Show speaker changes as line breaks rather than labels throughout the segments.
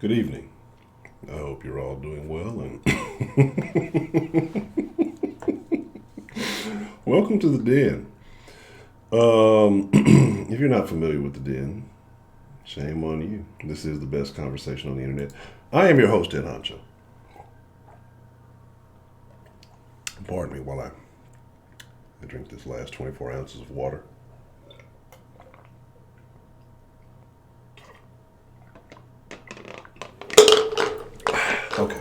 Good evening. I hope you're all doing well and welcome to the Den. If you're not familiar with the Den, shame on you. This is the best conversation on the internet. I am your host, Honcho. Pardon me while I drink this last 24 ounces of water. Okay.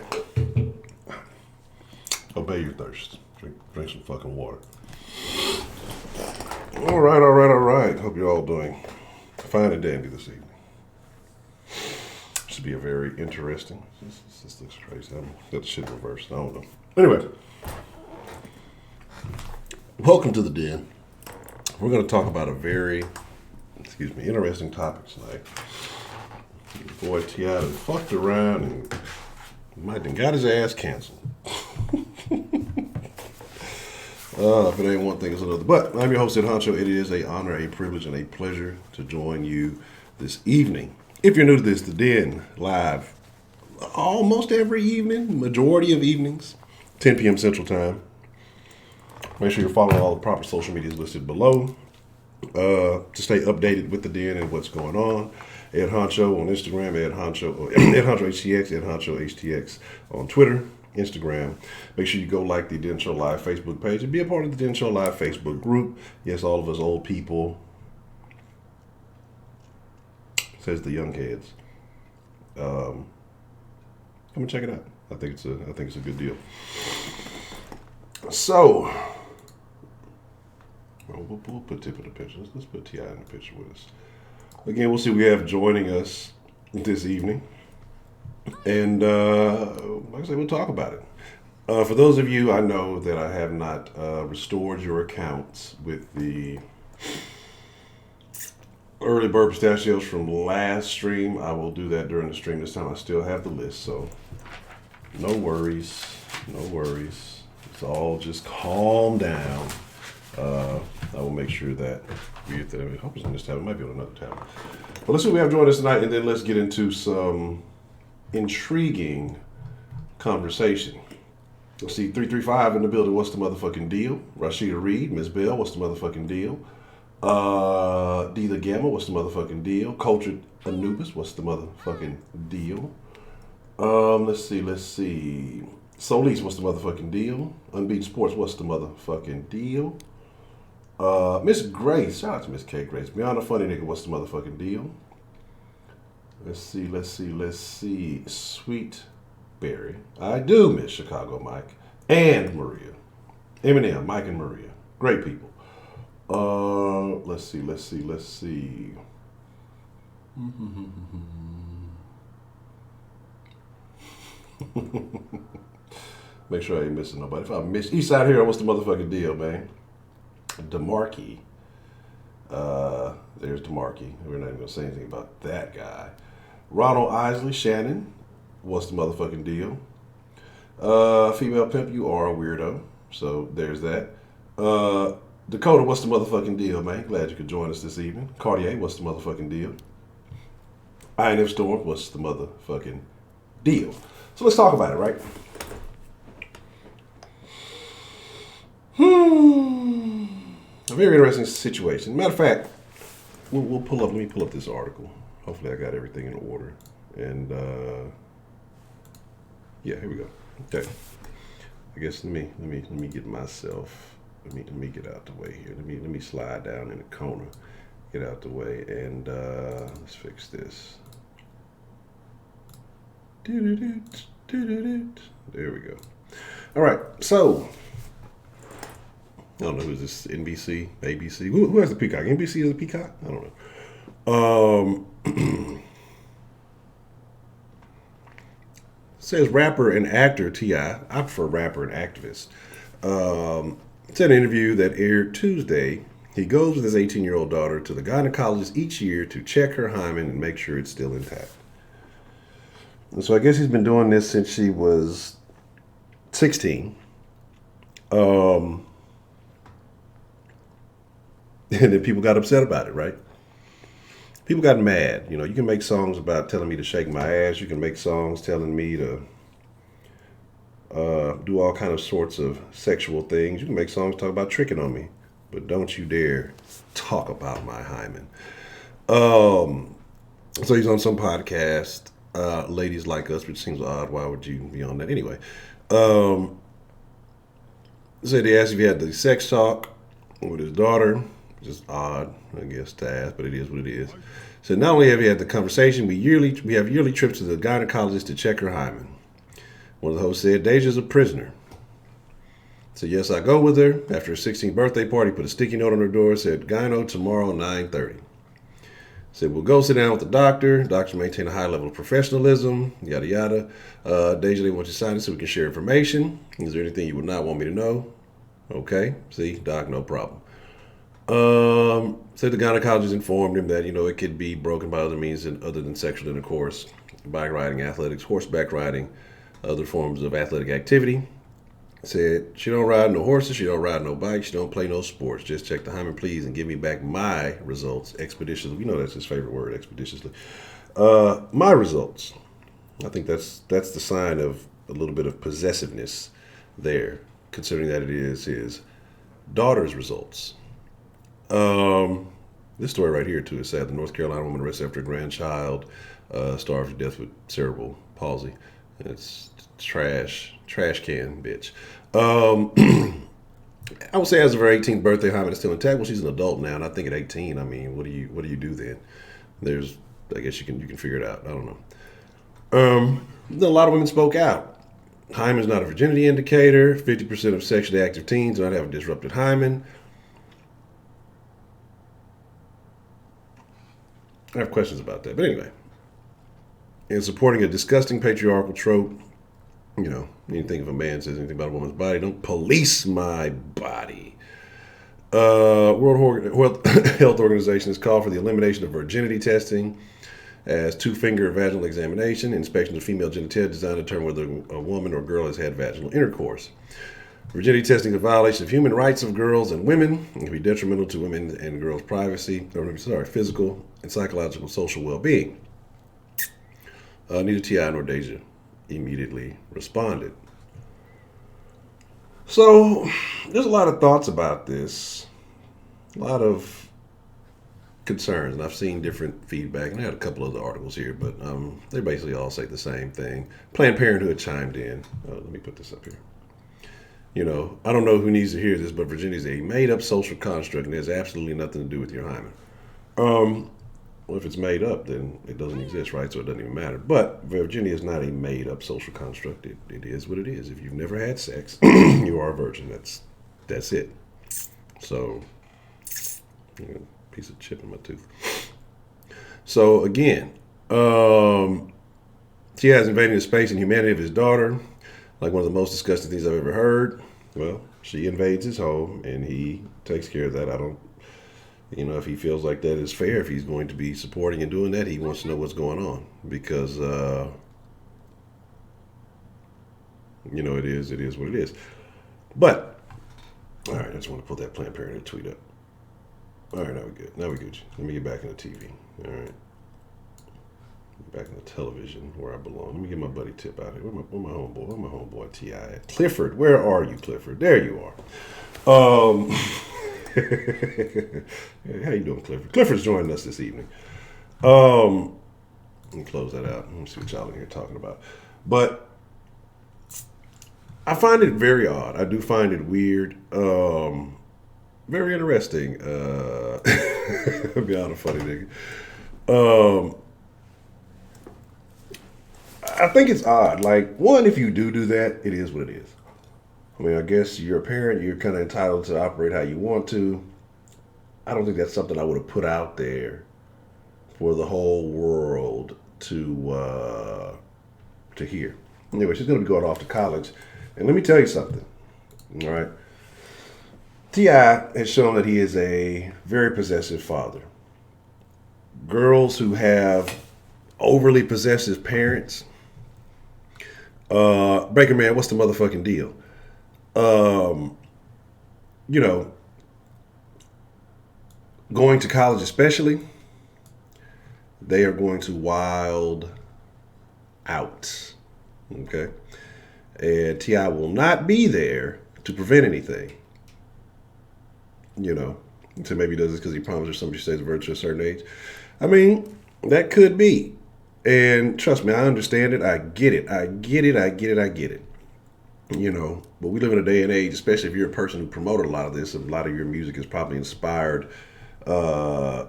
Obey your thirst. Drink some fucking water. All right. Hope you're all doing fine and dandy this evening. Should be a very interesting. This looks crazy. I've got the shit reversed. I don't know. Anyway, welcome to the Den. We're going to talk about a very, interesting topic tonight. Boy, T.I. fucked around and might have got his ass canceled. If it ain't one thing, it's another. But I'm your host at Honcho. It is an honor, a privilege, and a pleasure to join you this evening. If you're new to this, the Den live almost every evening, majority of evenings, 10 p.m. Central Time. Make sure you're following all the proper social medias listed below to stay updated with the Den and what's going on. Ed Honcho on Instagram, Ed Honcho HTX, Ed Honcho HTX on Twitter, Instagram. Make sure you go like the Den Show Live Facebook page and be a part of the Den Show Live Facebook group. Yes, all of us old people, says the young kids. Come and check it out. I think it's a good deal. So, we'll put Tip in the picture. Let's put T.I. in the picture with us. Again, we'll see who we have joining us this evening. And like I said, we'll talk about it. For those of you, I know that I have not restored your accounts with the early bird pistachios from last stream. I will do that during the stream this time. I still have the list, so no worries. It's all just calm down. I will make sure that I hope it's on this tab. It might be on another tab. But let's see what we have joined us tonight, and then let's get into some intriguing conversation. Let's see, 335 in the building. What's the motherfucking deal? Rashida Reed, Miss Bell, what's the motherfucking deal? D the Gamma, what's the motherfucking deal? Cultured Anubis, what's the motherfucking deal? Let's see. Solis, what's the motherfucking deal? Unbeaten Sports, what's the motherfucking deal? Miss Grace, shout out to Miss K. Grace. Beyond a Funny Nigga, what's the motherfucking deal? Let's see. Sweet Berry. I do miss Chicago Mike and Maria. Eminem, Mike and Maria. Great people. Let's see. Make sure I ain't missing nobody. If I miss Eastside Hero, what's the motherfucking deal, man? DeMarkey. There's DeMarkey. We're not even gonna say anything about that guy. Ronald Isley, Shannon, what's the motherfucking deal? Female Pimp, you are a weirdo. So there's that. Dakota, what's the motherfucking deal, man? Glad you could join us this evening. Cartier, what's the motherfucking deal? INF Storm, what's the motherfucking deal? So let's talk about it, right? A very interesting situation. Matter of fact, we'll pull up. Let me pull up this article. Hopefully, I got everything in order. And yeah, here we go. Okay. I guess let me get myself. Let me get out the way here. Let me slide down in the corner, get out the way, and let's fix this. There we go. All right. So. I don't know who's this, NBC, ABC. Who has the Peacock? NBC has the Peacock? I don't know. Says rapper and actor T.I. I prefer rapper and activist. Said an interview that aired Tuesday. He goes with his 18-year-old daughter to the gynecologist each year to check her hymen and make sure it's still intact. And so I guess he's been doing this since she was 16. And then people got upset about it, right? people got mad. You know, you can make songs about telling me to shake my ass. You can make songs telling me to do all kind of sorts of sexual things. You can make songs talk about tricking on me, but don't you dare talk about my hymen. So he's on some podcast, Ladies Like Us, which seems odd. Why would you be on that anyway? So they asked if he had the sex talk with his daughter, which is odd, I guess, to ask, but it is what it is. So not only have we had the conversation, we have yearly trips to the gynecologist to check her hymen. One of the hosts said, Deyjah's a prisoner. So yes, I go with her. After her 16th birthday party, put a sticky note on her door, said, gyno tomorrow, 9:30. Said, we'll go sit down with the doctor. Doctor maintain a high level of professionalism, yada, yada. Deyjah, they want you to sign it so we can share information. Is there anything you would not want me to know? Okay. See, doc, no problem. Said the gynecologist informed him that, it could be broken by other means other than sexual intercourse, bike riding, athletics, horseback riding, other forms of athletic activity. Said, she don't ride no horses, she don't ride no bikes, she don't play no sports. Just check the hymen, please, and give me back my results expeditiously. We know that's his favorite word, expeditiously. My results. I think that's the sign of a little bit of possessiveness there, considering that it is his daughter's results. This story right here, too, is sad. The North Carolina woman arrested after a grandchild starved to death with cerebral palsy. It's trash can, bitch. I would say as of her 18th birthday, hymen is still intact. Well, she's an adult now, and I think at 18, I mean, what do you do then? I guess you can figure it out. I don't know. A lot of women spoke out. Hymen is not a virginity indicator. 50% of sexually active teens do not have a disrupted hymen. I have questions about that, but anyway. In supporting a disgusting patriarchal trope, anything if a man says anything about a woman's body, don't police my body. World Health Organization has called for the elimination of virginity testing as two-finger vaginal examination, inspection of female genitalia designed to determine whether a woman or girl has had vaginal intercourse. Virginity testing is a violation of human rights of girls and women and can be detrimental to women and girls' physical and psychological social well-being. Neither T.I. nor Deyjah immediately responded. So there's a lot of thoughts about this, a lot of concerns, and I've seen different feedback, and I had a couple other articles here, but they basically all say the same thing. Planned Parenthood chimed in. Let me put this up here. I don't know who needs to hear this, but virginity is a made-up social construct, and it has absolutely nothing to do with your hymen. Well, if it's made up, then it doesn't exist, right? So it doesn't even matter. But virginity is not a made-up social construct. It is what it is. If you've never had sex, you are a virgin. That's it. So, piece of chip in my tooth. So again, she has invaded the space and humanity of his daughter, like one of the most disgusting things I've ever heard. Well, she invades his home, and he takes care of that. I don't. If he feels like that is fair, if he's going to be supporting and doing that, he wants to know what's going on because, it is what it is. But, all right, I just want to put that Planned Parenthood tweet up. All right, now we're good. Let me get back in the TV. All right. Back in the television where I belong. Let me get my buddy Tip out here. Where my homeboy T.I. at? Clifford, where are you, Clifford? There you are. How you doing, Clifford? Clifford's joining us this evening. Let me close that out. Let me see what y'all in here talking about. But I find it very odd. I do find it weird. Very interesting. Beyond a funny nigga. I think it's odd. Like, one, if you do that, it is what it is. I mean, I guess you're a parent. You're kind of entitled to operate how you want to. I don't think that's something I would have put out there for the whole world to hear. Anyway, she's going to be going off to college. And let me tell you something. All right. T.I. has shown that he is a very possessive father. Girls who have overly possessive parents. Baker Man, what's the motherfucking deal? Going to college especially, they are going to wild out. Okay? And T.I. will not be there to prevent anything. You know, so maybe he does this because he promised her somebody stays a virgin at a certain age. I mean, that could be. And trust me, I understand it. I get it. I get it. I get it. I get it. You know, but we live in a day and age, especially if you're a person who promoted a lot of this, a lot of your music has probably inspired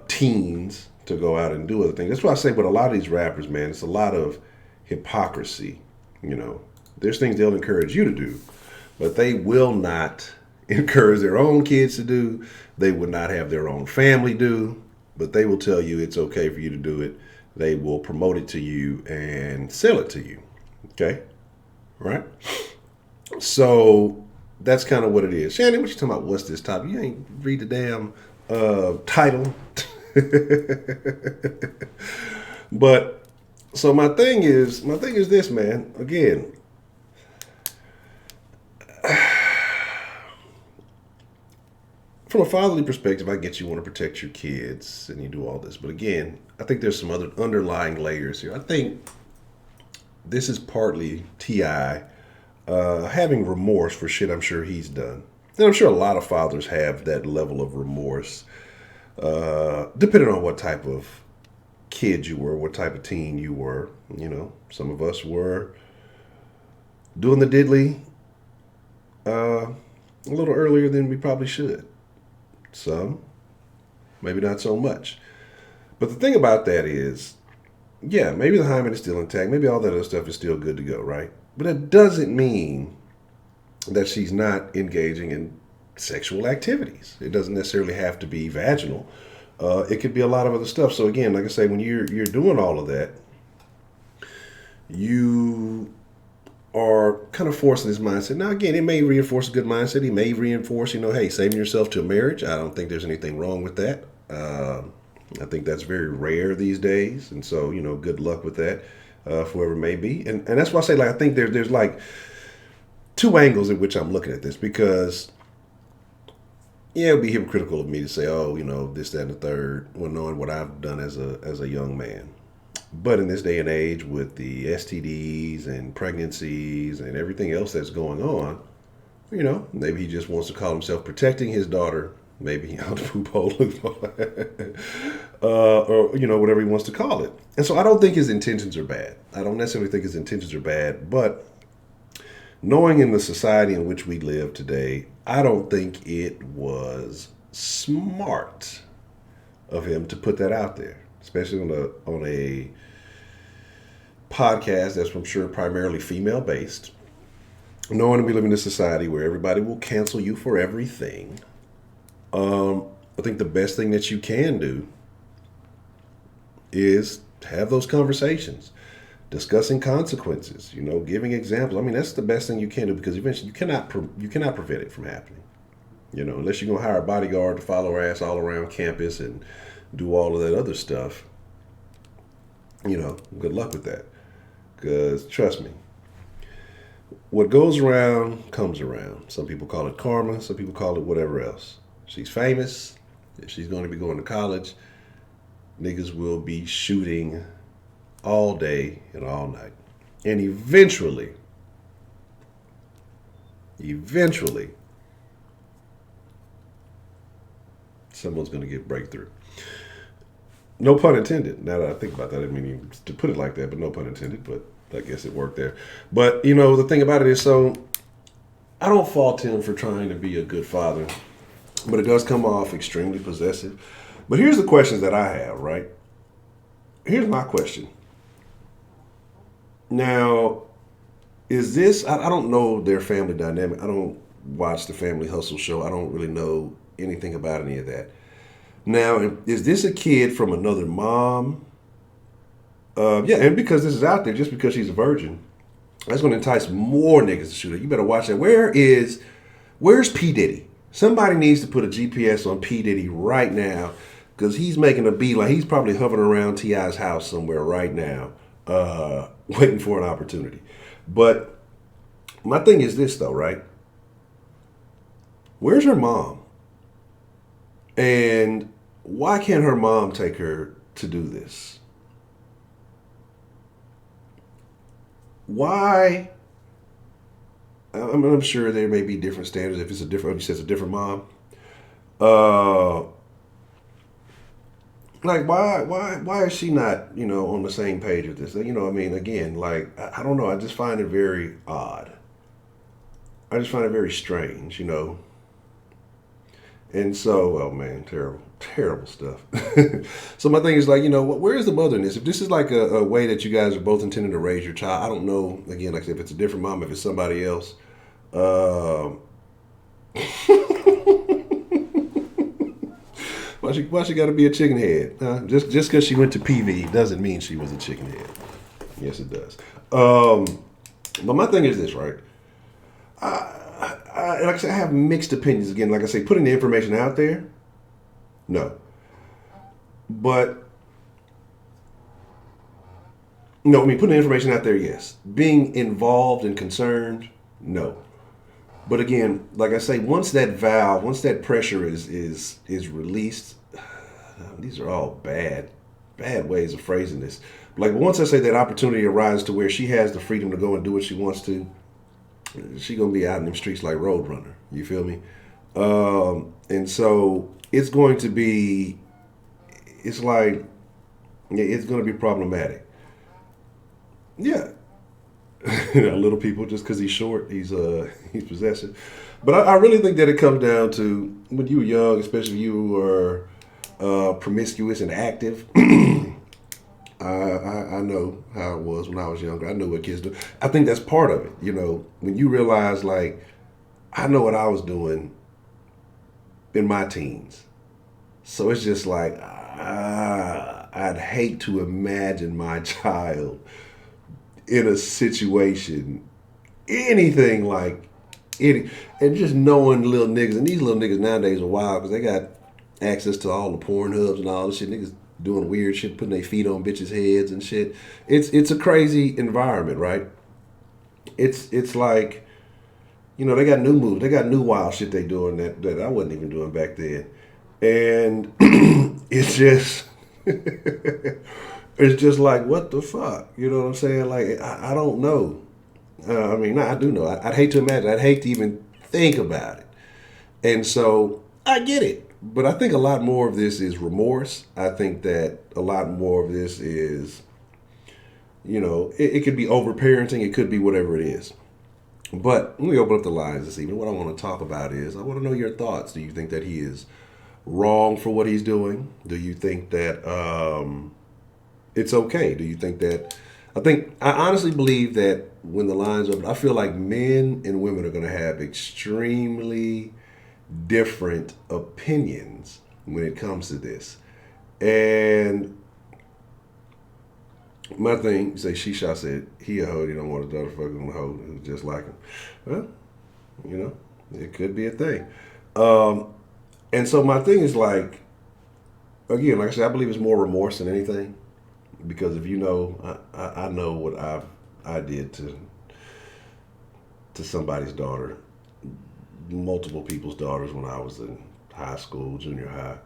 teens to go out and do other things. That's why I say with a lot of these rappers, man, it's a lot of hypocrisy. You know, there's things they'll encourage you to do, but they will not encourage their own kids to do. They would not have their own family do, but they will tell you it's okay for you to do it. They will promote it to you and sell it to you. Okay? Right? So that's kind of what it is. Shannon, what you talking about? What's this topic? You ain't read the damn title. But so my thing is this, man. Again, from a fatherly perspective, I get you want to protect your kids and you do all this. But again, I think there's some other underlying layers here. I think this is partly T.I. Having remorse for shit I'm sure he's done. And I'm sure a lot of fathers have that level of remorse, depending on what type of kid you were, what type of teen you were. You know, some of us were doing the diddly a little earlier than we probably should. Some, maybe not so much. But the thing about that is, yeah, maybe the hymen is still intact. Maybe all that other stuff is still good to go, right? But it doesn't mean that she's not engaging in sexual activities. It doesn't necessarily have to be vaginal. It could be a lot of other stuff. So again, like I say, when you're doing all of that, you are kind of forcing this mindset. Now, again, it may reinforce a good mindset. It may reinforce, hey, saving yourself to a marriage. I don't think there's anything wrong with that. I think that's very rare these days. And so, good luck with that. For whoever it may be. And that's why I say, like, I think there's like two angles in which I'm looking at this, because yeah, it would be hypocritical of me to say, oh, this, that, and the third, when knowing what I've done as a young man. But in this day and age, with the STDs and pregnancies and everything else that's going on, maybe he just wants to call himself protecting his daughter. Maybe out the poop hole, or whatever he wants to call it. And so I don't think his intentions are bad. I don't necessarily think his intentions are bad, but knowing in the society in which we live today, I don't think it was smart of him to put that out there, especially on a podcast that's, I'm sure, primarily female based. Knowing we live in a society where everybody will cancel you for everything. I think the best thing that you can do is have those conversations, discussing consequences, giving examples. I mean, that's the best thing you can do, because eventually you cannot prevent it from happening. Unless you're going to hire a bodyguard to follow her ass all around campus and do all of that other stuff. Good luck with that. Because trust me, what goes around comes around. Some people call it karma. Some people call it whatever else. She's famous. If she's going to be going to college, niggas will be shooting all day and all night. And eventually, someone's going to get breakthrough. No pun intended. Now that I think about that, I didn't mean to put it like that, but no pun intended. But I guess it worked there. But, the thing about it is, so I don't fault him for trying to be a good father. But it does come off extremely possessive. But here's the questions that I have, right? Here's my question. Now, is this, I don't know their family dynamic. I don't watch the Family Hustle show. I don't really know anything about any of that. Now, is this a kid from another mom? Yeah, and because this is out there, just because she's a virgin, that's going to entice more niggas to shoot her. You better watch that. Where's P. Diddy? Somebody needs to put a GPS on P. Diddy right now, because he's making a beeline. He's probably hovering around T.I.'s house somewhere right now, waiting for an opportunity. But my thing is this, though, right? Where's her mom? And why can't her mom take her to do this? why? I'm sure there may be different standards if it's a different. You said it's a different mom. Uh, like why is she not on the same page with this? I mean, again, like I don't know. I just find it very odd. I just find it very strange. And so, oh man, terrible, terrible stuff. So my thing is like, where is the mother in this? If this is like a way that you guys are both intending to raise your child, I don't know. Again, like I said, if it's a different mom, if it's somebody else, um, why she got to be a chicken head? Just because she went to PV doesn't mean she was a chicken head. Yes, it does. But my thing is this, right? Like I said, I have mixed opinions. Again, like I say, putting the information out there, no. But no, I mean putting the information out there, yes. Being involved and concerned, no. But again, like I say, once that pressure is released, these are all bad ways of phrasing this. Like once I say that opportunity arises to where she has the freedom to go and do what she wants to, she gonna be out in them streets like Roadrunner. You feel me? And so it's going to be. It's like it's going to be problematic. Yeah, little people just because he's short, he's possessive. But I really think that it comes down to when you were young, especially if you were promiscuous and active. I know how it was when I was younger. I know what kids do. I think that's part of it. When you realize, like, I know what I was doing in my teens. So it's just like, I'd hate to imagine my child in a situation, anything like any, and just knowing little niggas, and these little niggas nowadays are wild because they got access to all the porn hubs and all this shit. Niggas doing weird shit, putting their feet on bitches' heads and shit. It's a crazy environment, right? It's like, they got new moves, they got new wild shit they doing that I wasn't even doing back then, and it's just it's just like what the fuck, you know what I'm saying? Like I don't know. I mean, I do know. I'd hate to imagine. I'd hate to even think about it, and so I get it. But I think a lot more of this is remorse. I think that a lot more of this is, it could be overparenting. It could be whatever it is. But let me open up the lines this evening. What I want to talk about is I want to know your thoughts. Do you think that he is wrong for what he's doing? Do you think that it's okay? Do you think that... I honestly believe that when the lines open, I feel like men and women are going to have extremely different opinions when it comes to this. And my thing, you say Shisha said he a hoe, he don't want a daughter fucking hoe who's just like him. Well, it could be a thing. And so my thing is like, again, like I said, I believe it's more remorse than anything. Because if I know what I did to somebody's daughter, multiple people's daughters when I was in high school, junior high.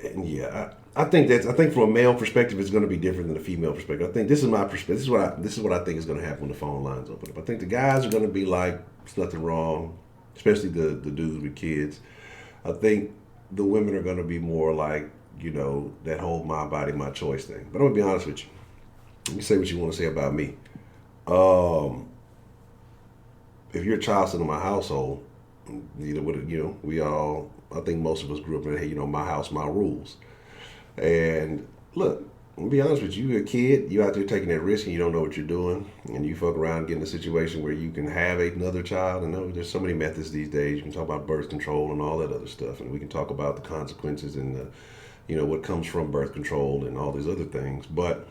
And yeah, I think from a male perspective, it's going to be different than a female perspective. I think this is my perspective. This is what I think is going to happen when the phone lines open up. I think the guys are going to be like, there's nothing wrong, especially the dudes with kids. I think the women are going to be more like, that whole my body, my choice thing. But I'm going to be honest with you. You can say what you want to say about me. If you're a child still in my household, we all, I think most of us grew up in, hey, my house, my rules. And look, I'll be honest with you, you're a kid, you out there taking that risk and you don't know what you're doing, and you fuck around and get in a situation where you can have another child. And there's so many methods these days. You can talk about birth control and all that other stuff, and we can talk about the consequences and the, what comes from birth control and all these other things. But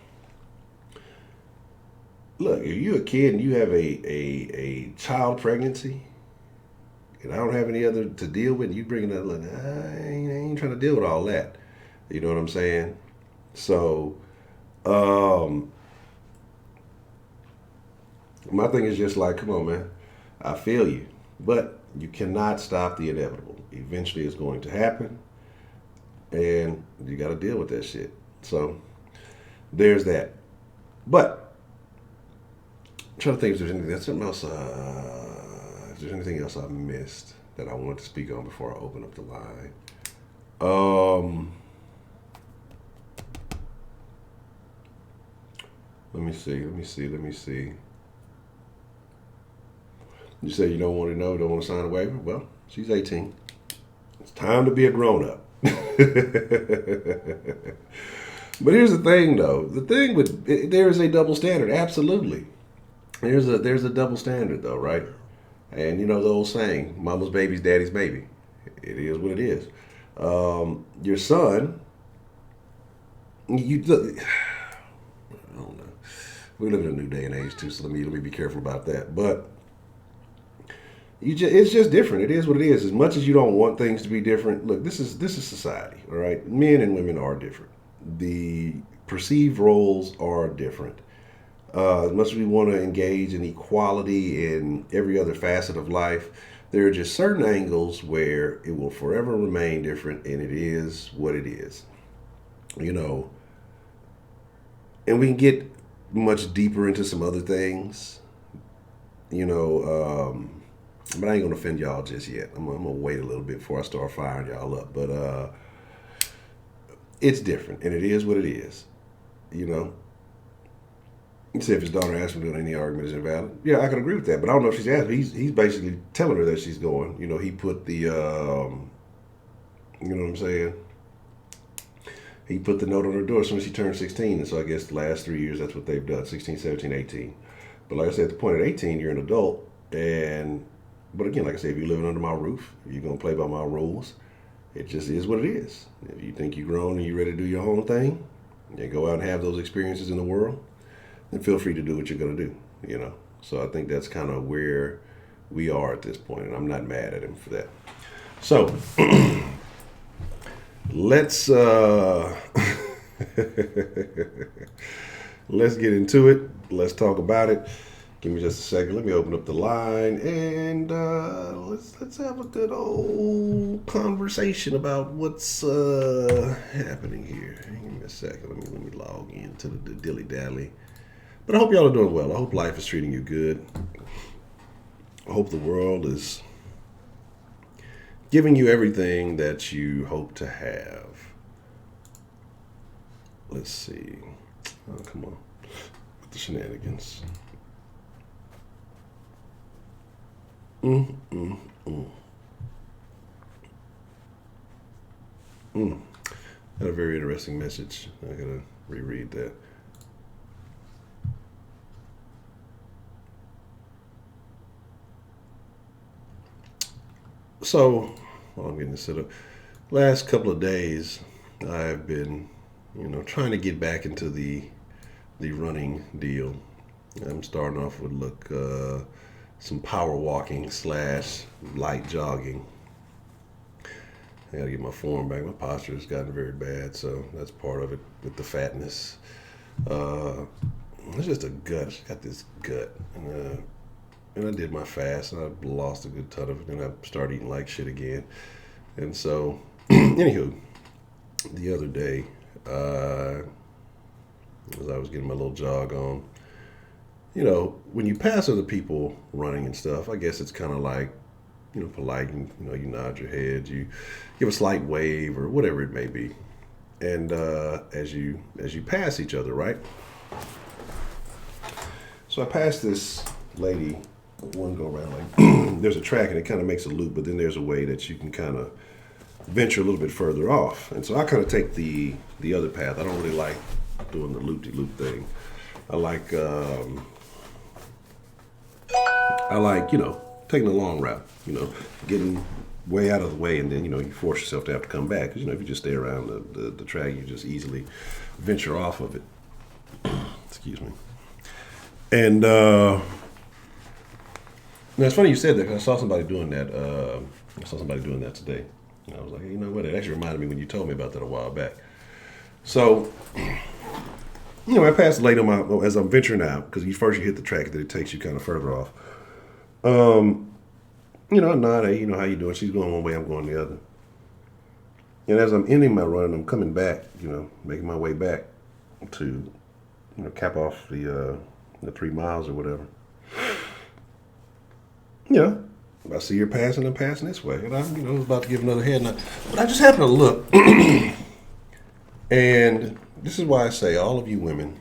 look, if you're a kid and you have a child pregnancy, and I don't have any other to deal with, you bring it up, like, I ain't trying to deal with all that. You know what I'm saying? So, my thing is just like, come on, man. I feel you. But you cannot stop the inevitable. Eventually it's going to happen. And you got to deal with that shit. So, there's that. But trying to think if there's anything, if there's anything else I missed that I wanted to speak on before I open up the line. Let me see. You say you don't want to know, don't want to sign a waiver? Well, she's 18. It's time to be a grown-up. But here's the thing, though. There is a double standard. Absolutely. There's a double standard, though, right? And you know the old saying, mama's baby's daddy's baby. It is what it is. Your son, I don't know. We live in a new day and age too, so let me be careful about that. But it's just different. It is what it is. As much as you don't want things to be different, look, this is society, all right? Men and women are different. The perceived roles are different. As much as we want to engage in equality in every other facet of life, there are just certain angles where it will forever remain different, and it is what it is. You know, and we can get much deeper into some other things, but I ain't gonna offend y'all just yet. I'm gonna wait a little bit before I start firing y'all up. But it's different, and it is what it is. You know, you say if his daughter asked him to do any argument is invalid. Yeah, I can agree with that. But I don't know if she's asked. He's basically telling her that she's going. You know, he put the, you know what I'm saying? He put the note on her door as soon as she turned 16. And so I guess the last 3 years, that's what they've done, 16, 17, 18. But like I said, at the point of 18, you're an adult. But again, like I said, if you're living under my roof, you're going to play by my rules. It just is what it is. If you think you're grown and you're ready to do your own thing, and go out and have those experiences in the world, then feel free to do what you're going to do, you know. So I think that's kind of where we are at this point, and I'm not mad at him for that. So let's let's get into it. Let's talk about it. Give me just a second. Let me open up the line and let's have a good old conversation about what's happening here. Give me a second. Let me log into the dilly dally. But I hope y'all are doing well. I hope life is treating you good. I hope the world is giving you everything that you hope to have. Let's see. Oh, come on. With the shenanigans. Had a very interesting message. I gotta reread that. So, while I'm getting this set up, last couple of days, I've been, trying to get back into the running deal. I'm starting off with some power walking / light jogging. I gotta get my form back. My posture has gotten very bad, so that's part of it with the fatness. It's just a gut. I got this gut, and I did my fast, and I lost a good ton of it. Then I started eating like shit again, and so, anywho, the other day, as I was getting my little jog on, when you pass other people running and stuff, I guess it's kind of like, polite, and, you nod your head, you give a slight wave or whatever it may be. And as you pass each other, right? So I passed this lady one go around, like there's a track and it kind of makes a loop, but then there's a way that you can kind of venture a little bit further off. And so I kind of take the other path. I don't really like doing the loop-de-loop thing. I like taking the long route, getting way out of the way, and then, you force yourself to have to come back. Because, if you just stay around the track, you just easily venture off of it. Excuse me. And it's funny you said that, because I saw somebody doing that. Today. And I was like, hey, you know what? It actually reminded me when you told me about that a while back. So, I passed the lady as I'm venturing out, because first you hit the track, then it takes you kind of further off. I nod, hey, how you doing? She's going one way, I'm going the other. And as I'm ending my run, I'm coming back, making my way back to, cap off the 3 miles or whatever. Yeah. I see you're passing and passing this way. And I, was about to give another head nod. But I just happened to look. And this is why I say, all of you women,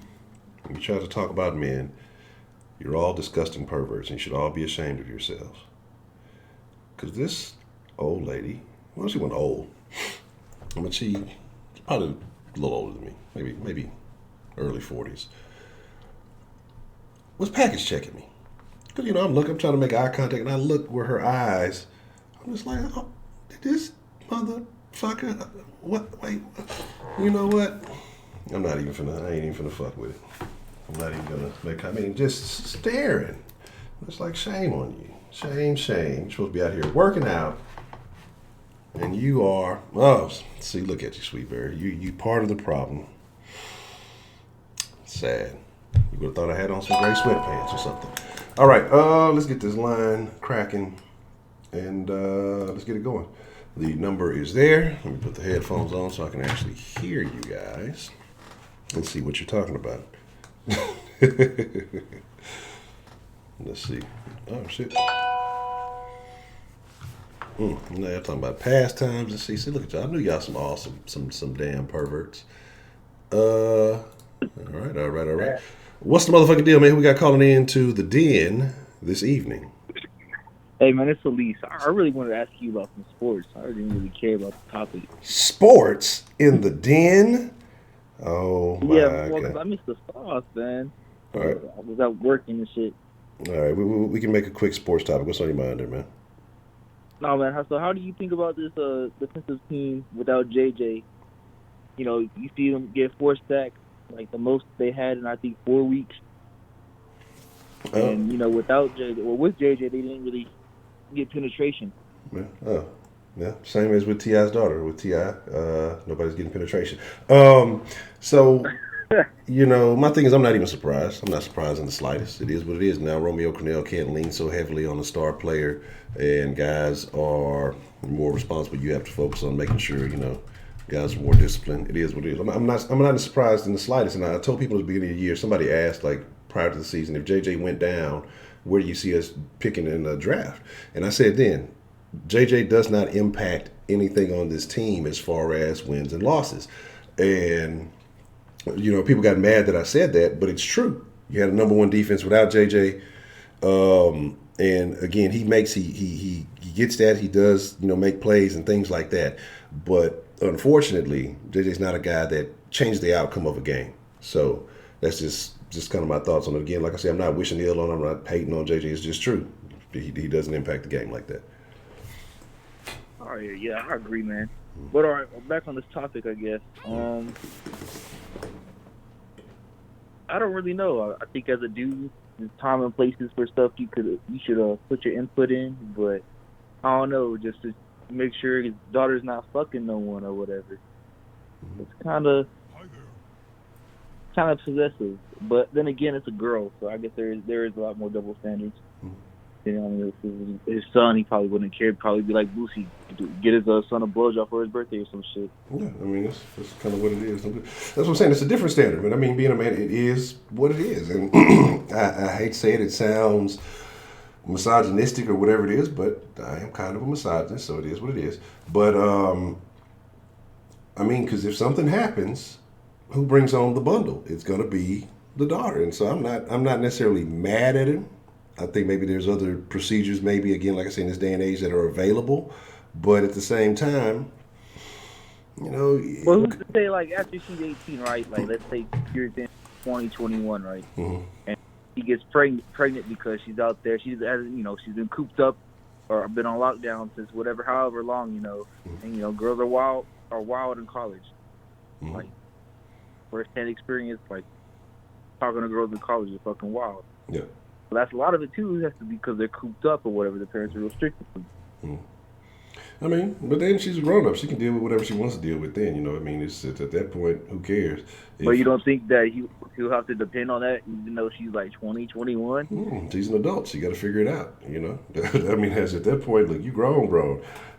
when you try to talk about men, you're all disgusting perverts and you should all be ashamed of yourselves. Because this old lady, well, she wasn't old. I mean, she's probably a little older than me, maybe early 40s, was package checking me. Because, I'm trying to make eye contact, and I look where her eyes, I'm just like, oh, this motherfucker, what, wait, you know what? I ain't even finna fuck with it. I'm not even gonna just staring. It's like, shame on you. Shame. You're supposed to be out here working out. And you are, see, look at you, Sweetberry. You part of the problem. Sad. You would have thought I had on some gray sweatpants or something. All right, let's get this line cracking, and let's get it going. The number is there. Let me put the headphones on so I can actually hear you guys and see what you're talking about. Let's see. Oh, shit. Now you're talking about pastimes and see, look at y'all. I knew y'all some awesome, some damn perverts. All right. What's the motherfucking deal, man? Who we got calling in to the den this evening?
Hey, man, it's Elise. I really wanted to ask you about some sports. I didn't really care about the topic.
Sports in the den? Oh, my
God.
God.
Because I missed the sauce, man.
All right.
I was out working and shit.
All right, we can make a quick sports topic. What's on your mind there, man?
No, man. So how do you think about this defensive team without JJ? You see them get 4 sacks, like the most they had in, I think, 4 weeks. And, without JJ, or with JJ, they didn't really get penetration.
Yeah. Same as with T.I.'s daughter. With T.I., nobody's getting penetration. So, my thing is, I'm not even surprised. I'm not surprised in the slightest. It is what it is. Now, Romeo Cornell can't lean so heavily on the star player, and guys are more responsible. You have to focus on making sure, guys are more disciplined. It is what it is. I'm not surprised in the slightest. And I told people at the beginning of the year, somebody asked, like, prior to the season, if JJ went down, where do you see us picking in the draft? And I said then, JJ does not impact anything on this team as far as wins and losses. And, people got mad that I said that, but it's true. You had a number 1 defense without JJ. And again, he gets that. He does, make plays and things like that. But unfortunately, JJ's not a guy that changed the outcome of a game. So that's just kind of my thoughts on it. Again, like I said, I'm not wishing ill on him. I'm not hating on JJ. It's just true. He doesn't impact the game like that.
Oh, yeah, I agree, man. But all right, back on this topic, I guess. I don't really know. I think as a dude, there's time and places for stuff you should put your input in. But I don't know, just to make sure his daughter's not fucking no one or whatever. It's kind of possessive. But then again, it's a girl, so I guess there is a lot more double standards. His son, he probably wouldn't care. He'd probably be like Boosie, get his son a blowjob for his birthday or some shit.
Yeah, that's kind of what it is. That's what I'm saying. It's a different standard. But being a man, it is what it is. And I hate to say it. It sounds misogynistic or whatever it is, but I am kind of a misogynist, so it is what it is. But because if something happens, who brings home the bundle? It's going to be the daughter. And so I'm not necessarily mad at him. I think maybe there's other procedures, maybe, again, like I say, in this day and age that are available. But at the same time,
Well, who's to say, like, after she's 18, right? Like, let's say you're in 2021, right?
Mm-hmm.
And she gets pregnant because she's out there. She's been cooped up or been on lockdown since however long, And, girls are wild in college.
Mm-hmm.
Like, first-hand experience, like, talking to girls in college is fucking wild.
Yeah.
But that's a lot of it too. It has to be because they're cooped up or whatever. The parents are restricted.
But then she's a grown up. She can deal with whatever she wants to deal with. Then it's at that point, who cares?
But you don't think that he'll have to depend on that, even though she's like 20, 21?
She's an adult. She got to figure it out. As at that point, look, you grown.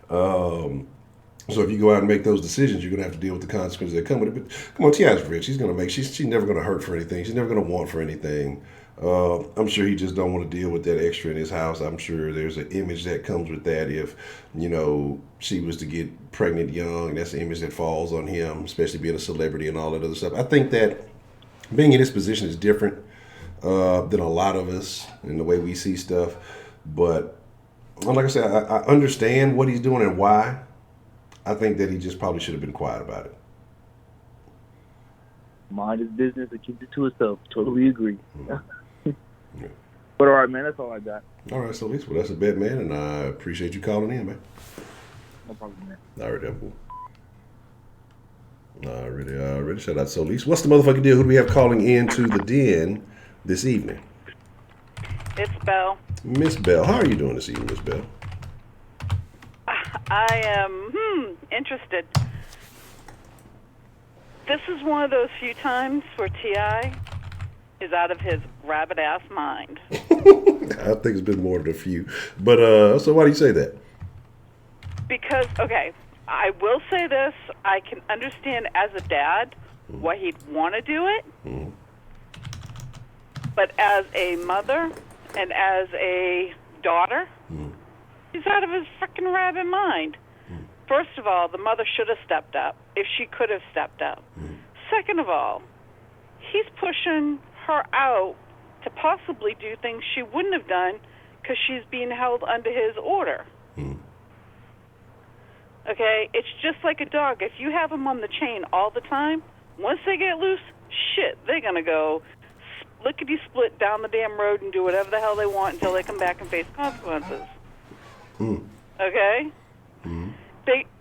So if you go out and make those decisions, you're gonna have to deal with the consequences that come with it. But come on, T.I.'s rich. She's never gonna hurt for anything. She's never gonna want for anything. I'm sure he just don't want to deal with that extra in his house. I'm sure there's an image that comes with that. If she was to get pregnant young, that's the image that falls on him, especially being a celebrity and all that other stuff. I think that being in this position is different than a lot of us in the way we see stuff. But like I said, I understand what he's doing and why. I think that he just probably should have been quiet about it.
Mind his business and keep it to himself. Totally agree.
Mm-hmm. Yeah.
But all right, man, that's all I got.
All right, so Lisa, well, that's a bet, man, and I appreciate you calling in, man.
No problem, man.
All right, that cool. Already. Shout out to Solis. What's the motherfucking deal? Who do we have calling into the den this evening?
It's Belle.
Miss Bell. How are you doing this evening, Miss Bell?
I am interested. This is one of those few times where T.I. is out of his rabbit-ass mind.
I think it's been more than a few. But, so why do you say that?
Because, okay, I will say this. I can understand as a dad why he'd want to do it.
Mm-hmm.
But as a mother and as a daughter, he's out of his freaking rabbit mind. First of all, the mother should have stepped up if she could have stepped up. Second of all, he's pushing her out to possibly do things she wouldn't have done because she's being held under his order. Okay? It's just like a dog. If you have them on the chain all the time, once they get loose, shit, they're going to go lickety-split down the damn road and do whatever the hell they want until they come back and face consequences. Okay?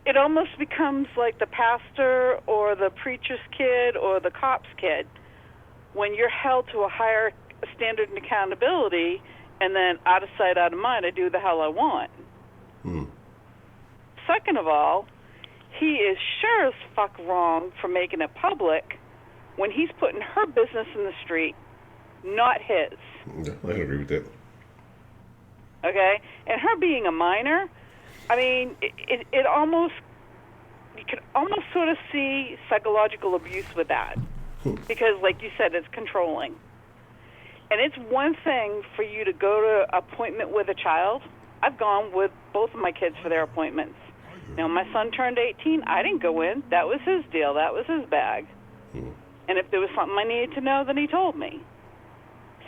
It almost becomes like the pastor or the preacher's kid or the cop's kid when you're held to a higher standard and accountability, and then out of sight, out of mind, I do the hell I want. Second of all, he is sure as fuck wrong for making it public when he's putting her business in the street, not his.
Yeah, I agree with that.
Okay? And her being a minor, I mean, it almost, you can almost sort of see psychological abuse with that. Because, like you said, it's controlling. And it's one thing for you to go to an appointment with a child. I've gone with both of my kids for their appointments. Now, my son turned 18. I didn't go in. That was his deal. That was his bag. And if there was something I needed to know, then he told me.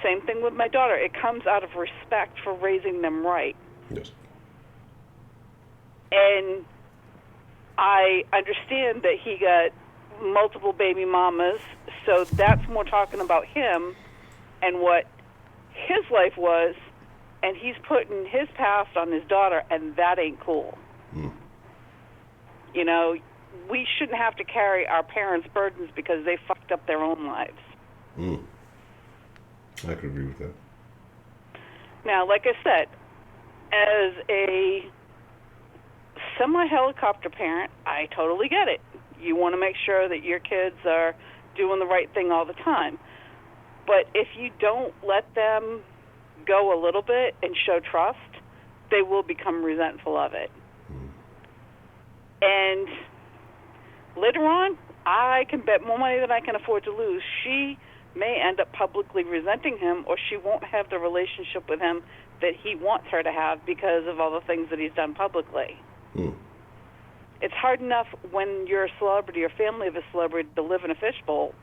Same thing with my daughter. It comes out of respect for raising them right.
Yes.
And I understand that he got multiple baby mamas, so that's more talking about him and what his life was, and he's putting his past on his daughter, and that ain't cool. You know, we shouldn't have to carry our parents' burdens because they fucked up their own lives.
I could agree with that.
Now, like I said, as a semi-helicopter parent, I totally get it. You want to make sure that your kids are doing the right thing all the time. But if you don't let them go a little bit and show trust, they will become resentful of it. And later on, I can bet more money than I can afford to lose. She may end up publicly resenting him, or she won't have the relationship with him that he wants her to have because of all the things that he's done publicly. It's hard enough when you're a celebrity or family of a celebrity to live in a fishbowl,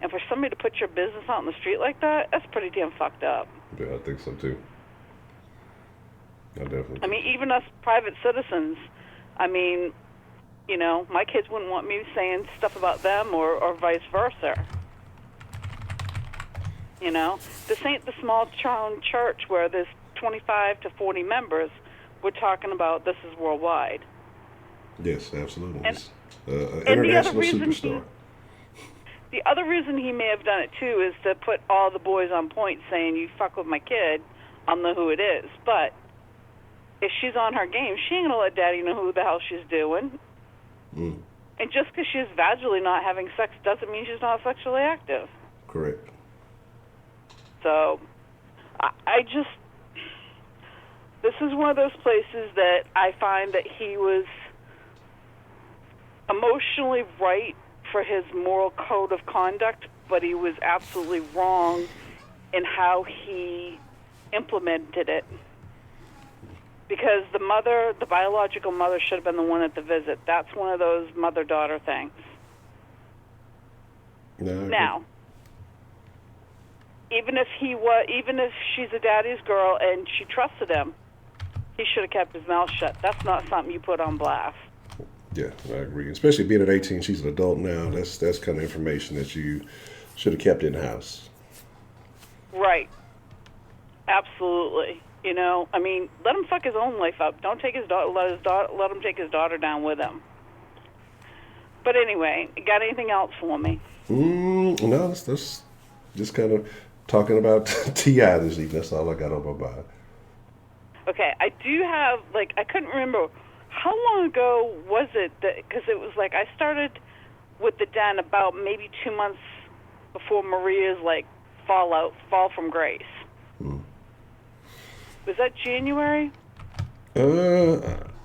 and for somebody to put your business out in the street like that, that's pretty damn fucked up.
Yeah, I think so too. I definitely.
I mean, even us private citizens, I mean, you know, my kids wouldn't want me saying stuff about them or vice versa. You know, this ain't the small town church where there's 25 to 40 members. We're talking about this is worldwide.
Yes, absolutely.
And
International superstar.
The other reason he may have done it, too, is to put all the boys on point saying, you fuck with my kid, I'll know who it is. But if she's on her game, she ain't going to let daddy know who the hell she's doing. And just because she's vaginally not having sex doesn't mean she's not sexually active.
Correct.
So, I just... This is one of those places that I find that he was emotionally right for his moral code of conduct, but he was absolutely wrong in how he implemented it. Because the biological mother should have been the one at the visit. That's one of those mother-daughter things.
No,
Now, even if she's a daddy's girl and she trusted him, he should have kept his mouth shut. That's not something you put on blast.
yeah, I agree. Especially being at 18, she's an adult now. That's kind of information that you should have kept in house.
Right. Absolutely. You know, I mean, let him fuck his own life up. Don't take his daughter. Let him take his daughter down with him. But anyway, got anything else for me?
No, that's just kind of talking about T.I. this evening. That's all I got on my mind.
Okay, I do have, like, I couldn't remember. How long ago was it that, because it was like I started with the Den about maybe 2 months before Maria's, like, fall from grace. Was that January?
Don't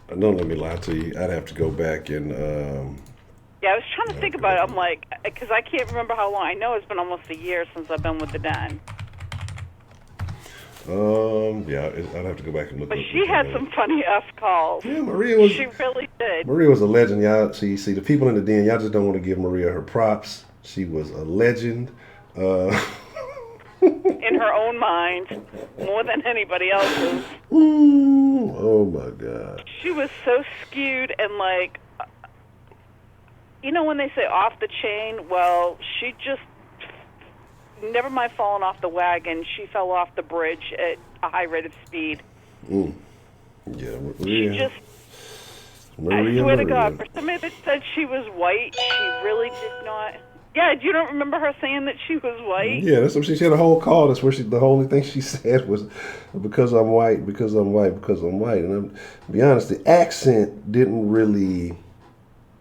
let me lie to you. I'd have to go back and.
Yeah, I was trying to think about it. I'm like, because I can't remember how long. I know it's been almost a year since I've been with the Den.
Yeah, I'd have to go back and look.
But she had some funny ass calls.
Yeah, Maria was.
She really did.
Maria was a legend, y'all. See, the people in the Den, y'all just don't want to give Maria her props. She was a legend.
In her own mind, more than anybody else's.
Oh my God.
She was so skewed and like, you know when they say off the chain? Well, she just, never mind falling off the wagon, she fell off the bridge at a high rate of speed.
Yeah, Maria.
She just,
Maria,
I swear to
Maria.
God, for somebody that said she was white, she really did not. Yeah, you don't remember her saying that she was white?
Yeah, that's what she had a whole call. That's where the only thing she said was, because I'm white, because I'm white, because I'm white. And to be honest, the accent didn't really,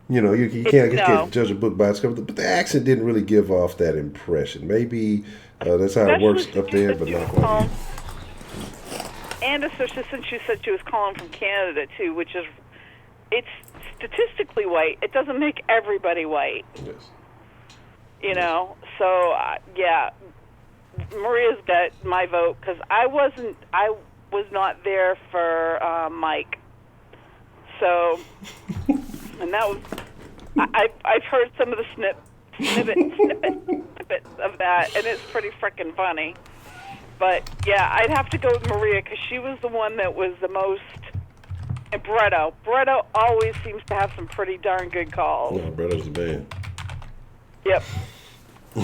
you can't judge a book by its cover, but the accent didn't really give off that impression. Maybe that's how it works up there, but not quite.
And especially since you said she was calling from Canada, too, which is, it's statistically white. It doesn't make everybody white.
Yes.
You know, so yeah, Maria's got my vote because I was not there for Mike. So, and that was, I've heard some of the snippets of that, and it's pretty freaking funny. But yeah, I'd have to go with Maria because she was the one that was the most. And Bretto always seems to have some pretty darn good calls.
Yeah, Bretto's the man.
Yep.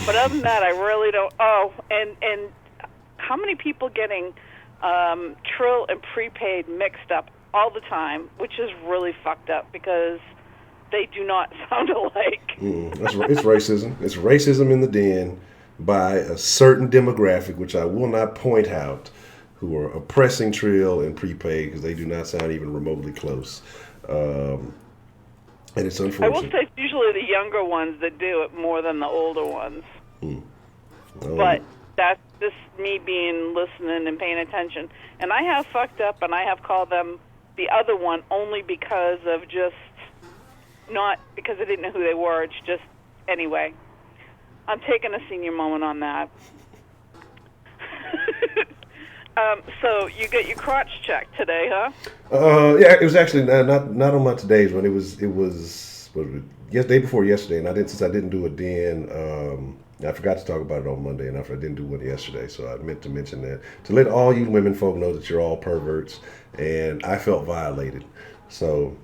But other than that, I really don't. Oh, and how many people getting Trill and prepaid mixed up all the time, which is really fucked up because they do not sound alike.
It's racism. It's racism in the Den by a certain demographic, which I will not point out, who are oppressing Trill and prepaid because they do not sound even remotely close. And it's unfortunate.
I will say it's usually the younger ones that do it more than the older ones. But that's just me being listening and paying attention. And I have fucked up and I have called them the other one only because of just, not because I didn't know who they were. It's just, anyway. I'm taking a senior moment on that. So you get your crotch checked today, huh?
Yeah, it was actually not on my today's one. It was day before yesterday, and I didn't do a Den. I forgot to talk about it on Monday, and I didn't do one yesterday. So I meant to mention that to let all you women folk know that you're all perverts, and I felt violated. So.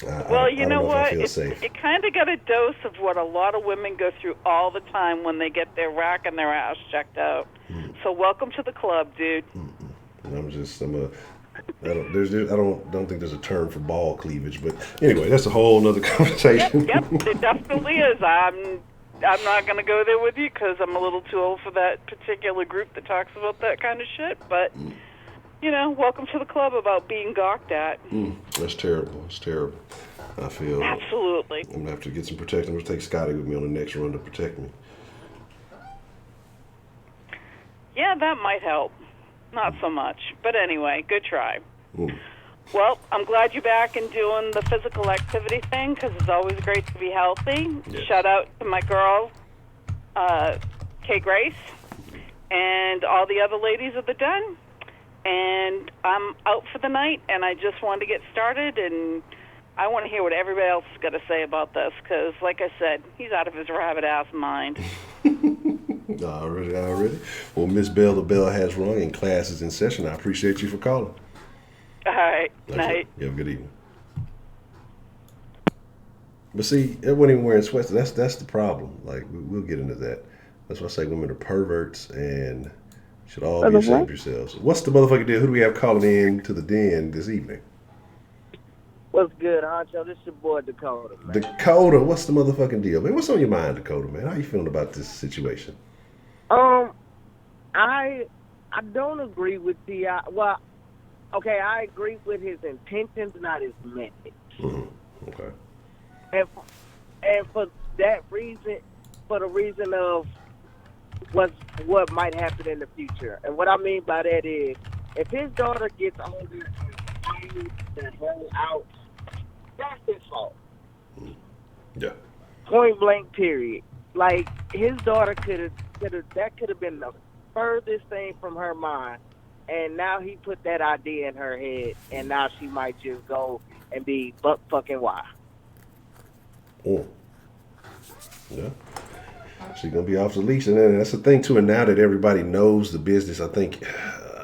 You know what? It kind of got a dose of what a lot of women go through all the time when they get their rack and their ass checked out. So welcome to the club, dude.
I don't think there's a term for ball cleavage, but anyway, that's a whole nother conversation.
Yep, it definitely is. I'm not going to go there with you because I'm a little too old for that particular group that talks about that kind of shit, but... welcome to the club about being gawked at.
That's terrible. It's terrible. I feel
absolutely.
I'm gonna have to get some protection. I'm gonna take Scotty with me on the next run to protect me.
Yeah, that might help. Not so much, but anyway, good try. Well, I'm glad you're back and doing the physical activity thing because it's always great to be healthy.
Yes.
Shout out to my girl, Kay Grace. and all the other ladies are done, and I'm out for the night, and I just wanted to get started, and I want to hear what everybody else is going to say about this, because, like I said, he's out of his rabbit-ass mind.
Already. Well, Miss Bell, the bell has rung and class is in session. I appreciate you for calling.
All right.
Okay.
Night.
You have a good evening. But see, it wasn't even wearing sweats. That's the problem. Like, we'll get into that. That's why I say women are perverts and should all be ashamed of yourselves. What's the motherfucking deal? Who do we have calling in to the den this evening?
What's good, Honcho? This your boy Dakota, man.
Dakota, what's the motherfucking deal, man? What's on your mind, Dakota, man? How you feeling about this situation?
I don't agree with the well, okay, I agree with his intentions, not his methods.
Mm-hmm. Okay.
And for that reason, for the reason of what might happen in the future. And what I mean by that is, if his daughter gets older and finds the hell out, that's his fault.
Yeah.
Point blank, period. Like, his daughter could have been the furthest thing from her mind, and now he put that idea in her head, and now she might just go and be buck fucking wild.
Mm. Yeah. She's gonna be off the leash, and then that's the thing too. And now that everybody knows the business, I think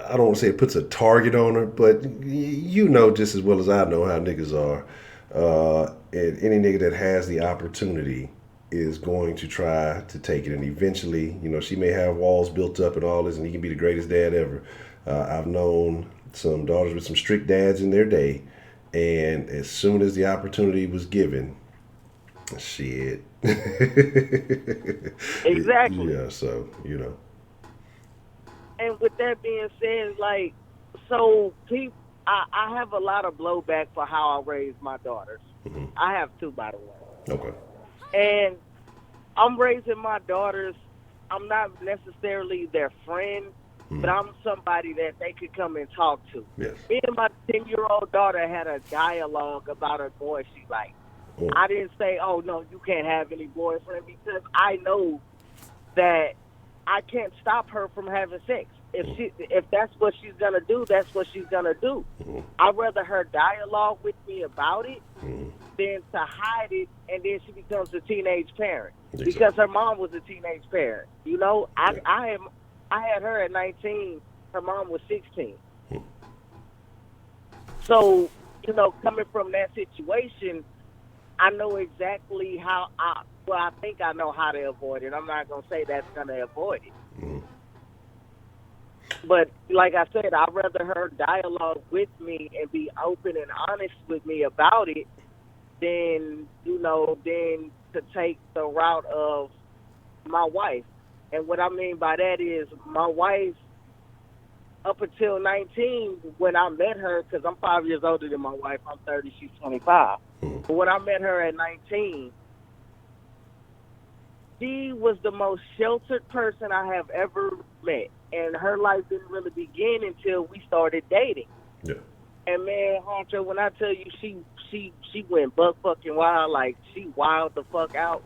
I don't want to say it puts a target on her, but you know just as well as I know how niggas are. And any nigga that has the opportunity is going to try to take it, and eventually, you know, she may have walls built up and all this, and he can be the greatest dad ever. I've known some daughters with some strict dads in their day, and as soon as the opportunity was given, shit.
Exactly.
Yeah, so, you know.
And with that being said, like, so I have a lot of blowback for how I raise my daughters.
Mm-hmm.
I have two, by the way.
Okay.
And I'm raising my daughters. I'm not necessarily their friend, but I'm somebody that they could come and talk to.
Yes.
Me and my 10-year-old daughter had a dialogue about a boy she liked.
Mm.
I didn't say, oh, no, you can't have any boyfriend, because I know that I can't stop her from having sex. If that's what she's going to do, that's what she's going to do. I'd rather her dialogue with me about it than to hide it, and then she becomes a teenage parent.
Exactly.
Because her mom was a teenage parent. You know, I had her at 19. Her mom was 16. So, you know, coming from that situation, I know exactly how I think I know how to avoid it. I'm not going to say that's going to avoid it. But like I said, I'd rather her dialogue with me and be open and honest with me about it than to take the route of my wife. And what I mean by that is, my wife, up until 19, when I met her, because I'm 5 years older than my wife, I'm 30, she's 25. But when I met her at 19, she was the most sheltered person I have ever met. And her life didn't really begin until we started dating.
Yeah.
And man, Honcho, when I tell you she went buck fucking wild, like she wild the fuck out.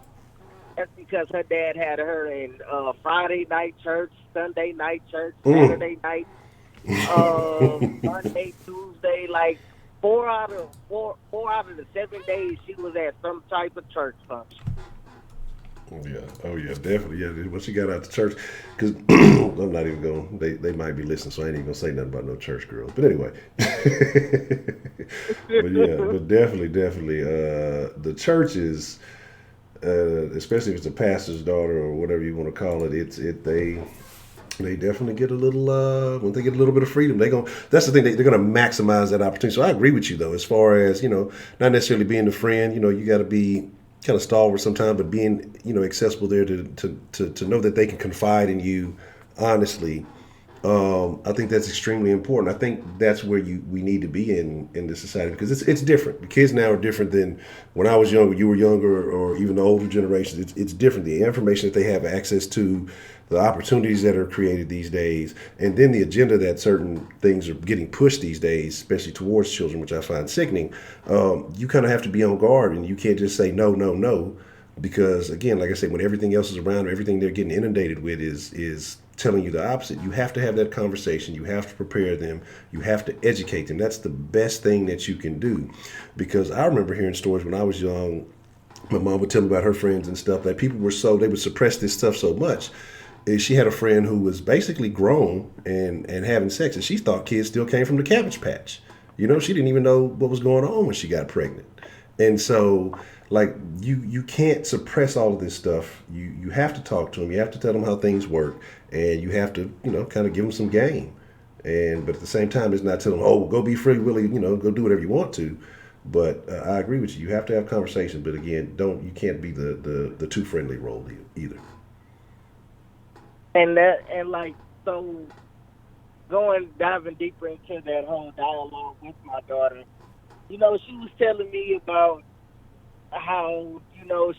That's because her dad had her in Friday night church, Sunday night church, Saturday night, Monday, Tuesday, like four out of the 7 days she was at some type of church function.
Yeah. Oh yeah, definitely. Yeah. When she got out to church, because I'm not even going. They might be listening, so I ain't even gonna say nothing about no church girls. But anyway. But yeah, but definitely. The churches, especially if it's a pastor's daughter or whatever you want to call it, they definitely get a little when they get a little bit of freedom, that's the thing, they're gonna maximize that opportunity. So I agree with you though, as far as, you know, not necessarily being the friend, you know, you got to be kind of stalwart sometimes, but being, you know, accessible there to know that they can confide in you honestly. I think that's extremely important. I think that's where we need to be in this society, because it's different. The kids now are different than when I was younger, you were younger, or even the older generations. It's different. The information that they have access to, the opportunities that are created these days, and then the agenda that certain things are getting pushed these days, especially towards children, which I find sickening. You kind of have to be on guard, and you can't just say no, because again, like I said, when everything else is around, everything they're getting inundated with is telling you the opposite. You have to have that conversation. You have to prepare them. You have to educate them. That's the best thing that you can do. Because I remember hearing stories when I was young. My mom would tell me about her friends and stuff that people were they would suppress this stuff so much. And she had a friend who was basically grown and having sex, and she thought kids still came from the Cabbage Patch. You know, she didn't even know what was going on when she got pregnant. And so, like, you can't suppress all of this stuff. You have to talk to them. You have to tell them how things work, and you have to, kind of give them some game. But at the same time, it's not telling them, oh, go be free, Willie, go do whatever you want to. But I agree with you. You have to have conversations. But again, you can't be the too friendly role either.
So diving deeper into that whole dialogue with my daughter, she was telling me about how,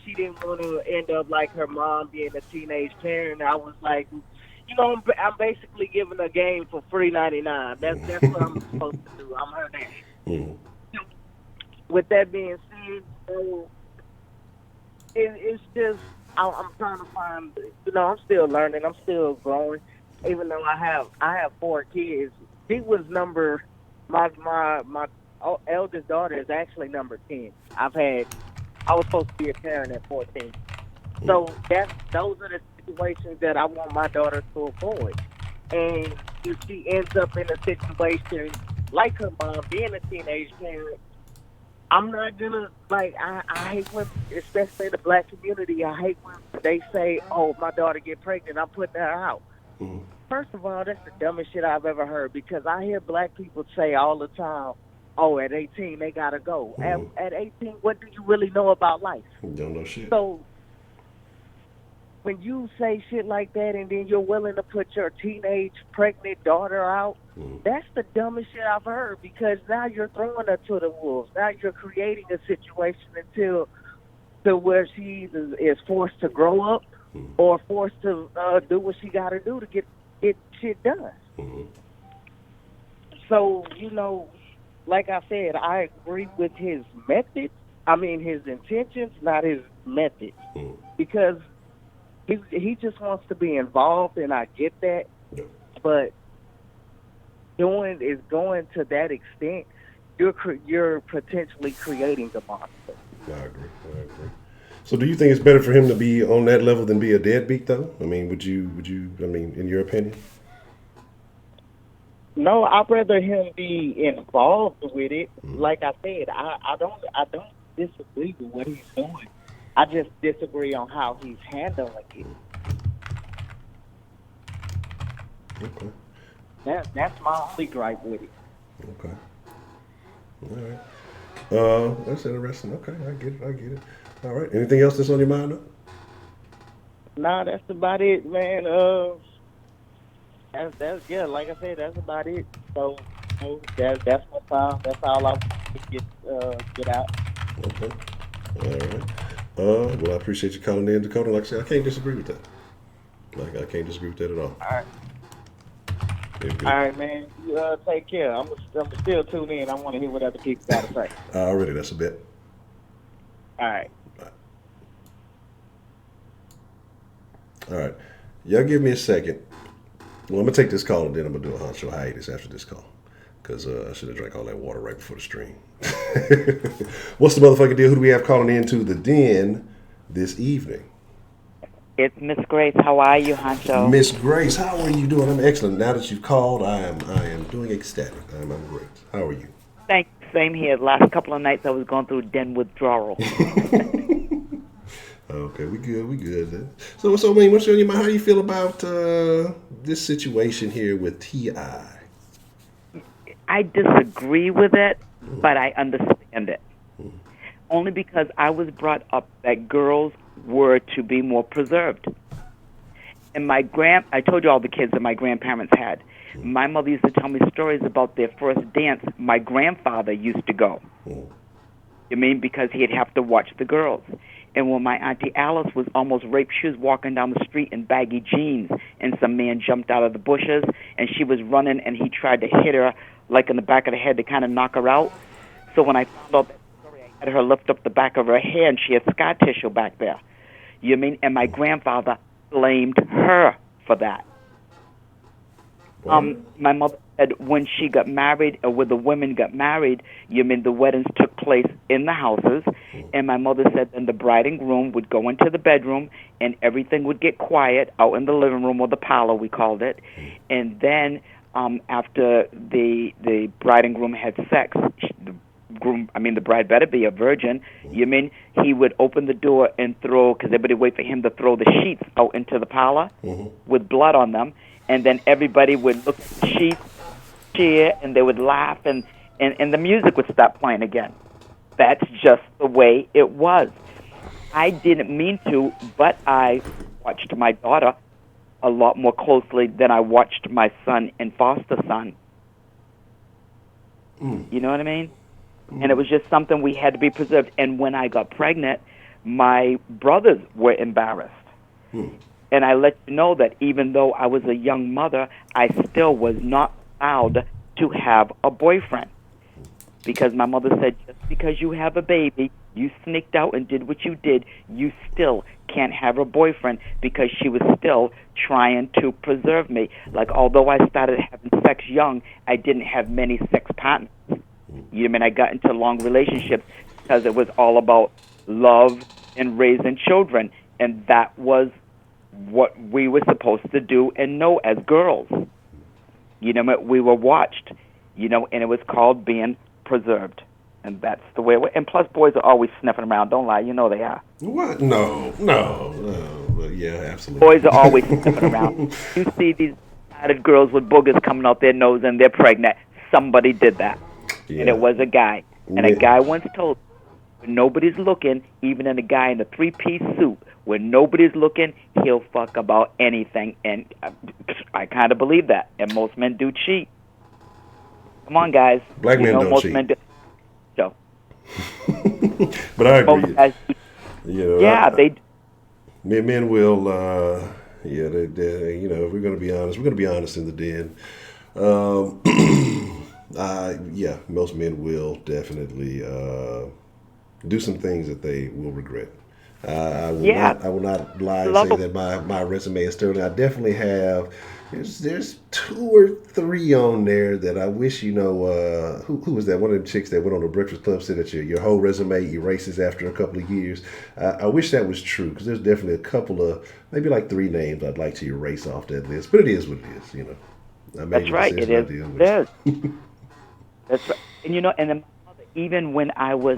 she didn't want to end up like her mom being a teenage parent. I was like, I'm basically giving a game for free $99. That's what I'm supposed to do. I'm her dad.
Mm-hmm.
With that being said, it's just I'm trying to find. I'm still learning. I'm still growing. Even though I have 4 kids, she was my eldest daughter is actually number 10. I was supposed to be a parent at 14. So those are the situations that I want my daughter to avoid. And if she ends up in a situation like her mom being a teenage parent, I'm not gonna I hate when, especially in the black community, I hate when they say, "Oh, my daughter get pregnant, I'm putting her out."
Mm-hmm.
First of all, that's the dumbest shit I've ever heard, because I hear black people say all the time, "Oh, at 18 they gotta go."
Mm-hmm.
At 18, what do you really know about life?
You don't know shit.
So when you say shit like that, and then you're willing to put your teenage pregnant daughter out, that's the dumbest shit I've heard, because now you're throwing her to the wolves. Now you're creating a situation to where she is forced to grow up or forced to do what she got to do to get shit done.
Mm-hmm.
So, like I said, I agree with his methods. I mean, his intentions, not his methods. Because he just wants to be involved, and I get that.
Yeah.
But going to that extent, you're potentially creating a monster.
I agree. So do you think it's better for him to be on that level than be a deadbeat, though? I mean, would you, in your opinion?
No, I'd rather him be involved with it. Like I said, I don't disagree with what he's doing. I just disagree on how he's handling it.
Okay.
That's my only gripe with it.
Okay. All right. That's interesting. Okay, I get it. All right. Anything else that's on your mind, though?
Nah, that's about it, man. That's like I said, that's about it. So that's my time. That's all I want to get out.
Okay. All right. Well, I appreciate you calling in, Dakota. Like I said, I can't disagree with that. I can't disagree with that at all.
All right. All right, man. You take care. I'm still tuned in. I want to hear what other people got to say.
Already, that's a bet.
All right.
All right. Y'all give me a second. Well, I'm going to take this call, and then I'm going to do a Honcho hiatus after this call. Because I should have drank all that water right before the stream. What's the motherfucking deal? Who do we have calling into the den this evening?
It's Miss Grace. How are you, Honcho?
Miss Grace, how are you doing? I'm excellent. Now that you've called, I am doing ecstatic. I'm great. How are you?
Thanks. Same here. Last couple of nights I was going through den withdrawal.
Okay, we good. So I mean, what's on your mind? How do you feel about this situation here with T.I.?
I disagree with it, but I understand it. Only because I was brought up that girls were to be more preserved. And I told you all the kids that my grandparents had. My mother used to tell me stories about their first dance. My grandfather used to go. You mean, because he'd have to watch the girls. And when my Auntie Alice was almost raped, she was walking down the street in baggy jeans, and some man jumped out of the bushes, and she was running, and he tried to hit her, like in the back of the head to kind of knock her out. So when I found out that story, I had her lift up the back of her hair, and she had scar tissue back there. You mean? And my grandfather blamed her for that. My mother said when she got married, or when the women got married, the weddings took place in the houses, and my mother said then the bride and groom would go into the bedroom, and everything would get quiet out in the living room or the parlor, we called it, and then after the bride and groom had sex, the bride better be a virgin. He would open the door and throw, because everybody wait for him to throw the sheets out into the parlor with blood on them, and then everybody would look at the sheets, cheer, and they would laugh, and the music would stop playing again. That's just the way it was. I didn't mean to, but I watched my daughter a lot more closely than I watched my son and foster son. You know what I mean? And it was just something we had to be preserved. And when I got pregnant, my brothers were embarrassed. And I let you know that even though I was a young mother, I still was not allowed to have a boyfriend. Because my mother said, just because you have a baby, you sneaked out and did what you did, you still can't have a boyfriend, because she was still trying to preserve me. Like, although I started having sex young, I didn't have many sex partners. I got into long relationships because it was all about love and raising children, and that was what we were supposed to do and know as girls. We were watched, and it was called being preserved. And that's the way it was. And plus, boys are always sniffing around. Don't lie. You know they are.
What? No. But yeah, absolutely.
Boys are always sniffing around. You see these excited girls with boogers coming out their nose and they're pregnant. Somebody did that. Yeah. And it was a guy. And a guy once told me, when nobody's looking, even in a guy in a three-piece suit, when nobody's looking, he'll fuck about anything. And I kind of believe that. And most men do cheat. Come on, guys.
Black men don't
most
cheat.
Men do. So.
But I agree.
Most guys do. They do.
Men will, they, if we're going to be honest, in the den. Most men will definitely do some things that they will regret. I will not lie and say that my resume is sterling. I definitely have. There's 2 or 3 on there that I wish who was that? One of the chicks that went on the Breakfast Club said that your whole resume erases after a couple of years. I wish that was true, because there's definitely a couple of, maybe like 3 names I'd like to erase off that list. But it is what it is,
That's right. It is. It is. That's right. And and then even when I was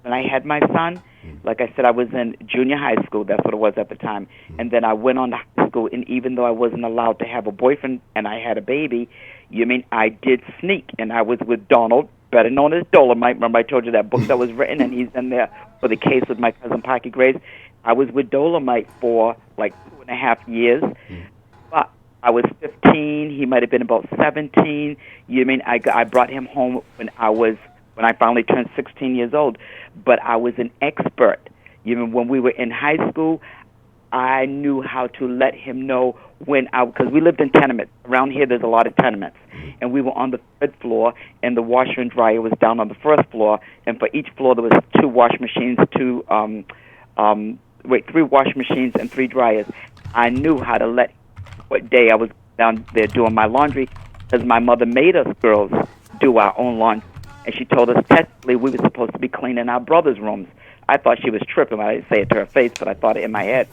when I had my son, like I said, I was in junior high school. That's what it was at the time. And then I went on to high school, and even though I wasn't allowed to have a boyfriend and I had a baby, I did sneak, and I was with Donald, better known as Dolomite. Remember I told you that book that was written, and he's in there for the case with my cousin Parky Grace. I was with Dolomite for like 2.5 years. But I was 15. He might have been about 17. I brought him home when I finally turned 16 years old. But I was an expert. When we were in high school, I knew how to let him know because we lived in tenements. Around here, there's a lot of tenements. And we were on the 3rd floor, and the washer and dryer was down on the 1st floor. And for each floor, there was 2 wash machines, 3 wash machines and 3 dryers. I knew how to what day I was down there doing my laundry, because my mother made us girls do our own laundry. And she told us technically we were supposed to be cleaning our brother's rooms. I thought she was tripping. I didn't say it to her face, but I thought it in my head.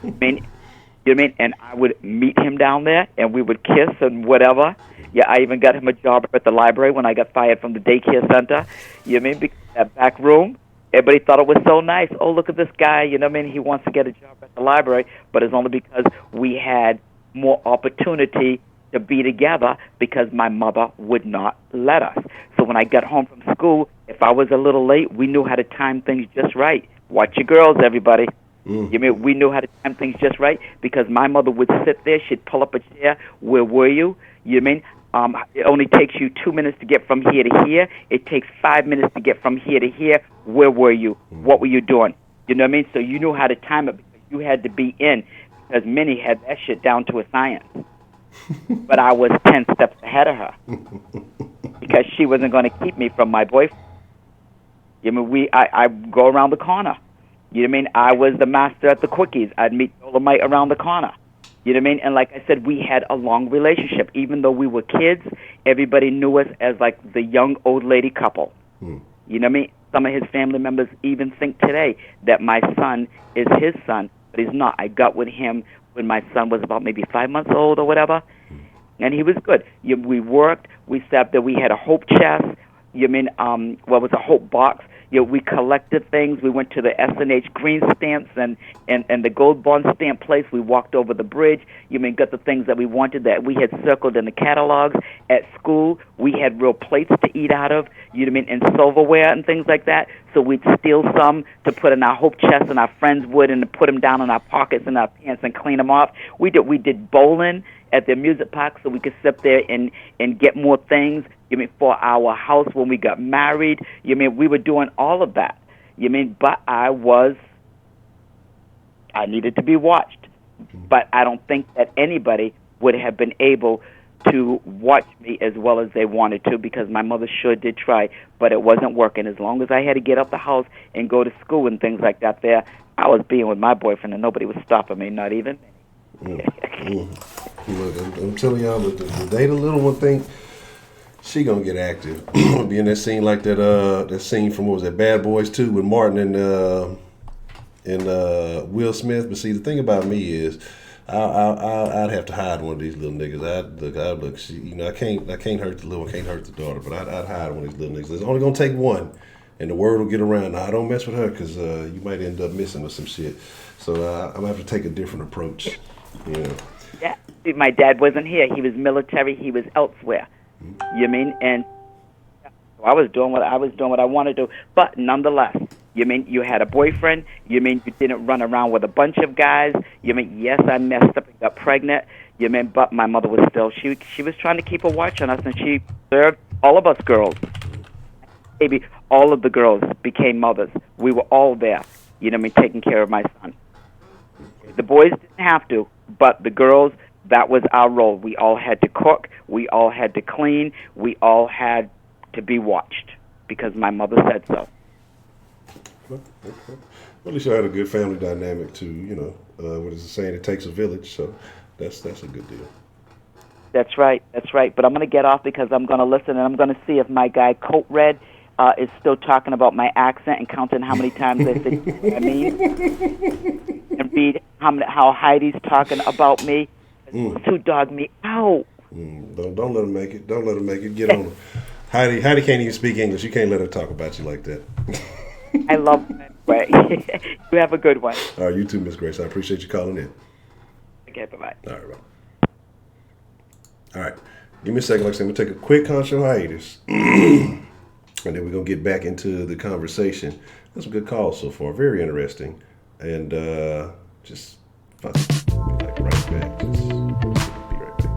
And I would meet him down there, and we would kiss and whatever. Yeah, I even got him a job at the library when I got fired from the daycare center. Because that back room, everybody thought it was so nice. Oh, look at this guy. He wants to get a job at the library, but it's only because we had more opportunity to be together, because my mother would not let us. So when I got home from school, if I was a little late, we knew how to time things just right. Watch your girls, everybody. We knew how to time things just right, because my mother would sit there. She'd pull up a chair. Where were you? It only takes you 2 minutes to get from here to here. It takes 5 minutes to get from here to here. Where were you? What were you doing? So you knew how to time it, because you had to be in, because many had that shit down to a science. But I was 10 steps ahead of her, because she wasn't going to keep me from my boyfriend. I go around the corner. I was the master at the quickies. I'd meet Dolomite around the corner. You know what I mean? And like I said, we had a long relationship. Even though we were kids, everybody knew us as like the young old lady couple. You know what I mean? Some of his family members even think today that my son is his son, but he's not. I got with him when my son was about maybe 5 months old or whatever, and he was good. We worked. We sat there. We had a hope chest. You mean what was a hope box? We collected things. We went to the S&H green stamps and the gold bond stamp place. We walked over the bridge. Got the things that we wanted that we had circled in the catalogs. At school, we had real plates to eat out of, and silverware and things like that. So we'd steal some to put in our hope chest, and our friends would, and put them down in our pockets and our pants and clean them off. We did bowling at the music park so we could sit there and get more things. For our house when we got married. We were doing all of that. But I needed to be watched. But I don't think that anybody would have been able to watch me as well as they wanted to, because my mother sure did try, but it wasn't working. As long as I had to get out the house and go to school and things like that there, I was being with my boyfriend and nobody was stopping me, not even me.
Look, I'm telling y'all, the day the little one think she gonna get active. Be in that scene like that scene from, what was that, Bad Boys 2 with Martin and Will Smith. But see, the thing about me is, I'd have to hide one of these little niggas. I'd look. I can't hurt the little one, can't hurt the daughter, but I'd hide one of these little niggas. It's only gonna take one, and the word will get around. Now, I don't mess with her because you might end up missing with some shit. So I'm gonna have to take a different approach.
Yeah, my dad wasn't here. He was military. He was elsewhere. And so I was doing what I wanted to do. But nonetheless, you had a boyfriend. You didn't run around with a bunch of guys. Yes, I messed up and got pregnant. But my mother was still, she was trying to keep a watch on us, and she served all of us girls. Maybe all of the girls became mothers. We were all there, taking care of my son. The boys didn't have to, but the girls, that was our role. We all had to cook. We all had to clean. We all had to be watched because my mother said so.
Well, at least you had a good family dynamic too. What is the saying? It takes a village. So that's a good deal.
That's right. But I'm going to get off because I'm going to listen, and I'm going to see if my guy Coat Red is still talking about my accent and counting how many times I said I mean, and read how Heidi's talking about me. Those two dog me out.
Don't let him make it. Don't let him make it. Get on him. Heidi can't even speak English. You can't let her talk about you like that.
I love it. You have a good one.
All right, you too, Miss Grace. I appreciate you calling in.
Okay, bye-bye.
All right, bye. All right. Give me a second. Like I said, we'll take a quick Honcho hiatus. And then we're going to get back into the conversation. That's a good call so far. Very interesting. And just fun. Be like right back. Just be right back.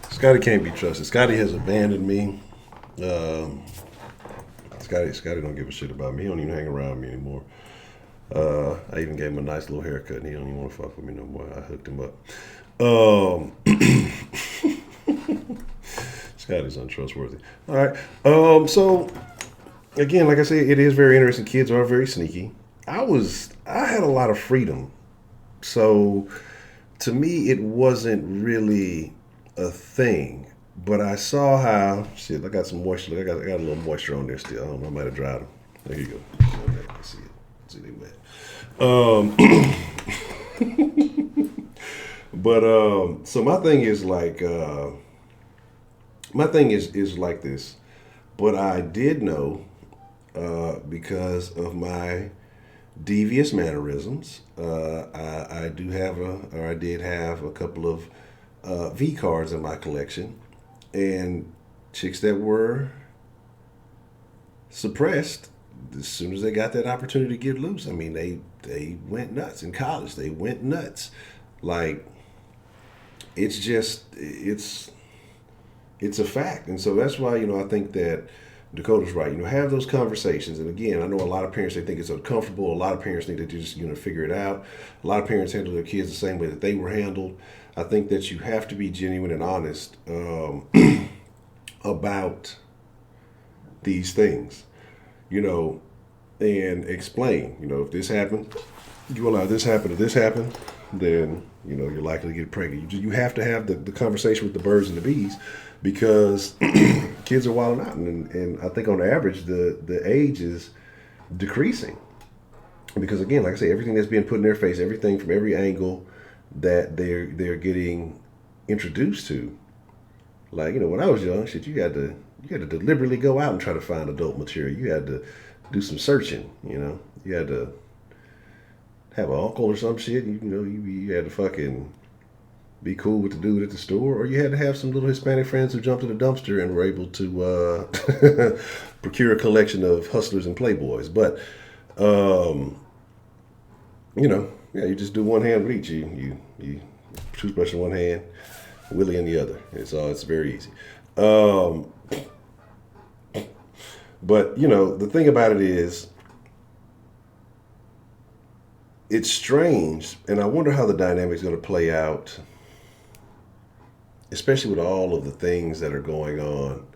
Scotty can't be trusted. Scotty has abandoned me. Scotty don't give a shit about me. He don't even hang around me anymore. I even gave him a nice little haircut, and he don't even want to fuck with me no more. I hooked him up. Scott is untrustworthy. All right. So again, like I said, it is very interesting. Kids are very sneaky. I had a lot of freedom, so to me, it wasn't really a thing. But I saw how shit. I got some moisture. I got a little moisture on there still. I don't know. I might have dried them. There you go. Let's see it. See they wet. But so my thing is like like this. But I did know because of my devious mannerisms. I did have a couple of V cards in my collection, and chicks that were suppressed. As soon as they got that opportunity to get loose, I mean, they went nuts in college. They went nuts. Like, it's a fact, and so that's why I think that Dakota's right. Have those conversations. And again, I know a lot of parents, they think it's uncomfortable. A lot of parents think that they're just figure it out. A lot of parents handle their kids the same way that they were handled. I think that you have to be genuine and honest about these things, and explain. If this happened, you allow this happen or this happen, then you're likely to get pregnant. You have to have the conversation with the birds and the bees, because kids are wilding out, and I think on average the age is decreasing, because again, like I say, everything that's being put in their face, everything from every angle that they're getting introduced to. Like, when I was young, shit, you had to deliberately go out and try to find adult material. You had to do some searching. You had to have an uncle or some shit. You had to fucking be cool with the dude at the store, or you had to have some little Hispanic friends who jumped in the dumpster and were able to procure a collection of hustlers and playboys. But you just do one hand with each. You toothbrush in one hand, Willie in the other. It's very easy. But the thing about it is, it's strange, and I wonder how the dynamic's going to play out, especially with all of the things that are going on,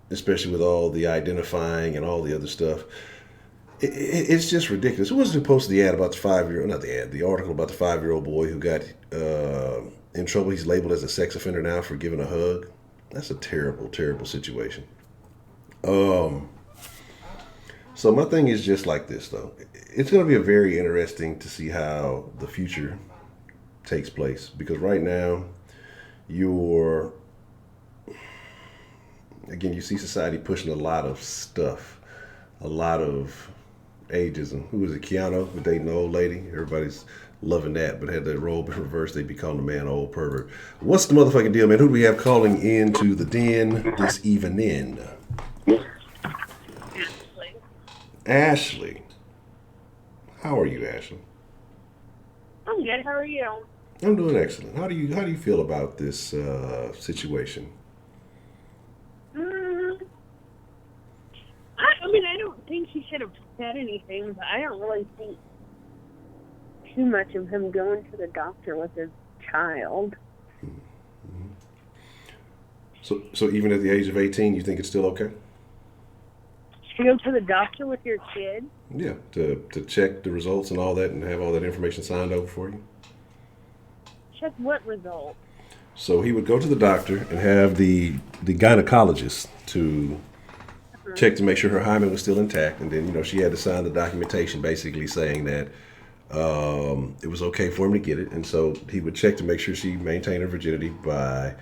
especially with all the identifying and all the other stuff. It's just ridiculous. Who was who posted the ad about the 5-year-old? Not the ad, the article about the 5-year-old boy who got in trouble. He's labeled as a sex offender now for giving a hug. That's a terrible, terrible situation. So my thing is just like this, though. It's going to be very interesting to see how the future takes place, because right now you see society pushing a lot of stuff, a lot of ageism. Who was it? Keanu with dating the old lady. Everybody's loving that, but had that role in reverse, they'd be calling the man old pervert. What's the motherfucking deal, man? Who do we have calling into the den this evening? Ashley. How are you, Ashley?
I'm good. How are you?
I'm doing excellent. How do you feel about this situation?
I don't think he should have said anything, but I don't really think too much of him going to the doctor with his child.
Mm-hmm. So even at the age of 18, you think it's still okay?
To go to the doctor with your kid?
Yeah, to check the results and all that, and have all that information signed over for you.
Check what result?
So he would go to the doctor and have the gynecologist to check to make sure her hymen was still intact, and then she had to sign the documentation basically saying that it was okay for him to get it, and so he would check to make sure she maintained her virginity by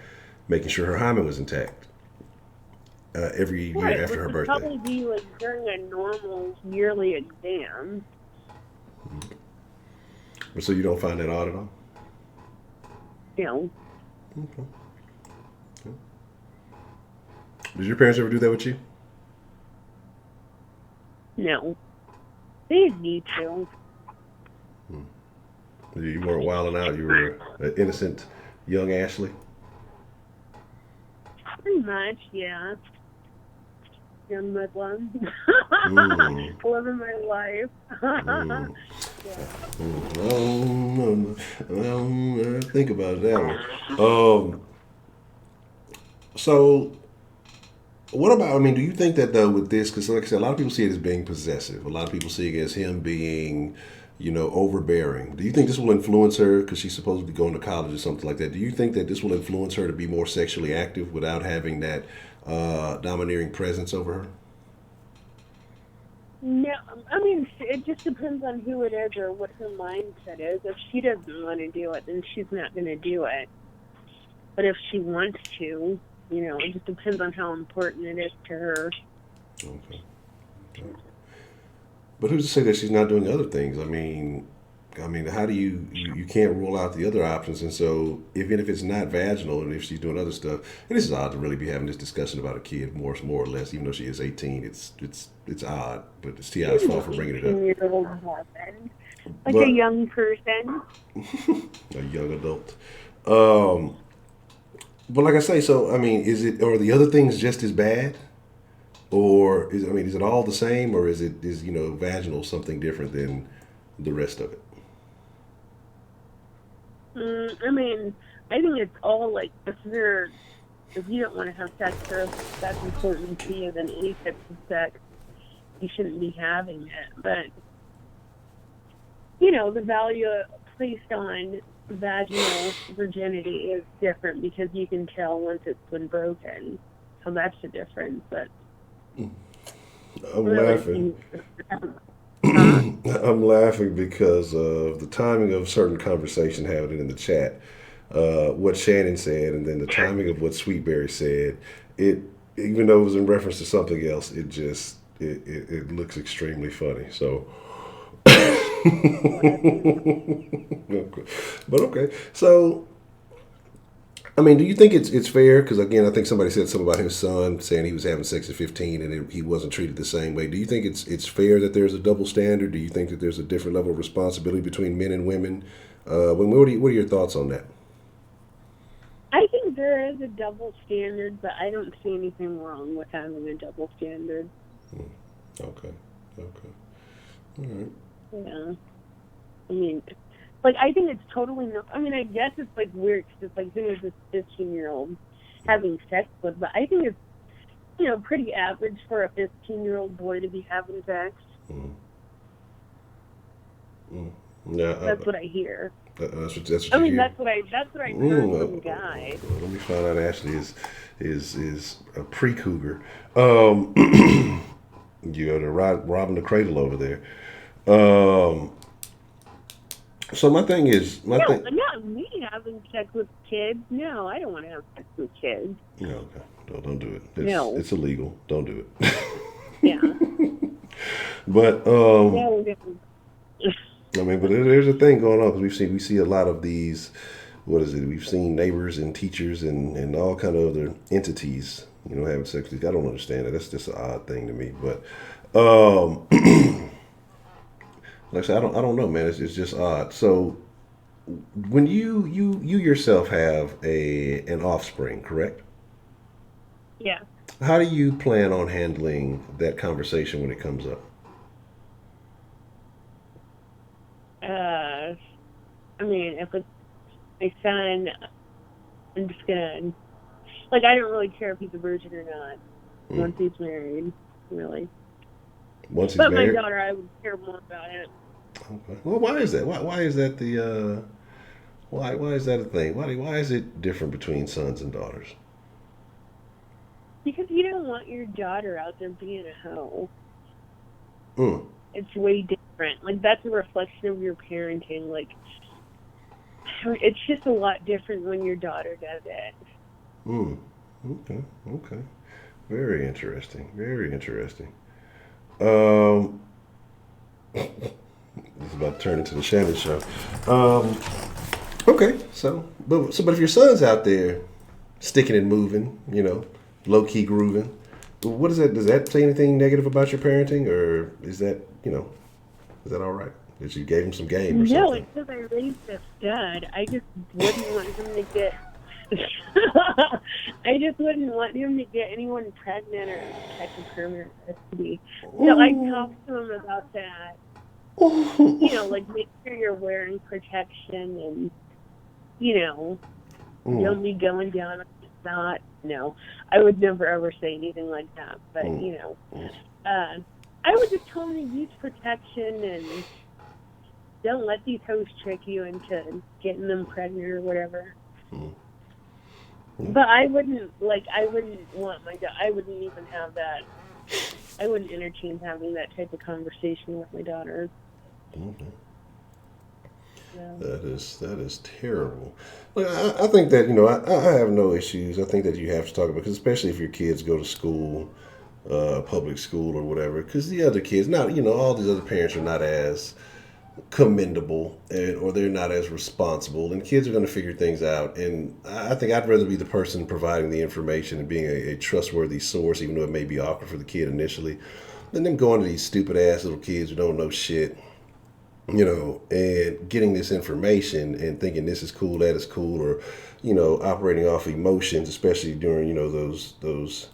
making sure her hymen was intact every year after her birthday.
Probably be like during a normal yearly exam.
Mm-hmm. So you don't find that odd at all?
No.
Okay. Did your parents ever do that with you?
No. They need to.
You weren't wilding out. You were an innocent young Ashley?
Pretty much, yeah. young Muslim.
Mm.
Living my life.
Mm.
Yeah.
Think about that one. So, what about? I mean, do you think that though with this? Because like I said, a lot of people see it as being possessive. A lot of people see it as him being, overbearing. Do you think this will influence her because she's supposed to be going to college or something like that? Do you think that this will influence her to be more sexually active without having that domineering presence over her?
No, I mean, it just depends on who it is or what her mindset is. If she doesn't want to do it, then she's not going to do it. But if she wants to, it just depends on how important it is to her.
Okay. But who's to say that she's not doing other things? I mean, how do you can't rule out the other options? And so, even if it's not vaginal, and if she's doing other stuff, and this is odd to really be having this discussion about a kid, more or less, even though she is 18, it's odd, but it's T.I.'s fault for bringing it up.
18-year-old woman, like
But
a young person.
a young adult. But like I say, so I mean, are the other things just as bad? Or is it all the same, or is vaginal something different than the rest of it?
I mean, I think it's all like if you don't want to have sex or if that's important to you, then any type of sex, you shouldn't be having it. But the value placed on vaginal virginity is different because you can tell once it's been broken. So that's the difference. But
I'm
really,
laughing. I'm laughing because of the timing of certain conversation happening in the chat. What Shannon said, and then the timing of what Sweetberry said. It, even though it was in reference to something else, it looks extremely funny. So. Okay. But okay, so I mean, do you think it's fair? Because again, I think somebody said something about his son saying he was having sex at 15 and he wasn't treated the same way. Do you think it's fair that there's a double standard? Do you think that there's a different level of responsibility between men and women? What are your thoughts on that?
I think there is a double standard, but I don't see anything wrong with having a double standard.
Okay. All right.
Yeah. I mean, I think it's totally no. I mean, I guess it's weird because it's who is this 15-year-old having sex with? But I think it's pretty average for a 15-year-old boy to be having sex.
Yeah,
that's what I hear.
That's what
I mean,
you hear?
that's what I heard from guys.
Let me find out. Ashley is a pre-cougar. You're robbing the cradle over there. So my thing is,
not me having sex with kids. No, I don't want to have sex with kids.
No, okay. No, don't do it. It's illegal. Don't do it.
Yeah.
But
No.
I mean, but there's a thing going on because we see a lot of these. What is it? We've seen neighbors and teachers and all kind of other entities, having sex. I don't understand that. That's just an odd thing to me. But like I said, I don't know, man. It's just odd. So when you yourself have an offspring, correct?
Yeah.
How do you plan on handling that conversation when it comes up?
I mean, if it's my son, I'm just gonna I don't really care if he's a virgin or not once he's married, really.
Once he's
but
married?
My daughter, I would care more about it.
Okay. Well, why is that? Why is that the why is that a thing? Why is it different between sons and daughters?
Because you don't want your daughter out there being a hoe. It's way different. That's a reflection of your parenting. It's just a lot different when your daughter does it.
Okay. Very interesting. It's about to turn into the Shannon show. Okay, but if your son's out there sticking and moving, low key grooving, what is that? Does that say anything negative about your parenting, or is that is that all right? That you gave him some game or something?
No, it's because I raised a stud. I just wouldn't want him to get. I just just wouldn't want him to get anyone pregnant or catch a permanent STD. So I talked to him about that. You know, like make sure you're wearing protection and, you know, don't be going down on the snot. No, I would never ever say anything like that. But, you know, I would just tell him to use protection and don't let these hoes trick you into getting them pregnant or whatever. But I wouldn't want I wouldn't even have that. I wouldn't entertain having that type of conversation with my daughter.
Okay.
Yeah.
That is terrible. Look, I think that, you know, I have no issues. I think that you have to talk about, because especially if your kids go to school, public school or whatever, because the other kids, not, you know, all these other parents are not as commendable, or they're not as responsible, and kids are going to figure things out. And I think I'd rather be the person providing the information and being a trustworthy source, even though it may be awkward for the kid initially, than them going to these stupid ass little kids who don't know shit, you know, and getting this information and thinking this is cool, that is cool, or, you know, operating off emotions, especially during, you know, those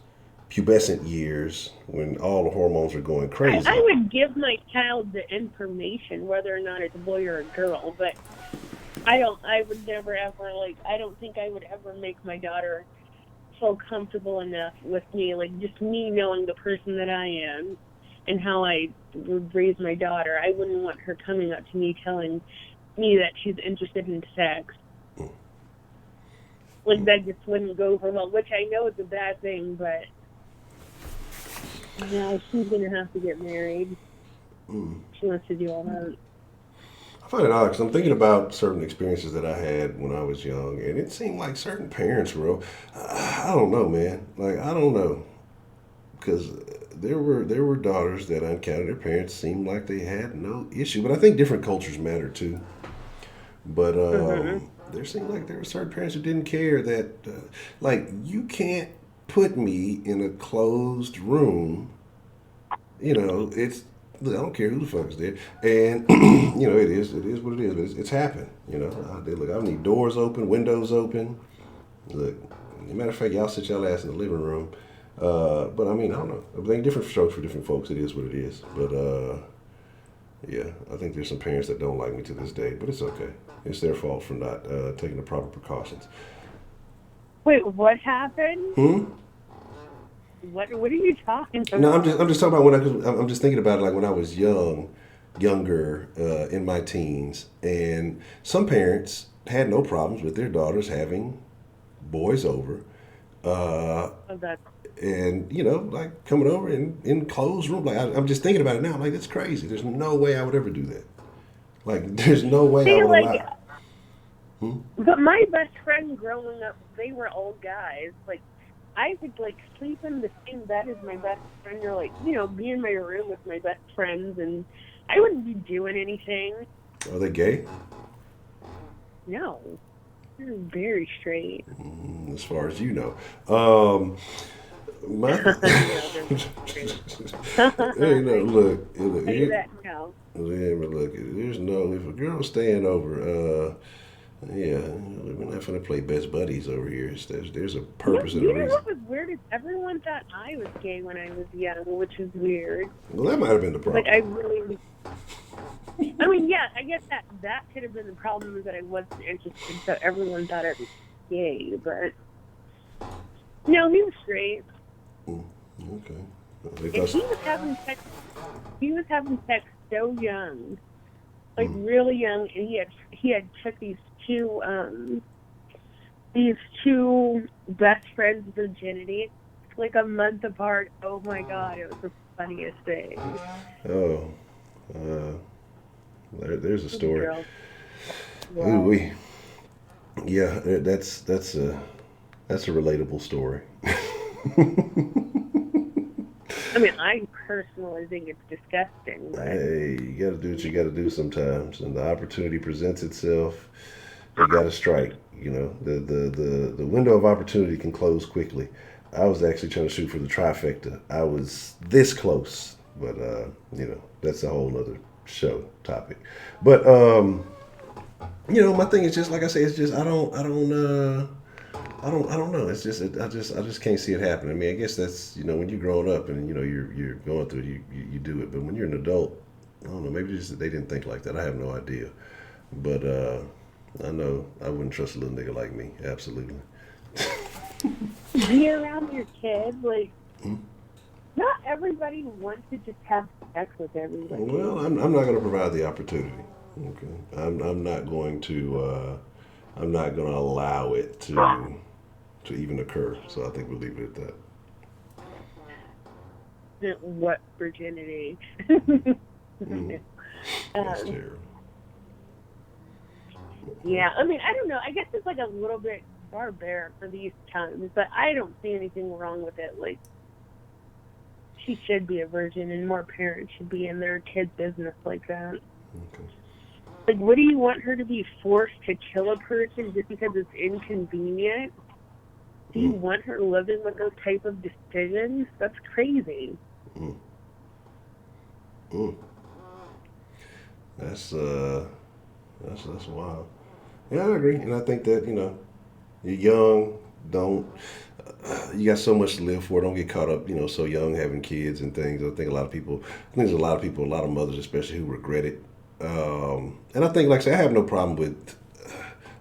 pubescent years when all the hormones are going crazy.
I would give my child the information, whether or not it's a boy or a girl, but I would never ever, like, I don't think I would ever make my daughter feel comfortable enough with me, like, just me knowing the person that I am and how I would raise my daughter. I wouldn't want her coming up to me telling me that she's interested in sex. Like, that just wouldn't go over well, which I know is a bad thing, but yeah, she's going to have to get married. She wants to do all that.
I find it odd because I'm thinking about certain experiences that I had when I was young, and it seemed like certain parents were, I don't know, man. Like, I don't know. Because there were daughters that I encountered, their parents seemed like they had no issue. But I think different cultures matter too. But there seemed like there were certain parents who didn't care that, like, you can't put me in a closed room. You know, I don't care who the fuck is there. And, you know, it is what it is. It's happened. You know, look, I need doors open, windows open. Look, as a matter of fact, y'all sit y'all ass in the living room. But I mean, I don't know. I think different strokes for different folks. It is what it is. But, yeah, I think there's some parents that don't like me to this day, but it's okay. It's their fault for not taking the proper precautions.
Wait, what happened? What are you talking about?
No, I'm just talking about I'm just thinking about it, like when I was younger, in my teens, and some parents had no problems with their daughters having boys over, and, you know, like coming over in closed room. Like, I'm just thinking about it now. Like, that's crazy. There's no way I would ever do that. Like, there's no way I would allow.
But my best friend growing up, they were all guys. Like, I would, like, sleep in the same bed as my best friend, or, like, you know, be in my room with my best friends, and I wouldn't be doing anything.
Are they gay?
No. They're very straight.
As far as you know. Hey, no, look.
Say that now.
Yeah, but look, there's no, if a girl's staying over, yeah, we're not going to play best buddies over here. There's a purpose and a reason.
You know what was weird is everyone thought I was gay when I was young, which is weird.
Well, that might have been the problem.
Like, I mean, yeah, I guess that could have been the problem, is that I wasn't interested, so everyone thought I was gay, but no, he was straight.
Okay.
And he was having sex so young, like really young, and he had took these two best friends' virginity, like a month apart. Oh my God, it was the funniest thing.
Oh, there's a story.
Wow.
Ooh, yeah, that's a relatable story.
I mean, I personally think it's disgusting. But
Hey, you got to do what you got to do sometimes, and the opportunity presents itself. You got to strike. You know, the window of opportunity can close quickly. I was actually trying to shoot for the trifecta. I was this close, but you know, that's a whole other show topic. But you know, my thing is just like I say, it's just I don't I don't know. It's just I just can't see it happen. I mean, I guess that's when you're growing up and you're going through it, you do it. But when you're an adult, I don't know. Maybe just they didn't think like that. I have no idea. But I know I wouldn't trust a little nigga like me. Absolutely.
Be around your kids, like. Not everybody wants to just have sex with everybody.
Well, I'm not going to provide the opportunity. Okay, I'm not going to allow it to even occur. So I think we'll leave it at that.
What virginity?
That's terrible.
Yeah, I mean, I don't know. I guess it's like a little bit barbaric for these times, but I don't see anything wrong with it. Like, she should be a virgin, and more parents should be in their kids' business like that.
Okay.
Like, what do you want her to be forced to kill a person just because it's inconvenient? Do you want her living with those type of decisions? That's crazy.
That's wild. Yeah, I agree, and I think that you're young. You got so much to live for. Don't get caught up, so young having kids and things. I think there's a lot of mothers especially who regret it. And I think, like I said, I have no problem with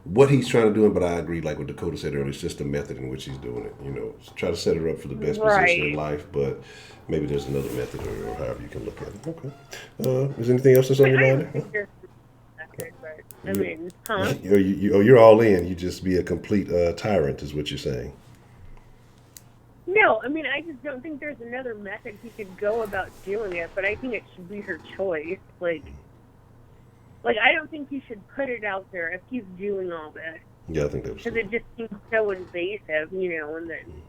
what he's trying to do, but I agree, like what Dakota said earlier, it's just the method in which he's doing it. Try to set her up for the best position in life, but maybe there's another method or however you can look at it. Okay. Is there anything else that's on your mind?
I mean, huh?
You're all in. You just be a complete tyrant, is what you're saying.
No, I mean, I just don't think there's another method he could go about doing it, but I think it should be her choice. Like I don't think he should put it out there if he's doing all this.
Yeah, I think that was.
Because it just seems so invasive, and then,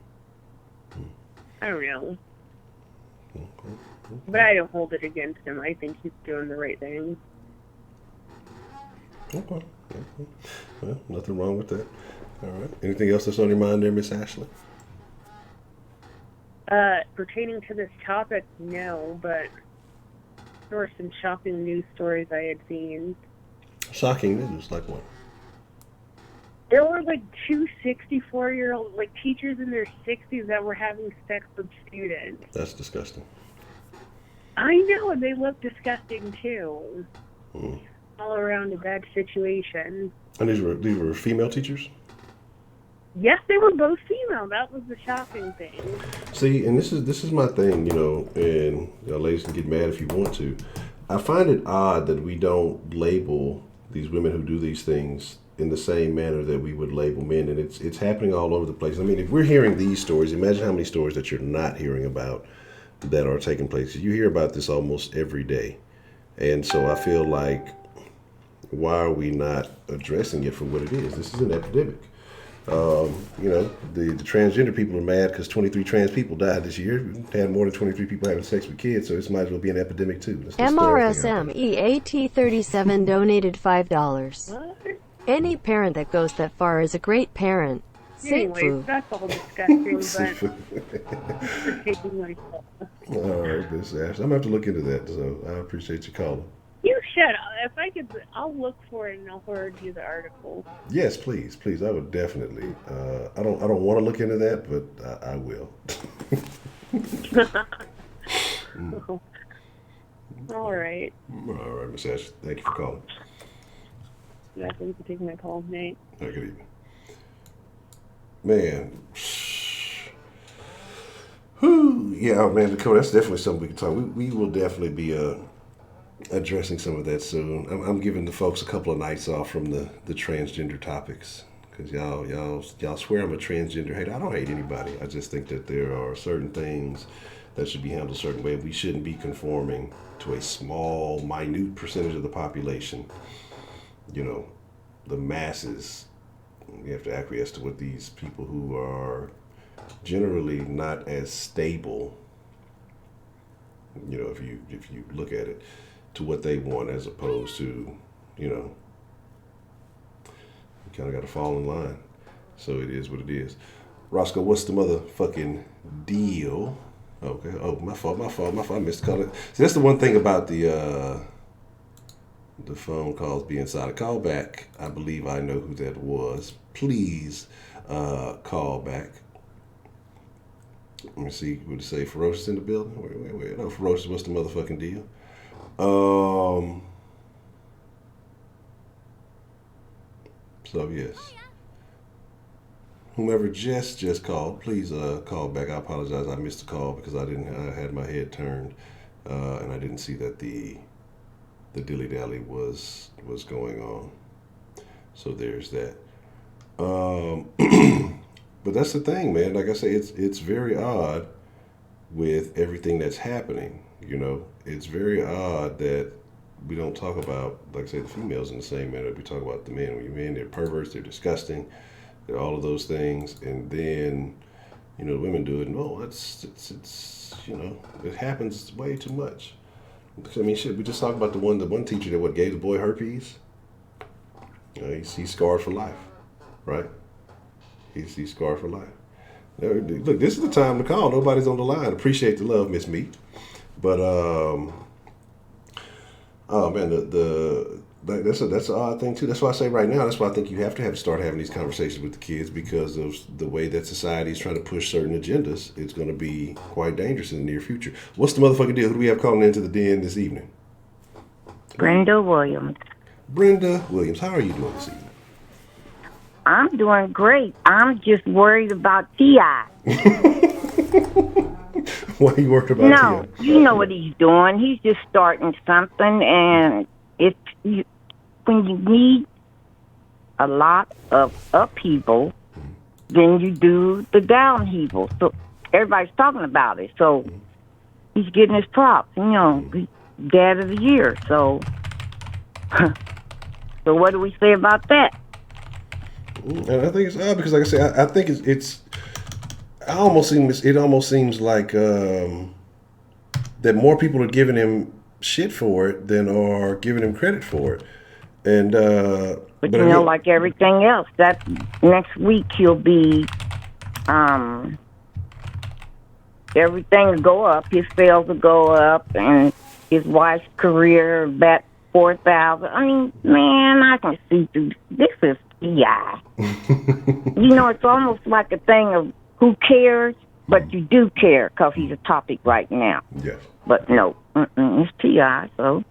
I don't know.
Okay.
But I don't hold it against him. I think he's doing the right thing.
Okay. Well, nothing wrong with that. All right. Anything else that's on your mind there, Miss Ashley?
Pertaining to this topic, no, but there were some shocking news stories I had seen.
Shocking news, like what?
There were like two 64-year-old teachers in their 60s that were having sex with students.
That's disgusting.
I know, and they look disgusting too. All around a bad situation.
And these were female teachers?
Yes, they were both female. That was the shocking thing.
See, and this is my thing, and ladies can get mad if you want to. I find it odd that we don't label these women who do these things in the same manner that we would label men, and it's happening all over the place. I mean, if we're hearing these stories, imagine how many stories that you're not hearing about that are taking place. You hear about this almost every day, and so I feel like, why are we not addressing it for what it is? This is an epidemic. The transgender people are mad because 23 trans people died this year. We had more than 23 people having sex with kids, so this might as well be an epidemic too.
MRSMEAT37 donated $5.
What?
Any parent that goes that far is a great parent.
Anyways, that's all disgusting, but taking myself.
All right, Miss Ash. I'm going to have to look into that, so I appreciate you calling.
You should. If I could, I'll look for it and I'll forward you the article.
Yes, please. I would definitely. I don't want to look into that, but I will.
All right.
All right, Miss Ash. Thank you for calling.
Yeah, thanks for taking my call, Nate.
Good evening. Man. Whew. Yeah, man, Dakota, that's definitely something we can talk. We will definitely be addressing some of that soon. I'm giving the folks a couple of nights off from the transgender topics, because y'all swear I'm a transgender hater. I don't hate anybody. I just think that there are certain things that should be handled a certain way. We shouldn't be conforming to a small, minute percentage of the population. The masses. We have to acquiesce to what these people who are generally not as stable, if you look at it, to what they want, as opposed to, you kind of got to fall in line. So it is what it is. Roscoe, what's the motherfucking deal? Okay. Oh, my fault. I missed the call. See, that's the one thing about the phone calls being silent. Call back. I believe I know who that was. Please call back. Let me see. Would it say Ferocious in the building? Wait. No, Ferocious, what's the motherfucking deal? So, yes. Whomever just called, please call back. I apologize. I missed the call because I had my head turned and I didn't see that the dilly dally was going on. So there's that. But that's the thing, man. Like I say, it's very odd with everything that's happening. You know, it's very odd that we don't talk about, like I say, the females in the same manner we talk about the men. When you men, they're perverts, they're disgusting, they're all of those things, and then, you know, the women do it, and it's you know, it happens way too much. I mean, shit, we just talked about the one teacher that gave the boy herpes. You know, he's scarred for life, right? He's scarred for life. Now, look, this is the time to call. Nobody's on the line. Appreciate the love, Miss Meat. But oh man, that's an odd thing too. That's why I say right now. That's why I think you have to start having these conversations with the kids, because of the way that society is trying to push certain agendas. It's going to be quite dangerous in the near future. What's the motherfucking deal? Who do we have calling into the den this evening?
Brenda Williams.
Brenda Williams, how are you doing this evening?
I'm doing great. I'm just worried about T.I.
Why are you worried about
No,
T.I.?
you know what he's doing. He's just starting something, and when you need a lot of upheaval, then you do the downheaval. So everybody's talking about it. So he's getting his props. You know, he's Dad of the Year. So, so what do we say about that?
And I think it's odd because, like I say, I think it almost seems like that more people are giving him shit for it than are giving him credit for it. And
but you know, like everything else, that next week he'll be everything will go up. His sales will go up, and his wife's career back 4,000. I mean, man, I can see through this is T.I. You know, it's almost like a thing of who cares, but you do care because he's a topic right now.
Yes.
But no, it's T.I. So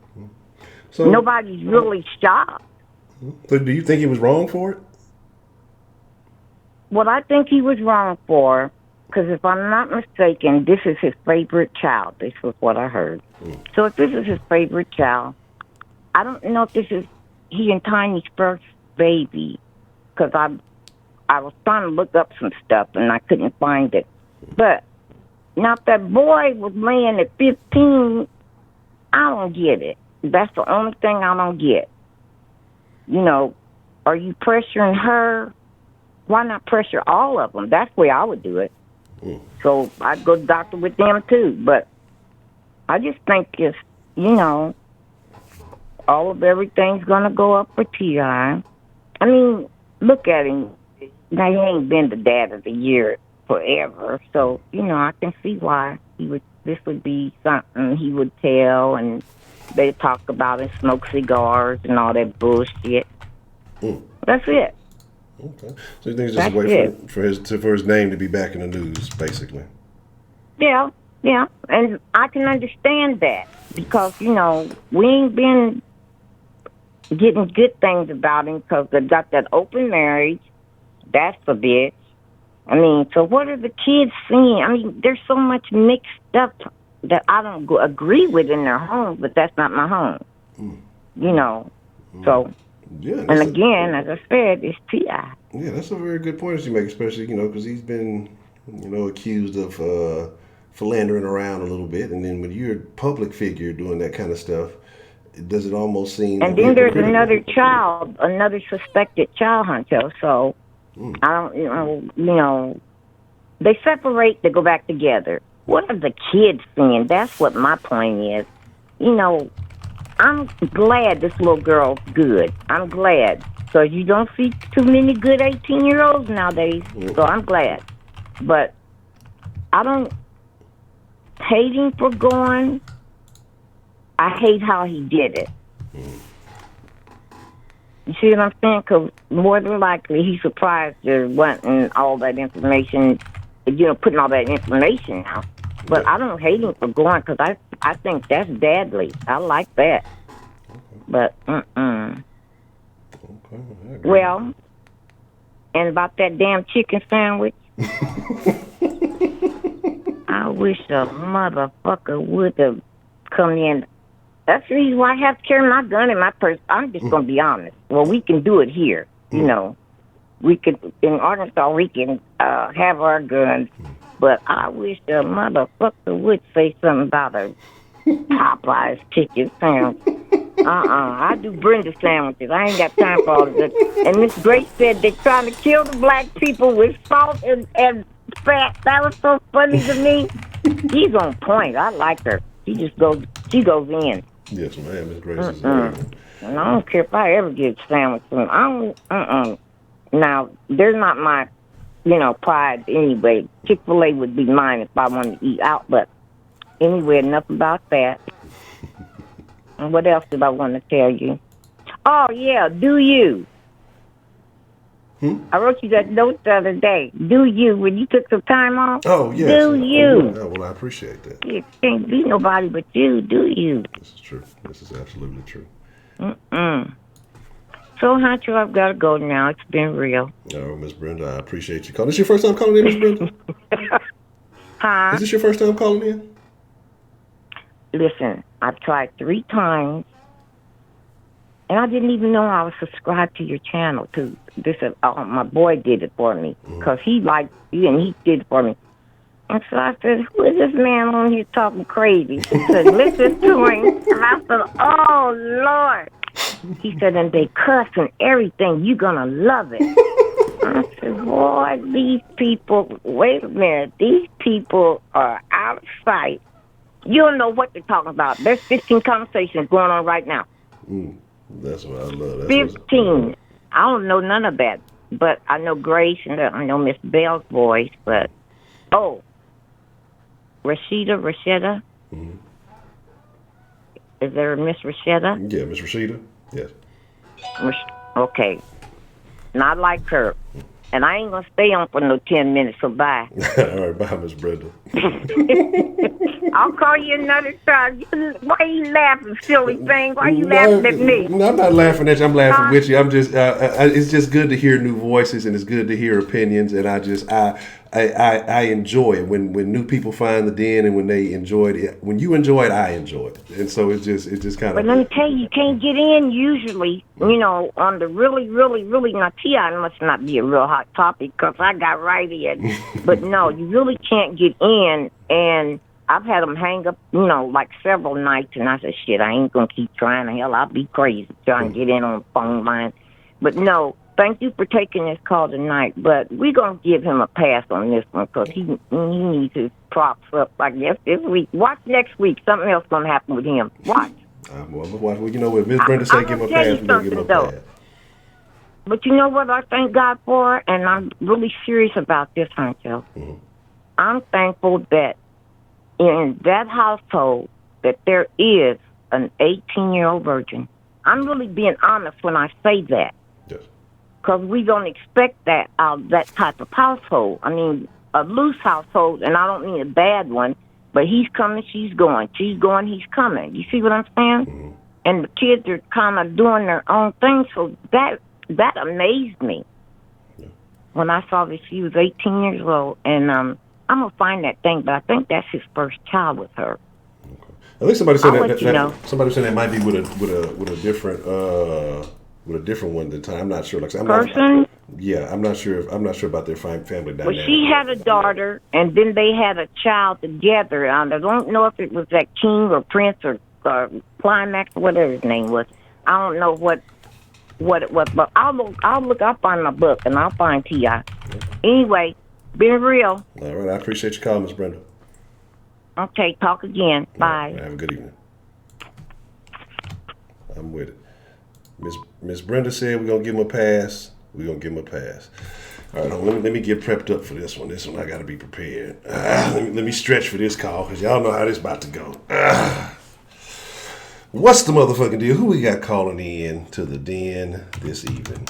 nobody's really shocked.
So do you think he was wrong for it?
What I think he was wrong for, because if I'm not mistaken, this is his favorite child. This was what I heard. So if this is his favorite child, I don't know if this is he and Tiny's first baby, because I was trying to look up some stuff and I couldn't find it. But now if that boy was laying at 15, I don't get it. That's the only thing I don't get. You know, are you pressuring her? Why not pressure all of them? That's the way I would do it. So I'd go to the doctor with them too. But I just think it's, you know, all of everything's going to go up for T.I. I mean, look at him. Now, he ain't been the Dad of the Year forever. So, you know, I can see why this would be something he would tell, and they talk about and smoke cigars and all that bullshit. That's it.
Okay. So you think it's just a way for his name to be back in the news, basically?
Yeah. And I can understand that because, you know, we ain't been getting good things about him because they got that open marriage. That's a bitch. I mean, so what are the kids seeing? I mean, there's so much mixed stuff that I don't agree with in their home, but that's not my home. You know, so...
Yeah,
and again, as I said, it's T.I.
Yeah, that's a very good point that you make, especially, you know, because he's been, you know, accused of philandering around a little bit. And then when you're a public figure doing that kind of stuff, does it almost seem...
And then there's another child, another suspected child, Honcho. So, I don't, you know, they separate, they go back together. What are the kids seeing? That's what my point is. You know, I'm glad this little girl's good. I'm glad. So you don't see too many good 18-year-olds nowadays. So I'm glad. But I don't hate him for going. I hate how he did it. You see what I'm saying? Because more than likely, he's surprised they're wanting all that information, putting all that information out. But I don't hate him for going because I think that's deadly. I like that. But,
Okay,
Well, and about that damn chicken sandwich, I wish a motherfucker would have come in. That's the reason why I have to carry my gun in my purse. I'm just going to be honest. Well, we can do it here. We could, in Arkansas, we can have our guns. But I wish a motherfucker would say something about a Popeye's chicken sandwich. I do Brenda sandwiches. I ain't got time for all of this. And Miss Grace said they're trying to kill the black people with salt and fat. That was so funny to me. She's on point. I like her. She goes in.
Yes, ma'am. Miss Grace is very good.
And I don't care if I ever get a sandwich from Now, they're not my, pride anyway. Chick-fil-A would be mine if I wanted to eat out. But anyway, enough about that. And what else did I want to tell you? Oh, yeah, do you. I wrote you that note the other day. Do you, when you took some time off?
Oh, yes.
Do you.
Oh, well, I appreciate that.
It can't be nobody but you, do you?
This is true. This is absolutely true.
So, Honcho, I've got to go now. It's been real.
Oh, Miss Brenda, I appreciate you calling. This your first time calling in, Miss Brenda?
Huh?
Is this your first time calling in?
Listen, I've tried 3 times, and I didn't even know I was subscribed to your channel, too. My boy did it for me, because he liked you, and he did it for me. And so I said, who is this man on here talking crazy? He said, listen to him. And I said, oh, Lord. He said, and they cuss and everything. You're going to love it. I said, boy, these people, wait a minute. These people are out of sight. You don't know what they're talking about. There's 15 conversations going on right now.
That's what I love.
15. I don't know none of that. But I know Grace and I know Miss Bell's voice. But, Rashida? Is there a Miss Rashida?
Yeah, Miss Rashida. Yes.
Okay. Not like her. And I ain't going to stay on for no 10 minutes, so bye.
All right, bye, Miss Brenda.
I'll call you another time. Why are you laughing, silly thing? Why are you laughing at me?
No, I'm not laughing at you. I'm laughing with you. I'm just, it's just good to hear new voices, and it's good to hear opinions, and I enjoy it when new people find the den, and when they enjoy it. When you enjoy it, I enjoy it, and so it just kind of.
But let me tell you can't get in usually. On the really, really, really. Now, T.I. must not be a real hot topic because I got right in. But no, you really can't get in, and I've had them hang up, like several nights, and I said, shit, I ain't gonna keep trying. Hell, I'll be crazy trying to get in on the phone line. But no. Thank you for taking this call tonight, but we're going to give him a pass on this one because he needs his props up, I guess, this week. Watch next week. Something else going to happen with him. Watch.
Well, if Miss Brenda said give him a pass, we're going to give him a pass.
But you know what I thank God for? And I'm really serious about this, Honcho. I'm thankful that in that household that there is an 18-year-old virgin. I'm really being honest when I say that. Because we don't expect that out of that type of household. I mean, a loose household, and I don't mean a bad one, but he's coming, she's going. She's going, he's coming. You see what I'm saying? And the kids are kind of doing their own thing, so that amazed me. When I saw that she was 18 years old, and I'm going to find that thing, but I think that's his first child with her.
I think somebody said somebody said that might be with a different one at the time. I'm not sure. I'm not sure. I'm not sure about their family dynamic.
Well, she had a daughter, and then they had a child together. I don't know if it was that King or Prince or Climax or whatever his name was. I don't know what it was, but I'll find my book and I'll find T.I. Anyway, been real.
All right, I appreciate your call, Miss Brenda.
Okay, talk again. Bye.
Right, have a good evening. I'm with it. Miss Brenda said we're gonna give him a pass. We're gonna give him a pass. All right, let me get prepped up for this one. This one I gotta be prepared. Let me stretch for this call because y'all know how this about to go. What's the motherfucking deal? Who we got calling in to the den this evening?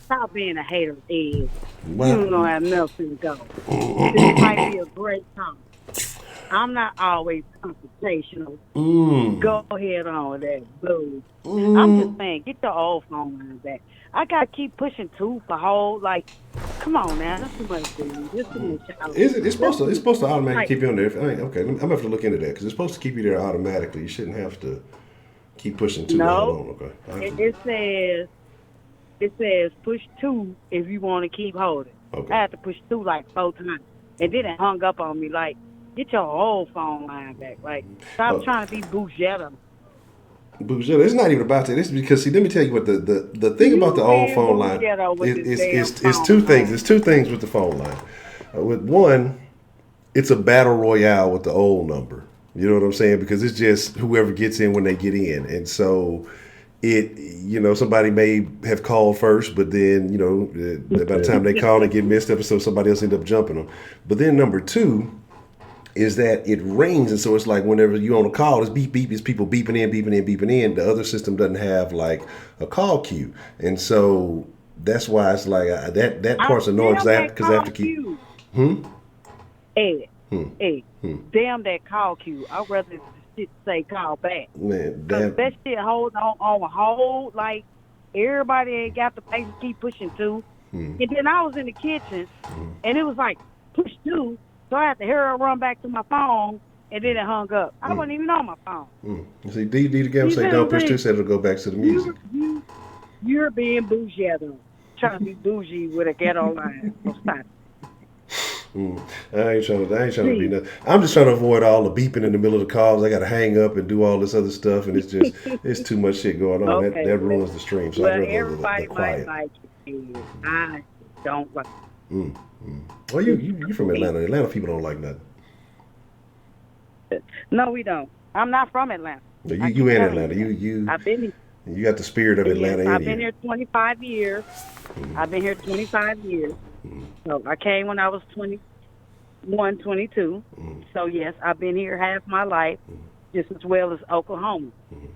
Stop being a hater, Ed. You
What?
don't know how nothing go. This might be a great time. I'm not always confrontational. Go ahead on with that, boo. I'm just saying, get your old phone line back. I gotta keep pushing 2 for whole. Like, come on now, that's too much, dude. That's too much.
Is it? It's supposed to automatically keep you on there. Okay, I'm gonna have to look into that because it's supposed to keep you there automatically. You shouldn't have to keep pushing 2
No,
hold on. Okay.
It says push 2 if you want to keep holding.
Okay.
I had to push 2 like 4 times, and then it hung up on me. Like, get your old phone line back. Like, stop trying to be Bougetto.
Bougetto. It's not even about that. It's because, see, let me tell you what the thing about the old phone line is 2 things. There's 2 things with the phone line. With one, it's a battle royale with the old number. You know what I'm saying? Because it's just whoever gets in when they get in. And so somebody may have called first, but then, by the time they call and get messed up, so somebody else end up jumping them. But then number 2 is that it rings, and so it's like whenever you on a call, it's beep beep, it's people beeping in. The other system doesn't have like a call queue, and so that's why it's like that part's annoying because I have to keep.
Hey, damn that call queue. I'd rather the shit say call back.
Man, damn.
That shit hold on hold. Like, everybody ain't got the patience to keep pushing 2. And then I was in the kitchen, and it was like, push 2. So I had to hurry run back to my phone, and then it hung up. I wasn't even on my phone.
See, D again say don't push 2, said it'll go back to the music.
You're being bougie, trying to be bougie with a ghetto line. So stop.
I ain't trying to be nothing. I'm just trying to avoid all the beeping in the middle of the calls. I got to hang up and do all this other stuff, and it's too much shit going on.
Okay,
that ruins the stream. So
well,
I'd rather
everybody
the
might
quiet.
like it. I don't like it.
Well, you from Atlanta. Atlanta people don't like nothing.
No, we don't. I'm not from Atlanta.
You in Atlanta.
I've been here.
You got the spirit of Atlanta in you.
I've been here 25 years. I've been here 25 years. So I came when I was 21, 22. So, yes, I've been here half my life, just as well as Oklahoma.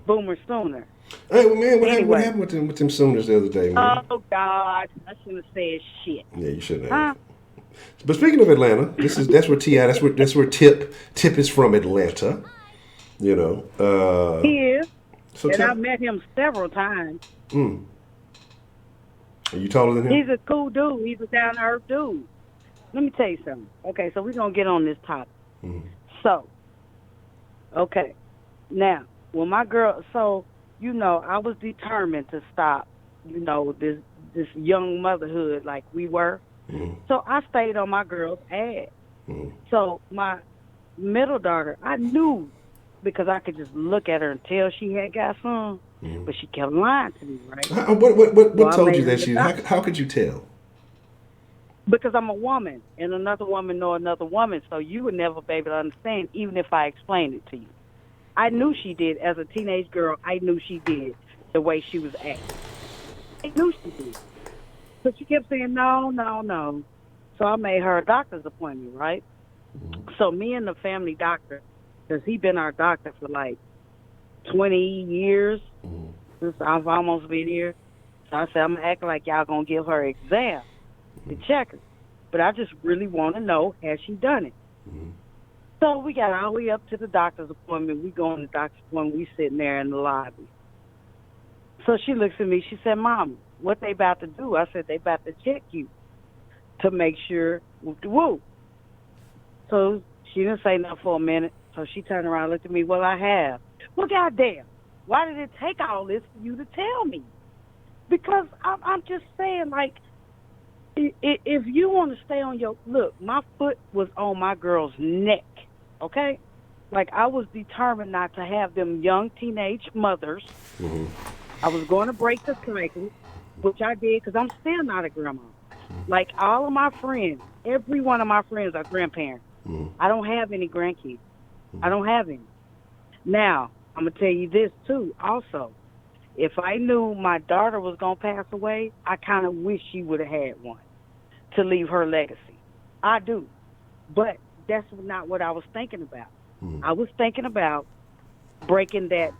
Boomer Sooner.
Hey, well, man, what happened with them Sooners the other day, man?
Oh, God. I shouldn't have said shit.
Yeah, you shouldn't have. But speaking of Atlanta, that's where T.I., that's where Tip is from, Atlanta.
He is.
So
and I've met him several times.
Are you taller than him?
He's a cool dude. He's a down-to-earth dude. Let me tell you something. Okay, so we're going to get on this topic. So, okay. Now, when my girl, I was determined to stop, this young motherhood like we were. So I stayed on my girl's ass. So my middle daughter, I knew because I could just look at her and tell she had got some, but she kept lying to me, right?
What told you that she? How could you tell?
Because I'm a woman, and another woman know another woman, so you would never be able to understand, even if I explained it to you. I knew she did. As a teenage girl, I knew she did the way she was acting. I knew she did. So she kept saying, no. So I made her a doctor's appointment, right? So me and the family doctor, because he been our doctor for like 20 years since I've almost been here. So I said, I'm going to act like y'all going to give her an exam to check her. But I just really want to know, has she done it? So we got all the way up to the doctor's appointment. We go on the doctor's appointment. We sitting there in the lobby. So she looks at me. She said, Mom, what they about to do? I said, they about to check you to make sure woo. So she didn't say nothing for a minute. So she turned around and looked at me. Well, I have. Well, goddamn. Why did it take all this for you to tell me? Because I'm just saying, like, if you want to stay on your... Look, my foot was on my girl's neck, okay? Like, I was determined not to have them young teenage mothers. I was going to break the cycle, which I did because I'm still not a grandma. Like, all of my friends, every one of my friends are grandparents. I don't have any grandkids. I don't have any. Now, I'm going to tell you this, too, also. If I knew my daughter was going to pass away, I kind of wish she would have had one to leave her legacy. I do. But that's not what I was thinking about. I was thinking about breaking that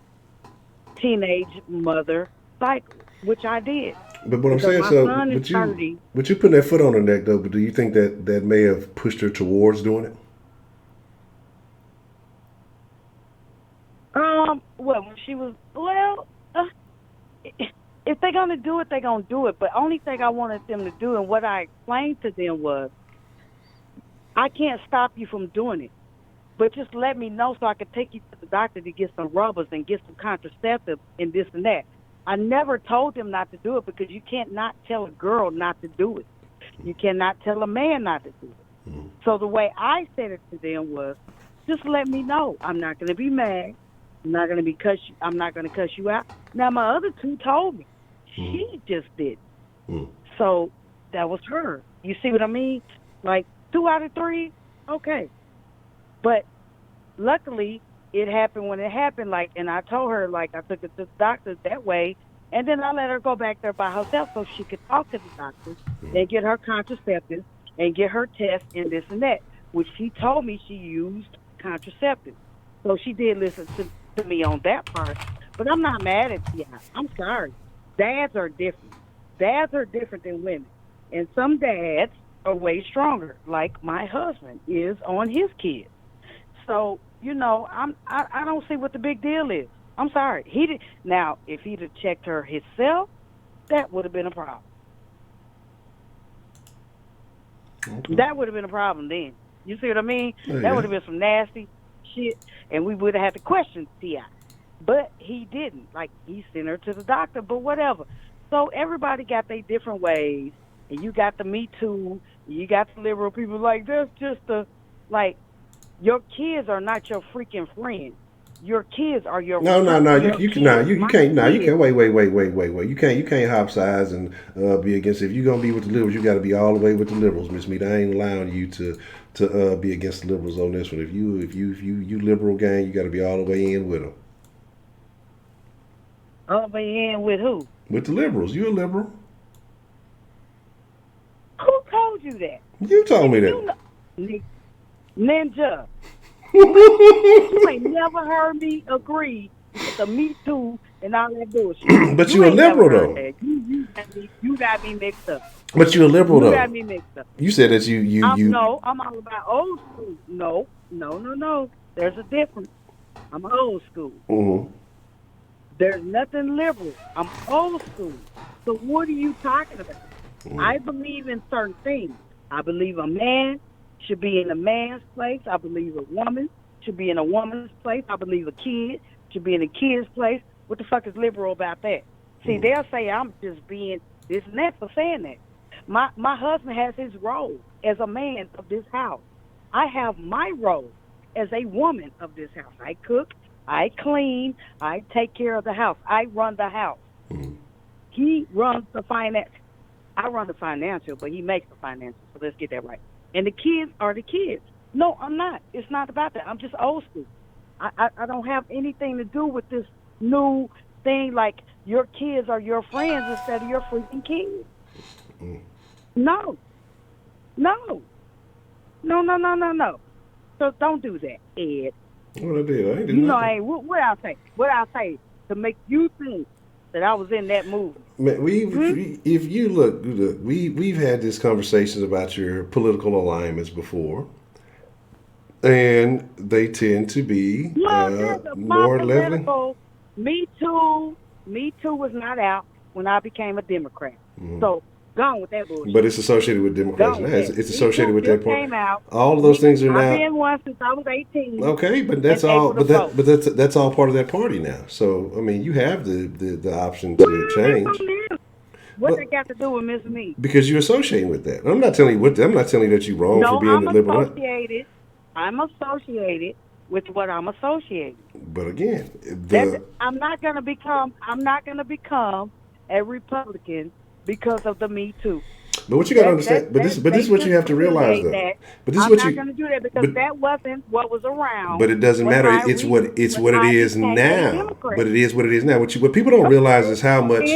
teenage mother cycle, which I did.
But what I'm
Because
saying,
my
so,
son is
but you,
30.
but you putting that foot on her neck, though. But do you think that may have pushed her towards doing it?
Well, when she was, if they're gonna do it, they're gonna do it. But only thing I wanted them to do, and what I explained to them was, I can't stop you from doing it, but just let me know so I can take you to the doctor to get some rubbers and get some contraceptives and this and that. I never told them not to do it because you can't not tell a girl not to do it. You cannot tell a man not to do it.
Mm-hmm.
So the way I said it to them was, just let me know. I'm not going to be mad. I'm not going to I'm not going to cuss you out. Now my other two told me. She just did. So that was her. You see what I mean? Like 2 out of 3, okay. But luckily, it happened when it happened. Like, and I told her, like, I took her to the doctor that way, and then I let her go back there by herself so she could talk to the doctor and get her contraceptives and get her test and this and that, which she told me she used contraceptives. So she did listen to me on that part. But I'm not mad at you. I'm sorry. Dads are different. Dads are different than women. And some dads are way stronger, like my husband is on his kids. So, you know, I don't see what the big deal is. I'm sorry. Now, if he'd have checked her himself, that would have been a problem. Okay. That would have been a problem then. You see what I mean?
Oh,
that would have been some nasty shit, and we would have had to question T.I. But he didn't. Like, he sent her to the doctor, but whatever. So everybody got their different ways, and you got the Me Too, you got the liberal people. Like, that's just your kids are not your freaking friends. Your kids are your
No. You can't. You can't. Wait. You can't hop sides and be against. If you're gonna be with the liberals, you got to be all the way with the liberals, Miss Mead. I ain't allowing you to be against the liberals on this one. If you liberal gang, you got to be all the way in with them.
All the way in with who?
With the liberals. You a liberal?
Who told you that?
You told me that.
Ninja. You ain't never heard me agree with the Me Too and all that bullshit.
But you a liberal though.
You got me mixed up.
But you a liberal though.
You got me mixed up.
You said that you.
No, I'm all about old school. No. There's a difference. I'm old school.
Mm-hmm.
There's nothing liberal. I'm old school. So what are you talking about? Mm-hmm. I believe in certain things. I believe a man should be in a man's place. I believe a woman should be in a woman's place. I believe a kid should be in a kid's place. What the fuck is liberal about that? See, they'll say I'm just being this and that for saying that. My husband has his role as a man of this house. I have my role as a woman of this house. I cook, I clean, I take care of the house. I run the house. He runs the finance. I run the financial, but he makes the financial. So let's get that right. And the kids are the kids. No, I'm not. It's not about that. I'm just old school. I don't have anything to do with this new thing like your kids are your friends instead of your freaking kids. No. So don't do that, Ed.
What I did? I ain't do nothing.
What I say to make you think that I was in that movie.
Man, if you look, we've had these conversations about your political alignments before, and they tend to be more leveling.
Me Too was not out when I became a Democrat. Mm-hmm. So gone with that bullshit.
But it's associated with Democrats now. It's associated with that part.
Came out.
All of those things are now.
I've been one since I was 18.
Okay, but that's all. But that's all part of that party now. So I mean, you have the option to change.
What that got to do with Miss Me?
Because you're associating with that. I'm not telling you I'm not telling you that you're wrong for being a liberal.
I'm associated with what I'm associated.
But again,
I'm not gonna become a Republican because of the Me Too.
But what you got to understand, but this is what you have to realize, though. But this is what
I'm not going to do that because that wasn't what was around.
But it doesn't matter. It's what it is now. But it is what it is now. What people don't realize is how much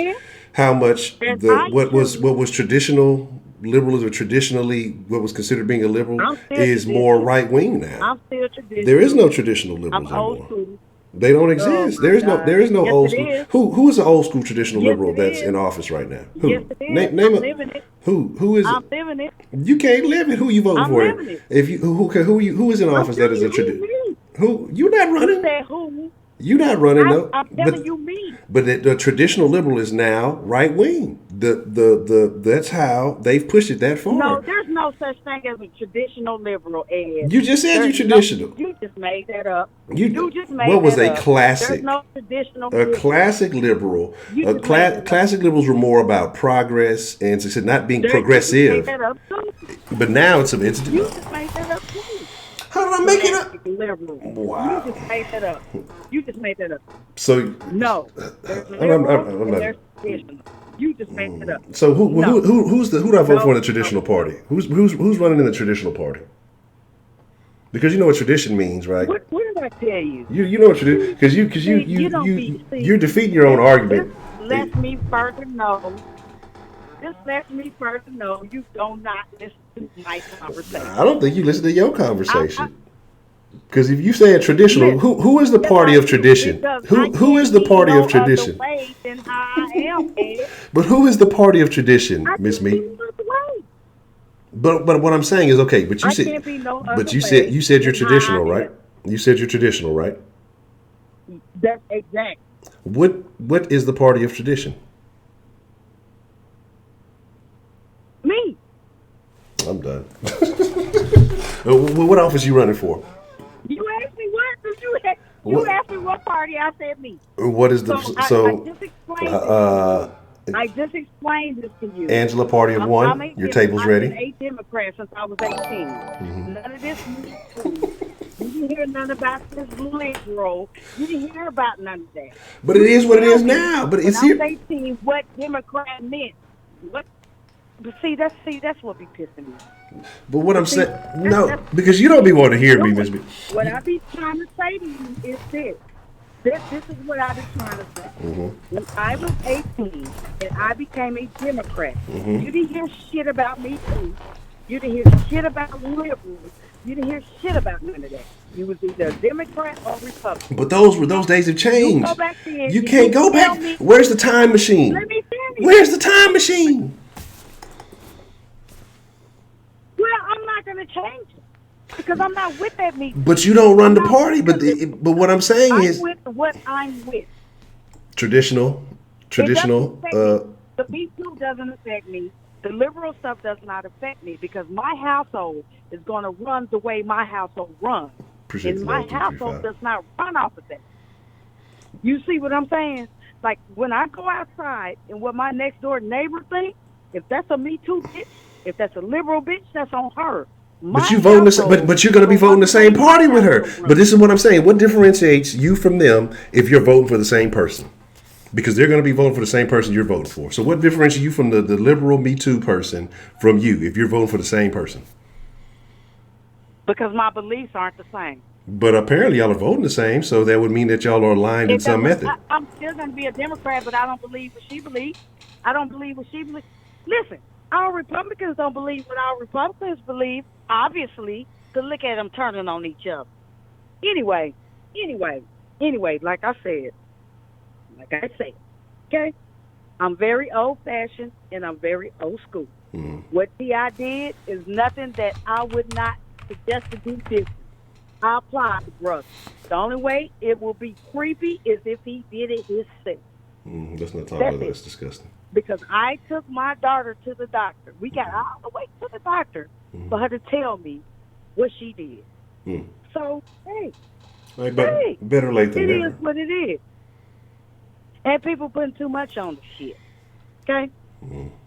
what was traditional liberalism, or traditionally what was considered being a liberal, is more right wing now.
I'm still traditional.
There is no traditional liberals anymore.
Old school.
They don't exist.
my God.
There is no
Yes,
old
it
school.
is.
Who is the old school traditional
Yes,
liberal
it
that's
is.
in office right now? Who?
Yes, it is.
Name
I'm
a,
living it.
who is
I'm
it?
living it.
You can't live it. Who you voting
I'm
for?
living it.
If you who is in
I'm
office that
telling
is a
you
tradition?
who me.
Who you not
You
running?
said who?
You not running no.
I'm telling you me.
But the traditional liberal is now right wing. The that's how they've pushed it that far.
No, there's no such thing as a traditional liberal, Ed.
You just said
There's
you're traditional.
No, you just made that up.
You
just made
what was
that
a
up.
classic?
There's no traditional
A
liberal.
classic liberal.
You just made that up.
Classic liberals were more about progress and not being
You
progressive.
just made that up too.
But now it's
You just made that up too.
how did I make it up?
Liberal.
Wow.
You just made that up. You just made that up.
So
No. There's
I'm
liberal
not-
and there's traditional. You just made that up.
so who do I vote for in the
No.
traditional party? Who's running in the traditional party? Because you know what tradition means, right?
What did I tell you?
You know what tradition because you're defeating your own argument.
This lets me further know. This lets me further know you do not listen to my conversation.
I don't think you listen to your conversation. Because if you say a traditional, who is the party of tradition? Who is the party of tradition?
Way than how I am, Ed.
But who is the party of tradition, Miss Me? But what I'm saying is okay. But you said,
can't be no other
but you
way
said you're
than how
traditional,
I
right?
am.
You said you're traditional, right?
That's exact.
What is the party of tradition?
Me.
I'm done. What office you running for?
You asked me what? You asked me what party. I said me.
What is the
I just explained this to you.
Angela party of one? Your table's ready?
I've been a Democrat since I was 18.
Mm-hmm.
None of this. You didn't hear none about this liberal. You didn't hear about none of that.
But it is what it is now. But it's
when
here.
I was 18, what Democrat meant. What? But see, that's what be pissing me.
But what I'm saying, no, because you don't be wanting to hear me, Miss B.
What I be trying to say to you is this. This is what I be trying to say.
Mm-hmm.
When I was 18 and I became a Democrat, you didn't hear shit about me too. You didn't hear shit about liberals. You didn't hear shit about none of that. You was either a Democrat or Republican.
But those days have changed.
You go back then,
You can't go back.
me-
Where's the time machine?
Let me finish.
Where's the time machine?
Well, I'm not going to change it because I'm not with that meeting.
But you don't run the party. But what I'm saying
I'm
is
with what I'm with.
traditional.
It doesn't affect me. The Me Too doesn't affect me. The liberal stuff does not affect me because my household is going to run the way my household runs. And my household does not run off of that. You see what I'm saying? Like when I go outside and what my next door neighbor thinks, if that's a Me Too bitch, if that's a liberal bitch, that's on her.
But you voting but you're going to be voting the same party with her. But this is what I'm saying. What differentiates you from them if you're voting for the same person? Because they're going to be voting for the same person you're voting for. So what differentiates you from the liberal Me Too person from you if you're voting for the same person?
Because my beliefs aren't the same.
But apparently y'all are voting the same, so that would mean that y'all are aligned in some method.
I'm still going to be a Democrat, but I don't believe what she believes. I don't believe what she believes. Listen, our Republicans don't believe what our Republicans believe, obviously, to look at them turning on each other. Anyway, like I said, okay? I'm very old-fashioned and I'm very old school. What T.I. did is nothing that I would not suggest to do different. I apply the brother. The only way it will be creepy is if he did it himself.
Let's not talk about that. That's disgusting.
Because I took my daughter to the doctor. We got all the way to the doctor for her to tell me what she did. So, hey,
better late than
it
never.
is what it is. And people putting too much on the shit. Okay?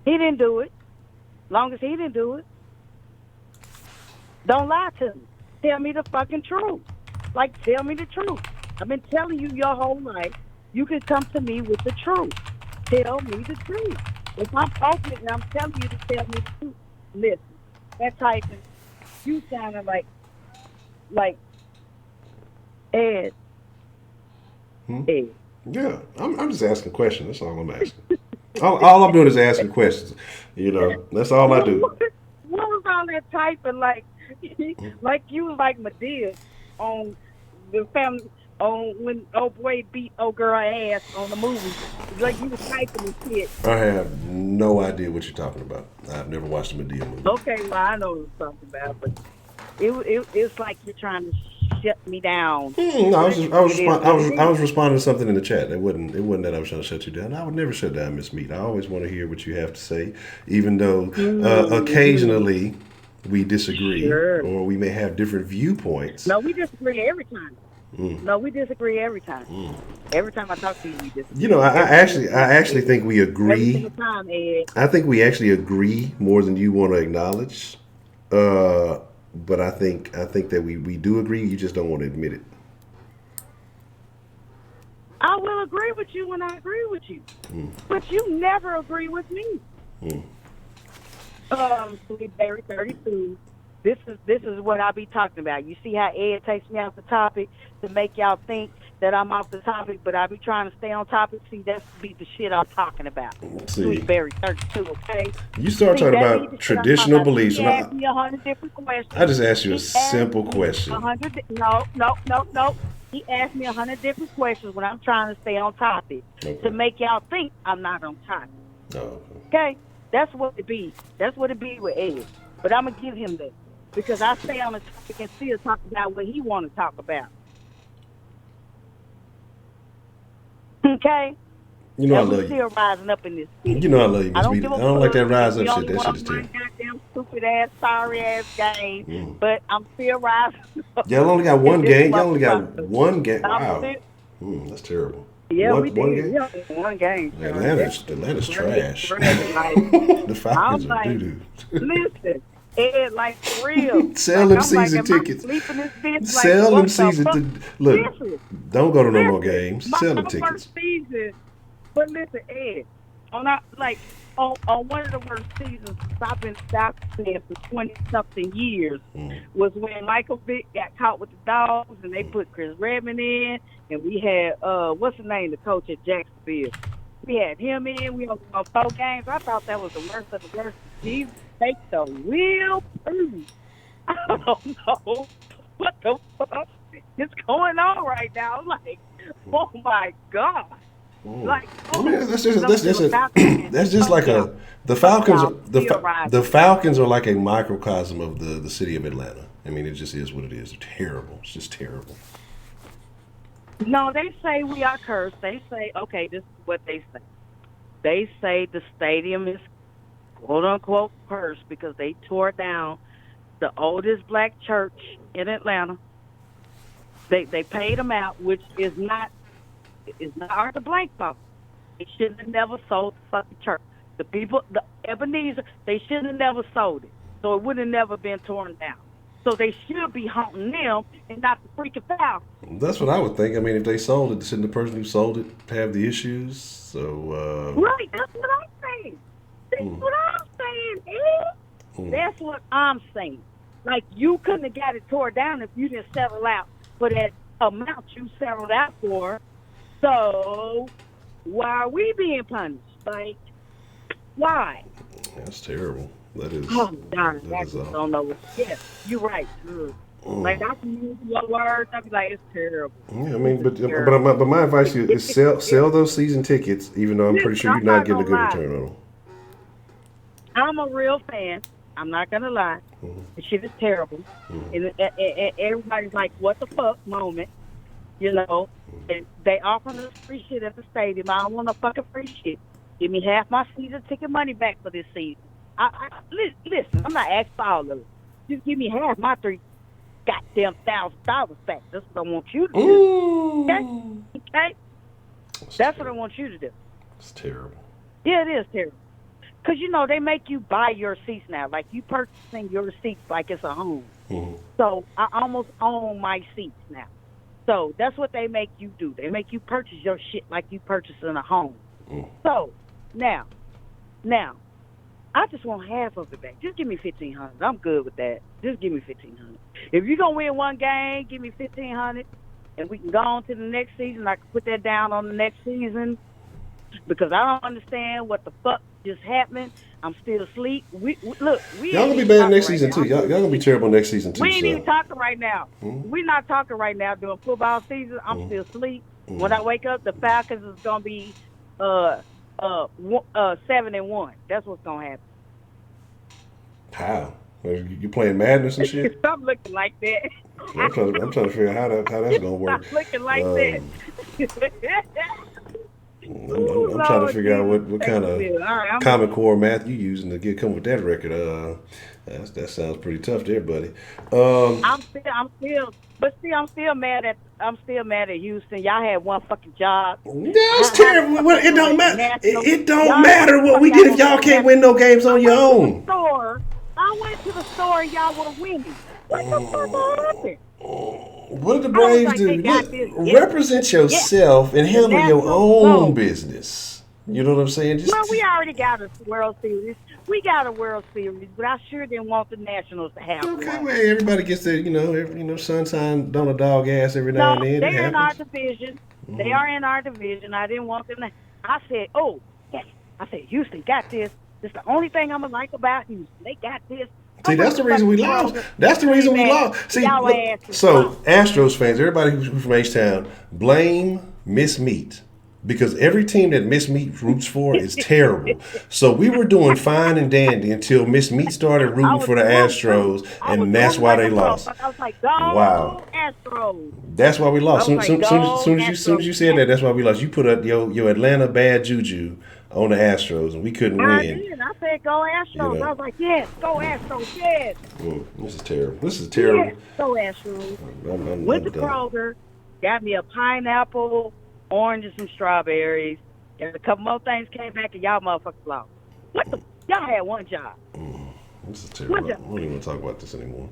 He didn't do it. Long as he didn't do it. Don't lie to me. Tell me the fucking truth. Like, tell me the truth. I've been telling you your whole life. You can come to me with the truth. Tell me the truth. If I'm open and I'm telling you to tell me the truth, listen. That typing, you sounding like Ed. Ed.
Yeah, I'm just asking questions. That's all I'm asking. all I'm doing is asking questions. You know, that's all I do.
What was all that typing like? Like you was like Medea on the on when old boy beat old girl ass on the movie. It's like you was typing and shit.
I have no idea what you're talking about. I've never watched a Medea movie.
Okay, well I know what I'm talking about, but it's like you're trying to shut me down.
No, I was responding to something in the chat. It wasn't that I was trying to shut you down. I would never shut down Miss Meat. I always want to hear what you have to say, even though occasionally we disagree or we may have different viewpoints.
No, we disagree every time. No, we disagree every time. Every time I talk to you, we disagree.
You know, I actually think we agree.
Every single time, Ed.
I think we actually agree more than you want to acknowledge. But I think that we do agree. You just don't want to admit it.
I will agree with you when I agree with you, but you never agree with me. Sweet Berry 32. This is what I be talking about. You see how Ed takes me off the topic to make y'all think that I'm off the topic, but I be trying to stay on topic. See, that's be the shit I'm talking about. Sweet Berry 32, okay?
You start talking about traditional beliefs.
He asked me 100 different questions.
I just asked you a simple question.
No. He asked me 100 different questions when I'm trying to stay on topic to make y'all think I'm not on topic.
Oh,
okay? That's what it be. That's what it be with Ed. But I'm going to give him that. Because I stay on the topic and still talk about what he want to talk about. Okay?
You know
and
I love
still rising up in this bitch.
You know I love you, Miss
I
Meat. I don't like that rise up shit. That shit is
terrible.
terrible.
Goddamn stupid ass, sorry ass game. But I'm still rising up.
Y'all only got one game. Y'all only got one game. Wow. That's terrible.
Yeah, we did.
One game?
Yeah, one game.
Atlanta's trash. The Falcons are doo-doo.
Listen. Ed, like for real.
Sell them season tickets. Sell them season tickets. Look, don't go to no more games. Sell them tickets.
Season, but listen, Ed, on one of the worst seasons I've been South fan for 20-something years was when Michael Vick got caught with the dogs and they put Chris Redmond in, and we had what's his name, the coach at Jacksonville. We had him in. We only won 4 games. I thought that was the worst of the worst. Jesus, take the real proof. I don't know what the fuck is going on right now. I'm like, oh my God. Like,
that's just like the Falcons are like a microcosm of the city of Atlanta. I mean, it just is what it is. They're terrible. It's just terrible.
No, they say we are cursed. They say, okay, this is what they say. They say the stadium is quote unquote cursed because they tore down the oldest black church in Atlanta. They paid them out, which is not our the blank fault. They shouldn't have never sold the fucking church. The people, the Ebenezer, they shouldn't have never sold it, so it would have never been torn down. So they should be haunting them and not the freaking Falcons.
That's what I would think. I mean, if they sold it, shouldn't the person who sold it have the issues? So
right, that's what I'm saying. That's what I'm saying, Ed. That's what I'm saying. Like, you couldn't have got it tore down if you didn't settle out for that amount you settled out for. So why are we being punished? Like, why?
That's terrible. That is.
Oh, darn. I don't know. Yes, you're right. Like, I can use your words. I'd be like, it's terrible.
Yeah, I mean, but my advice to you is sell those season tickets, even though I'm pretty sure you're not getting a good return on them.
I'm a real fan. I'm not gonna lie. The shit is terrible, and everybody's like, "What the fuck?" moment. You know, and they offering us free shit at the stadium. I don't want no fucking free shit. Give me half my season ticket money back for this season. Listen, I'm not asking for all of it. Just give me half my $3 goddamn $1,000 back. That's what I want you to do. Okay? That's what I want you to do.
It's terrible.
Yeah, it is terrible. Because, you know, they make you buy your seats now. Like, you purchasing your seats like it's a home. So I almost own my seats now. So that's what they make you do. They make you purchase your shit like you purchasing a home. So now, I just want half of it back. Just give me $1,500. I'm good with that. Just give me $1,500. If you're gonna win one game, give me $1,500, and we can go on to the next season. I can put that down on the next season because I don't understand what the fuck just happened. I'm still asleep. Look, we
Y'all
ain't
gonna be
even
bad
talking
next
right
season
now.
too. Y'all gonna be terrible next season too.
We ain't
So.
even talking right now.
Mm-hmm.
We're not talking right now during football season. I'm still asleep. When I wake up, the Falcons is gonna be 7-1. That's what's gonna happen.
How? You playing Madden or some shit?
Stop looking like that.
I'm trying to figure out how that's gonna
Stop
work.
looking like that.
I'm trying to figure out what kind of
right,
Common Core math you using to come with that record. That sounds pretty tough there, buddy.
I'm still mad at Houston. Y'all had one fucking job.
That's
How the
terrible.
fuck
Well,
y'all
it
gonna
don't
make the
matter.
national?
It don't
Y'all,
matter
what the
what
fuck
we did if
gonna
y'all
make the
can't
national?
win no games on
I
your
went to the
own.
store. I went to the store and y'all were winning. What the fuck happened?
What did the
I was
Braves
like, they
do?
got
Look,
this.
represent
Yes.
yourself and
The
handle your
national
own
goal.
business. You know what I'm saying?
Well, we already got a World Series. We got a World Series, but I sure didn't want the Nationals to have
okay.
one.
Well, everybody gets their, sunshine on a dog ass every now
No,
and then. It
they're in our
happens.
division. They are in our division. I didn't want them to. I said, oh, yes. I said, Houston got this. This is the only thing I'm going to like about Houston. They got this.
See, that's the reason we lost. That's the reason we lost. See,
y'all
look,
asses
so
lost.
Astros fans, everybody who's from H-Town, blame Miss Meat. Because every team that Miss Meat roots for is terrible. So we were doing fine and dandy until Miss Meat started
I
rooting
was
for the
rooting, too.
Astros,
I was
and that's
rooting
why
like
they
a
lost.
motherfucker. I was like,
Wow.
go Astros.
That's why we
I
lost.
was like, go
Soon
Astros.
as you said that, that's why we lost. You put up your Atlanta bad juju on the Astros, and we couldn't
I
win.
did. I said, go Astros. I was like, yes, go Astros, yes.
This is terrible. This is terrible.
Yes, go Astros.
I'm
Went to
done.
Kroger, got me a pineapple, oranges, and strawberries. And a couple more things came back, and y'all motherfuckers lost. What the? Y'all had one job.
This is terrible. I don't even want to talk about this anymore.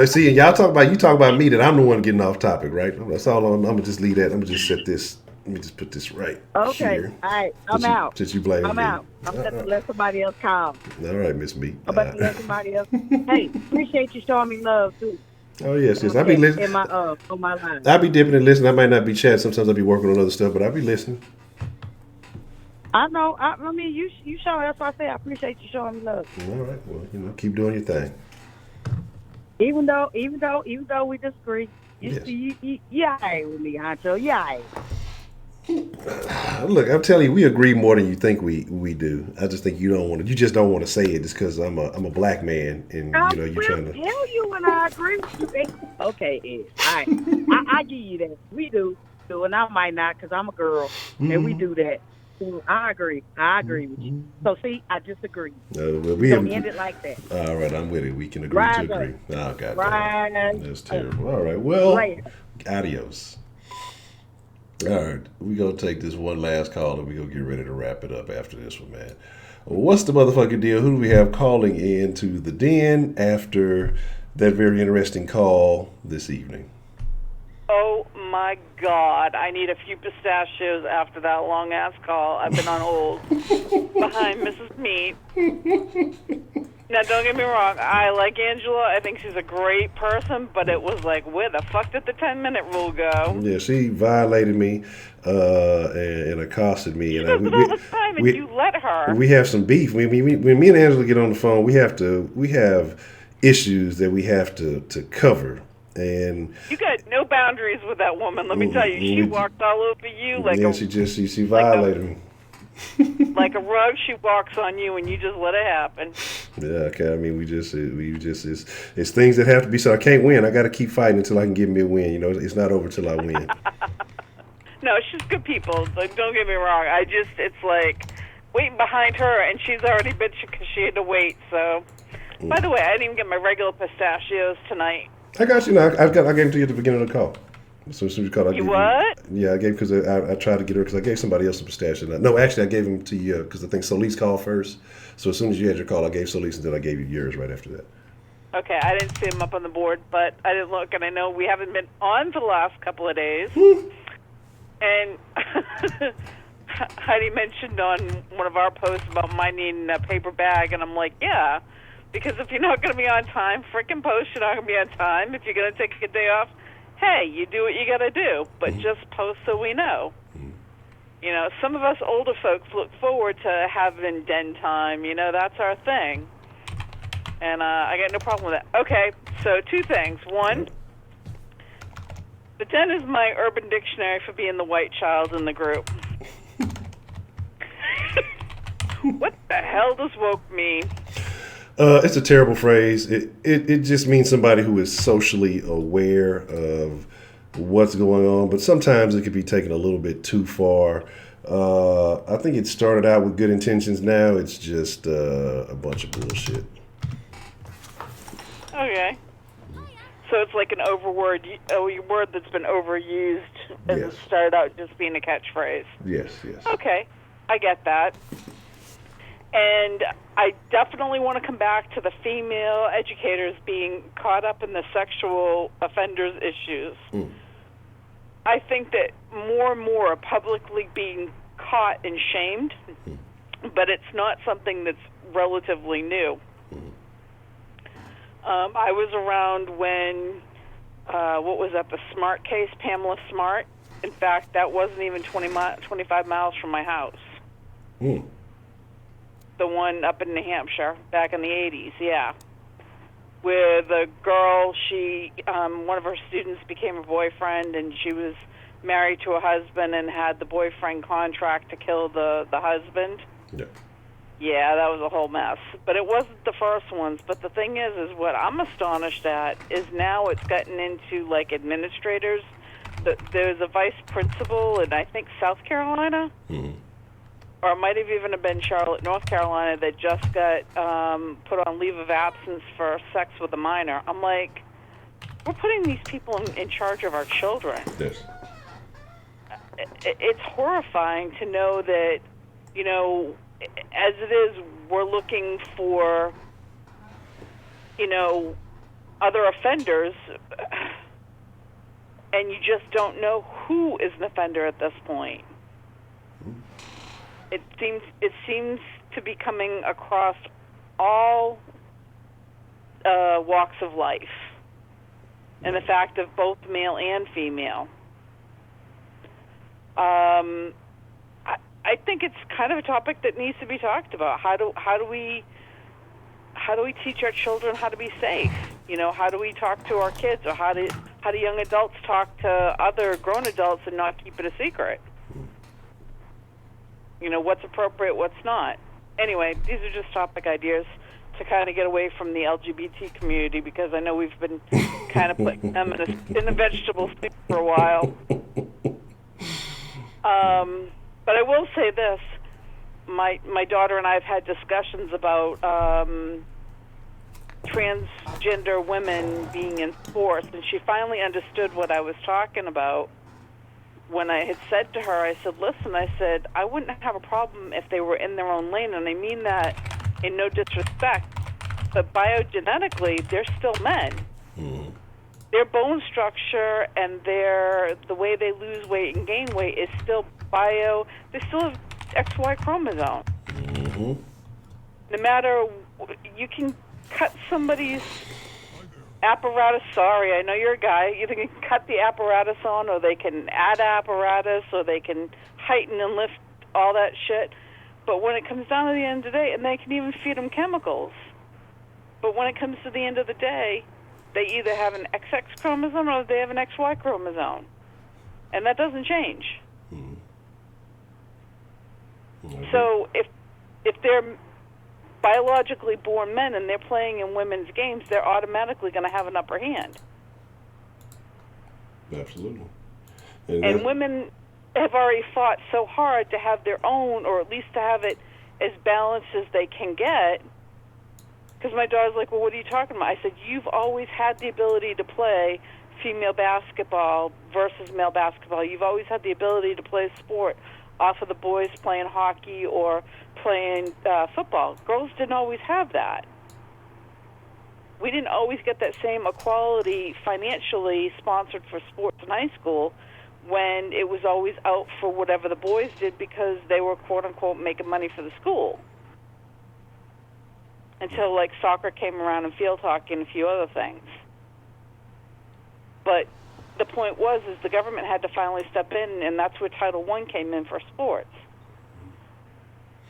See, and you talk about me that I'm the one getting off topic, right? That's all. I'm gonna just leave that. I'm gonna just set this. Let me just put this right here.
All right. I'm out.
Since you blame
I'm
me.
out. I'm going to let somebody else call.
All right, Miss Meat.
I'm about to let somebody else. Hey, appreciate you showing me love too.
Oh yes. I be listening.
In my on my line.
I be dipping and listening. I might not be chatting. Sometimes I be working on other stuff, but I be listening.
I know. I mean, you show. That's why I say I appreciate you showing me love.
All right. Well, keep doing your thing.
Even though we disagree, you all right with me, Honcho. You all right.
Look, I'm telling you, we agree more than you think we do. I just think you don't want to. You just don't want to say it just because I'm a black man, and you're trying to
tell you when I agree with you. Okay, Ed. All right, I give you that. We do, and I might not because I'm a girl, and we do that. So I agree with you. So see, I disagree.
We
don't end it like that.
All right, I'm with it. We can agree
Rise
to
up.
agree. Oh God,
Rise
that's terrible. All right, well,
Later.
Adios. All right, we gonna take this one last call and we gonna get ready to wrap it up after this one, man. What's the motherfucking deal? Who do we have calling in to the den after that very interesting call this evening?
Oh my God! I need a few pistachios after that long ass call. I've been on hold behind Mrs. Meat. Now, don't get me wrong. I like Angela. I think she's a great person, but it was like, where the fuck did the 10-minute rule go?
Yeah, she violated me and accosted me.
She does it all the time, and you let her.
We have some beef. When me and Angela get on the phone, we have issues that we have to cover. And
you got no boundaries with that woman. Let me tell you, she walked all over you like
she violated me.
Like a rug, she walks on you, and you just let it happen.
Yeah, okay. I mean, it's things that have to be. So I can't win. I got to keep fighting until I can give me a win. It's not over till I win.
No, she's good people. Like, don't get me wrong. It's like waiting behind her, and she's already bitching because she had to wait. So, by the way, I didn't even get my regular pistachios tonight.
I got you now. I gave them to you at the beginning of the call. So as soon as you called, I gave
what?
Yeah, I gave because I tried to get her because I gave somebody else some pistachio. No, actually, I gave them to you because I think Solis called first. So as soon as you had your call, I gave Solis, and then I gave you yours right after that.
Okay, I didn't see them up on the board, but I didn't look, and I know we haven't been on for the last couple of days. And Heidi mentioned on one of our posts about my needing a paper bag, and I'm like, yeah, because if you're not going to be on time, frickin' post, you're not going to be on time. If you're going to take a day off, hey, you do what you got to do, but just post so we know. You know, some of us older folks look forward to having den time. You know, that's our thing. And I got no problem with that. Okay, so two things. One, the den is my urban dictionary for being the white child in the group. What the hell does woke mean?
It's a terrible phrase. It just means somebody who is socially aware of what's going on, but sometimes it could be taken a little bit too far. I think it started out with good intentions. Now it's just a bunch of bullshit.
Okay. So it's like a word that's been overused and
Yes.
it started out just being a catchphrase.
Yes.
Okay, I get that. And I definitely want to come back to the female educators being caught up in the sexual offenders issues. I think that more and more are publicly being caught and shamed, but it's not something that's relatively new. I was around when, what was that, the Smart case, Pamela Smart? In fact, that wasn't even 25 miles from my house. The one up in New Hampshire back in the 80s, yeah. With a girl, one of her students became her boyfriend, and she was married to a husband and had the boyfriend contract to kill the husband.
Yeah.
Yeah, that was a whole mess. But it wasn't the first ones. But the thing is what I'm astonished at is now it's gotten into, like, administrators. There's a vice principal in, I think, South Carolina, or it might have even been Charlotte, North Carolina, that just got put on leave of absence for sex with a minor. I'm like, we're putting these people in charge of our children.
Yes.
It's horrifying to know that, you know, as it is, we're looking for, you know, other offenders, and you just don't know who is an offender at this point. It seems to be coming across all walks of life, and the fact of both male and female. I think it's kind of a topic that needs to be talked about. How do we teach our children how to be safe? You know, how do we talk to our kids, or how do young adults talk to other grown adults and not keep it a secret? You know, what's appropriate, what's not. Anyway, these are just topic ideas to kind of get away from the LGBT community, because I know we've been kind of putting them in a vegetable soup for a while. But I will say this. My daughter and I have had discussions about transgender women being in sports, and she finally understood what I was talking about when I had said to her, I said, listen, I said, I wouldn't have a problem if they were in their own lane, and I mean that in no disrespect, but biogenetically, they're still men. Their bone structure and the way they lose weight and gain weight is still they still have XY chromosome. No matter, you can cut somebody's apparatus. Sorry, I know you're a guy. You can cut the apparatus on, or they can add apparatus, or they can heighten and lift all that shit. But when it comes down to the end of the day, and they can even feed them chemicals. But when it comes to the end of the day, they either have an XX chromosome or they have an XY chromosome. And that doesn't change. So if they're biologically born men and they're playing in women's games, they're automatically going to have an upper hand.
Absolutely.
And women have already fought so hard to have their own, or at least to have it as balanced as they can get. Because my daughter's like, well, what are you talking about? I said, you've always had the ability to play female basketball versus male basketball. You've always had the ability to play sport off of the boys playing hockey or playing football. Girls didn't always have that. We didn't always get that same equality financially sponsored for sports in high school, when it was always out for whatever the boys did because they were, quote-unquote, making money for the school. Until, like, soccer came around and field hockey and a few other things. But the point was is the government had to finally step in, and that's where Title I came in for sports.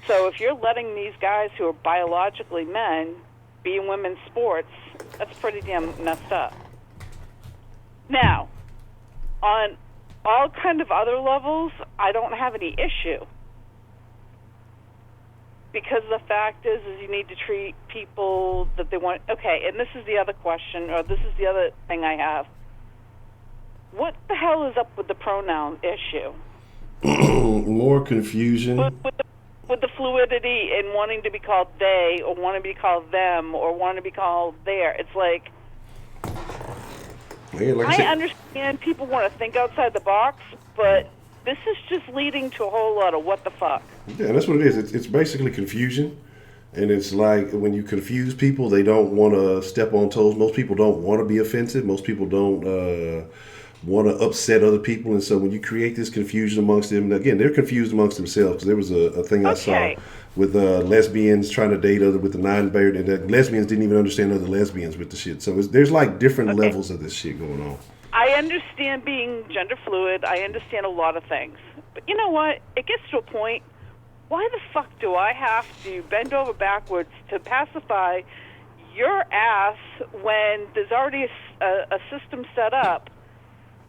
So if you're letting these guys who are biologically men be in women's sports, that's pretty damn messed up. Now, on all kind of other levels, I don't have any issue. Because the fact is you need to treat people that they want. Okay, and this is the other question, or this is the other thing I have. What the hell is up with the pronoun issue?
More confusion.
With the fluidity and wanting to be called they, or wanting to be called them, or wanting to be called there. It's like,
yeah, like
I understand people want to think outside the box, but this is just leading to a whole lot of what the fuck.
Yeah, and that's what it is. It's basically confusion. And it's like when you confuse people, they don't want to step on toes. Most people don't want to be offensive. Most people don't want to upset other people. And so when you create this confusion amongst them, again, they're confused amongst themselves. Because there was a thing I saw with lesbians trying to date other with the non-binary, and the lesbians didn't even understand other lesbians with the shit. So there's like different levels of this shit going on.
I understand being gender fluid. I understand a lot of things. But you know what? It gets to a point, why the fuck do I have to bend over backwards to pacify your ass when there's already a system set up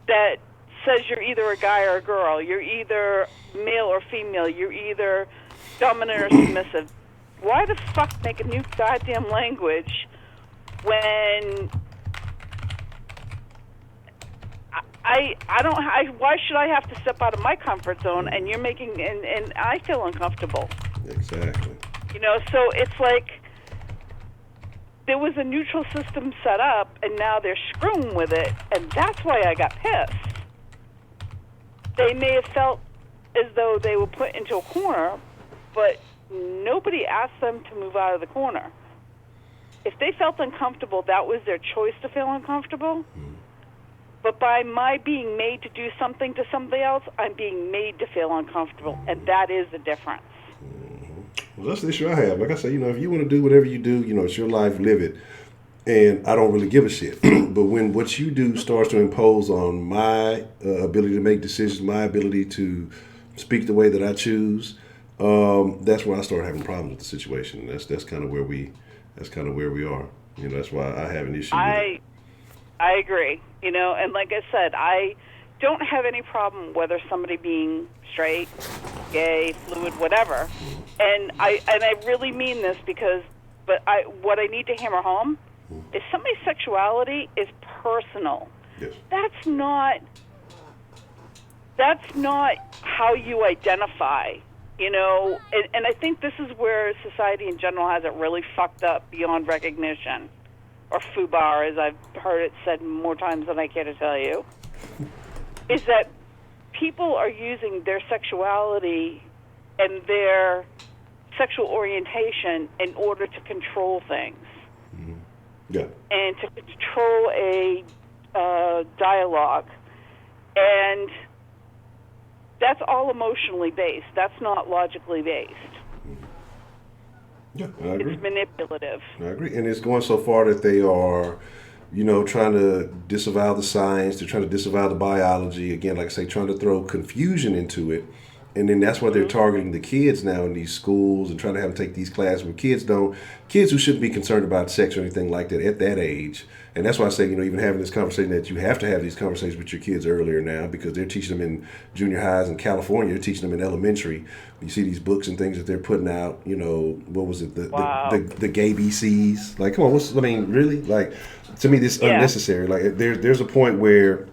that says you're either a guy or a girl, you're either male or female, you're either dominant or submissive? Why the fuck make a new goddamn language when why should I have to step out of my comfort zone and you're making, and I feel uncomfortable.
Exactly.
You know, so it's like there was a neutral system set up and now they're screwing with it, and that's why I got pissed. They may have felt as though they were put into a corner, but nobody asked them to move out of the corner. If they felt uncomfortable, that was their choice to feel uncomfortable. But by my being made to do something to somebody else, I'm being made to feel uncomfortable, and that is the difference.
Well, that's the issue I have. Like I said, if you want to do whatever you do, it's your life, live it. And I don't really give a shit. But when what you do starts to impose on my ability to make decisions, my ability to speak the way that I choose, that's where I start having problems with the situation. That's kind of where we are. That's why I have an issue with it.
I agree, and like I said, I don't have any problem whether somebody being straight, gay, fluid, whatever. And I really mean this because, what I need to hammer home is somebody's sexuality is personal.
Yes.
That's not how you identify, and I think this is where society in general has it really fucked up beyond recognition. Or FUBAR, as I've heard it said more times than I care to tell you, is that people are using their sexuality and their sexual orientation in order to control things.
Mm-hmm. Yeah.
And to control a dialogue. And that's all emotionally based. That's not logically based.
Yeah, I agree.
It's manipulative.
I agree. And it's going so far that they are, trying to disavow the science. They're trying to disavow the biology. Again, like I say, trying to throw confusion into it. And then that's why they're targeting the kids now in these schools and trying to have them take these classes where kids who shouldn't be concerned about sex or anything like that at that age. And that's why I say, even having this conversation, that you have to have these conversations with your kids earlier now, because they're teaching them in junior highs in California, they're teaching them in elementary. You see these books and things that they're putting out, what was it, the gay BCs? Like, come on, really? Like, to me, this is unnecessary. Like, there's a point where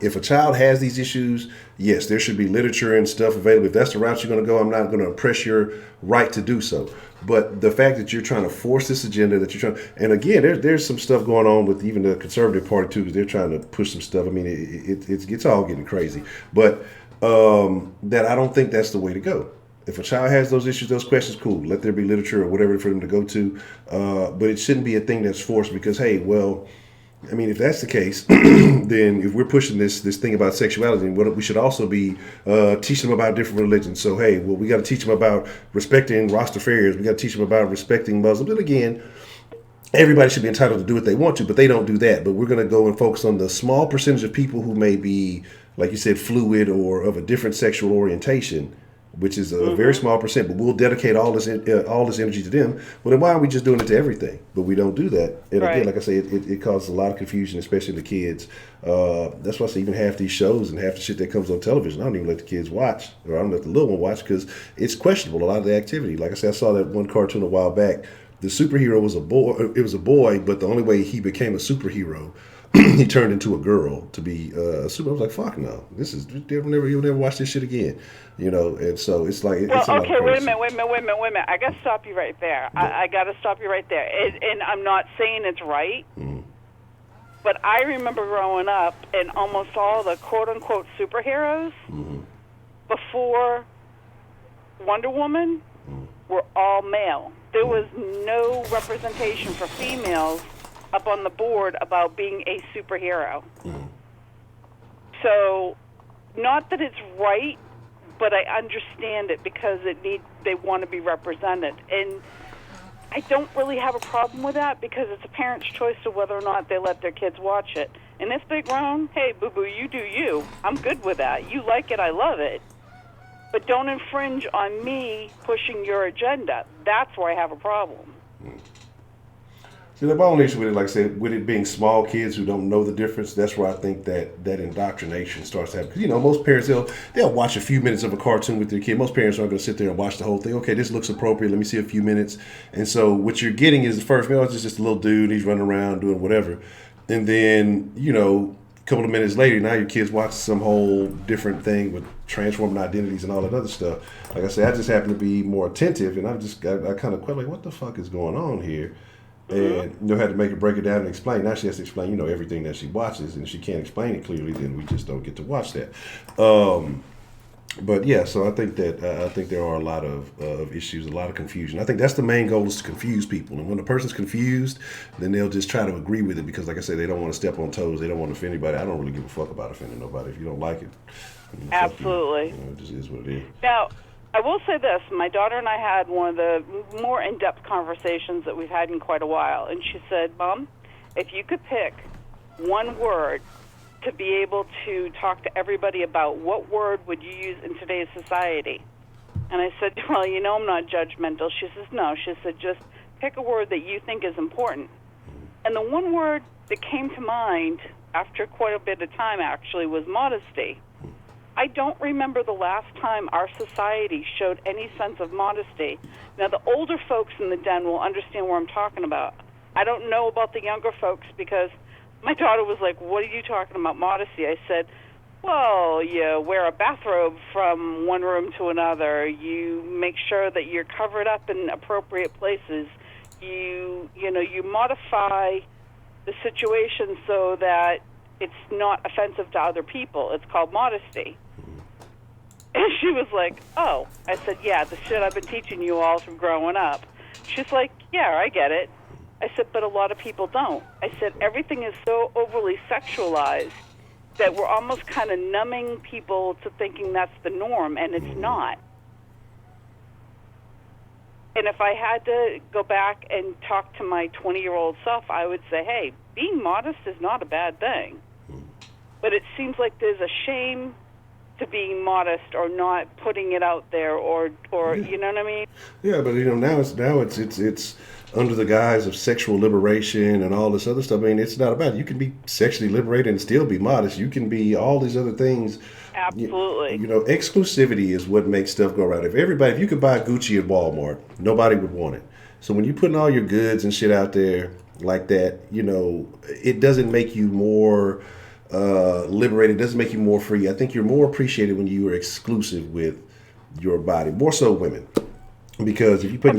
if a child has these issues, yes, there should be literature and stuff available. If that's the route you're going to go, I'm not going to oppress your right to do so. But the fact that you're trying to force this agenda, and again, there's some stuff going on with even the conservative party too, because they're trying to push some stuff. I mean, it's all getting crazy. But that I don't think that's the way to go. If a child has those issues, those questions, cool. Let there be literature or whatever for them to go to. But it shouldn't be a thing that's forced because, hey, well, I mean, if that's the case, then if we're pushing this thing about sexuality, we should also be teaching them about different religions. So, hey, well, we got to teach them about respecting Rastafarians. We got to teach them about respecting Muslims. And again, everybody should be entitled to do what they want to, but they don't do that. But we're going to go and focus on the small percentage of people who may be, like you said, fluid or of a different sexual orientation, which is a very small percent. But we'll dedicate all this energy to them. Well, then why are we just doing it to everything? But we don't do that. And again, like I say, it causes a lot of confusion, especially the kids. That's why I say even half these shows and half the shit that comes on television, I don't even let the kids watch, or I don't let the little one watch, because it's questionable, a lot of the activity. Like I said, I saw that one cartoon a while back. The superhero was a boy. It was a boy, but the only way he became a superhero, he turned into a girl to be a super. I was like, "Fuck no! You'll never watch this shit again." And so it's like.
Well,
it's a
okay, wait a minute. I got to stop you right there. I got to stop you right there. And I'm not saying it's right, but I remember growing up, and almost all the quote unquote superheroes before Wonder Woman were all male. There was no representation for females up on the board about being a superhero. So, not that it's right, but I understand it because they want to be represented. And I don't really have a problem with that because it's a parent's choice of whether or not they let their kids watch it. And if they're grown, hey, boo-boo, you do you. I'm good with that. You like it, I love it. But don't infringe on me pushing your agenda. That's where I have a problem.
See, the only issue with it, like I said, with it being small kids who don't know the difference, that's where I think that indoctrination starts to happen. Because, most parents, they'll watch a few minutes of a cartoon with their kid. Most parents aren't going to sit there and watch the whole thing. Okay, this looks appropriate. Let me see a few minutes. And so what you're getting is the first, it's just a little dude. He's running around doing whatever. And then, a couple of minutes later, now your kids watch some whole different thing with transforming identities and all that other stuff. Like I said, I just happen to be more attentive, and I kind of quite like, what the fuck is going on here? And had to break it down and explain. Now she has to explain, everything that she watches, and if she can't explain it clearly, then we just don't get to watch that. But yeah, so I think there are a lot of issues, a lot of confusion. I think that's the main goal, is to confuse people. And when a person's confused, then they'll just try to agree with it because, like I said, they don't want to step on toes. They don't want to offend anybody. I don't really give a fuck about offending nobody. If you don't like it,
absolutely,
it just is what it is.
Now, I will say this. My daughter and I had one of the more in-depth conversations that we've had in quite a while. And she said, Mom, if you could pick one word to be able to talk to everybody about, what word would you use in today's society? And I said, well, I'm not judgmental. She says, no. She said, just pick a word that you think is important. And the one word that came to mind after quite a bit of time, actually, was modesty. I don't remember the last time our society showed any sense of modesty. Now, the older folks in the den will understand what I'm talking about. I don't know about the younger folks because my daughter was like, what are you talking about, modesty? I said, well, you wear a bathrobe from one room to another. You make sure that you're covered up in appropriate places. You modify the situation so that it's not offensive to other people. It's called modesty. And she was like, oh. I said, yeah, the shit I've been teaching you all from growing up. She's like, yeah, I get it. I said, but a lot of people don't. I said, everything is so overly sexualized that we're almost kind of numbing people to thinking that's the norm, and it's not. And if I had to go back and talk to my 20-year-old self, I would say, hey, being modest is not a bad thing. But it seems like there's a shame to being modest or not putting it out there, or you know what I mean?
Yeah, but now it's under the guise of sexual liberation and all this other stuff. I mean, it's not about it. You can be sexually liberated and still be modest. You can be all these other things.
Absolutely.
Exclusivity is what makes stuff go around. If you could buy Gucci at Walmart, nobody would want it. So when you're putting all your goods and shit out there like that, it doesn't make you more liberated. It doesn't make you more free. I think you're more appreciated when you are exclusive with your body, more so women, because if you put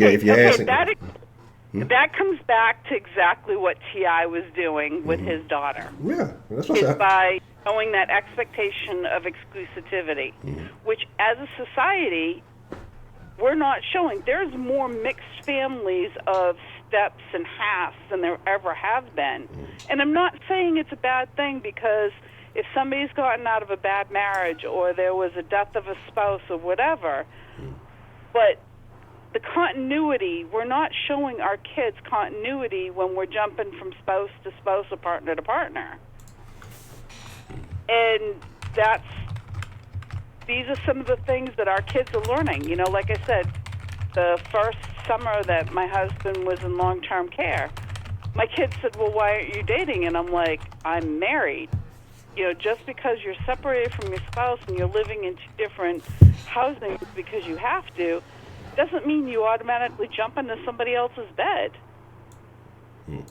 that comes back to exactly what T.I. was doing with his daughter.
Yeah, that's what
by showing that expectation of exclusivity, which as a society we're not showing. There's more mixed families of steps and halves than there ever have been. And I'm not saying it's a bad thing, because if somebody's gotten out of a bad marriage or there was a death of a spouse or whatever, but the continuity, we're not showing our kids continuity when we're jumping from spouse to spouse or partner to partner. And these are some of the things that our kids are learning. You know, like I said, the first summer that my husband was in long-term care, my kids said, well, why aren't you dating? And I'm like, I'm married. You know, just because you're separated from your spouse and you're living in 2 different housings because you have to, doesn't mean you automatically jump into somebody else's bed. And,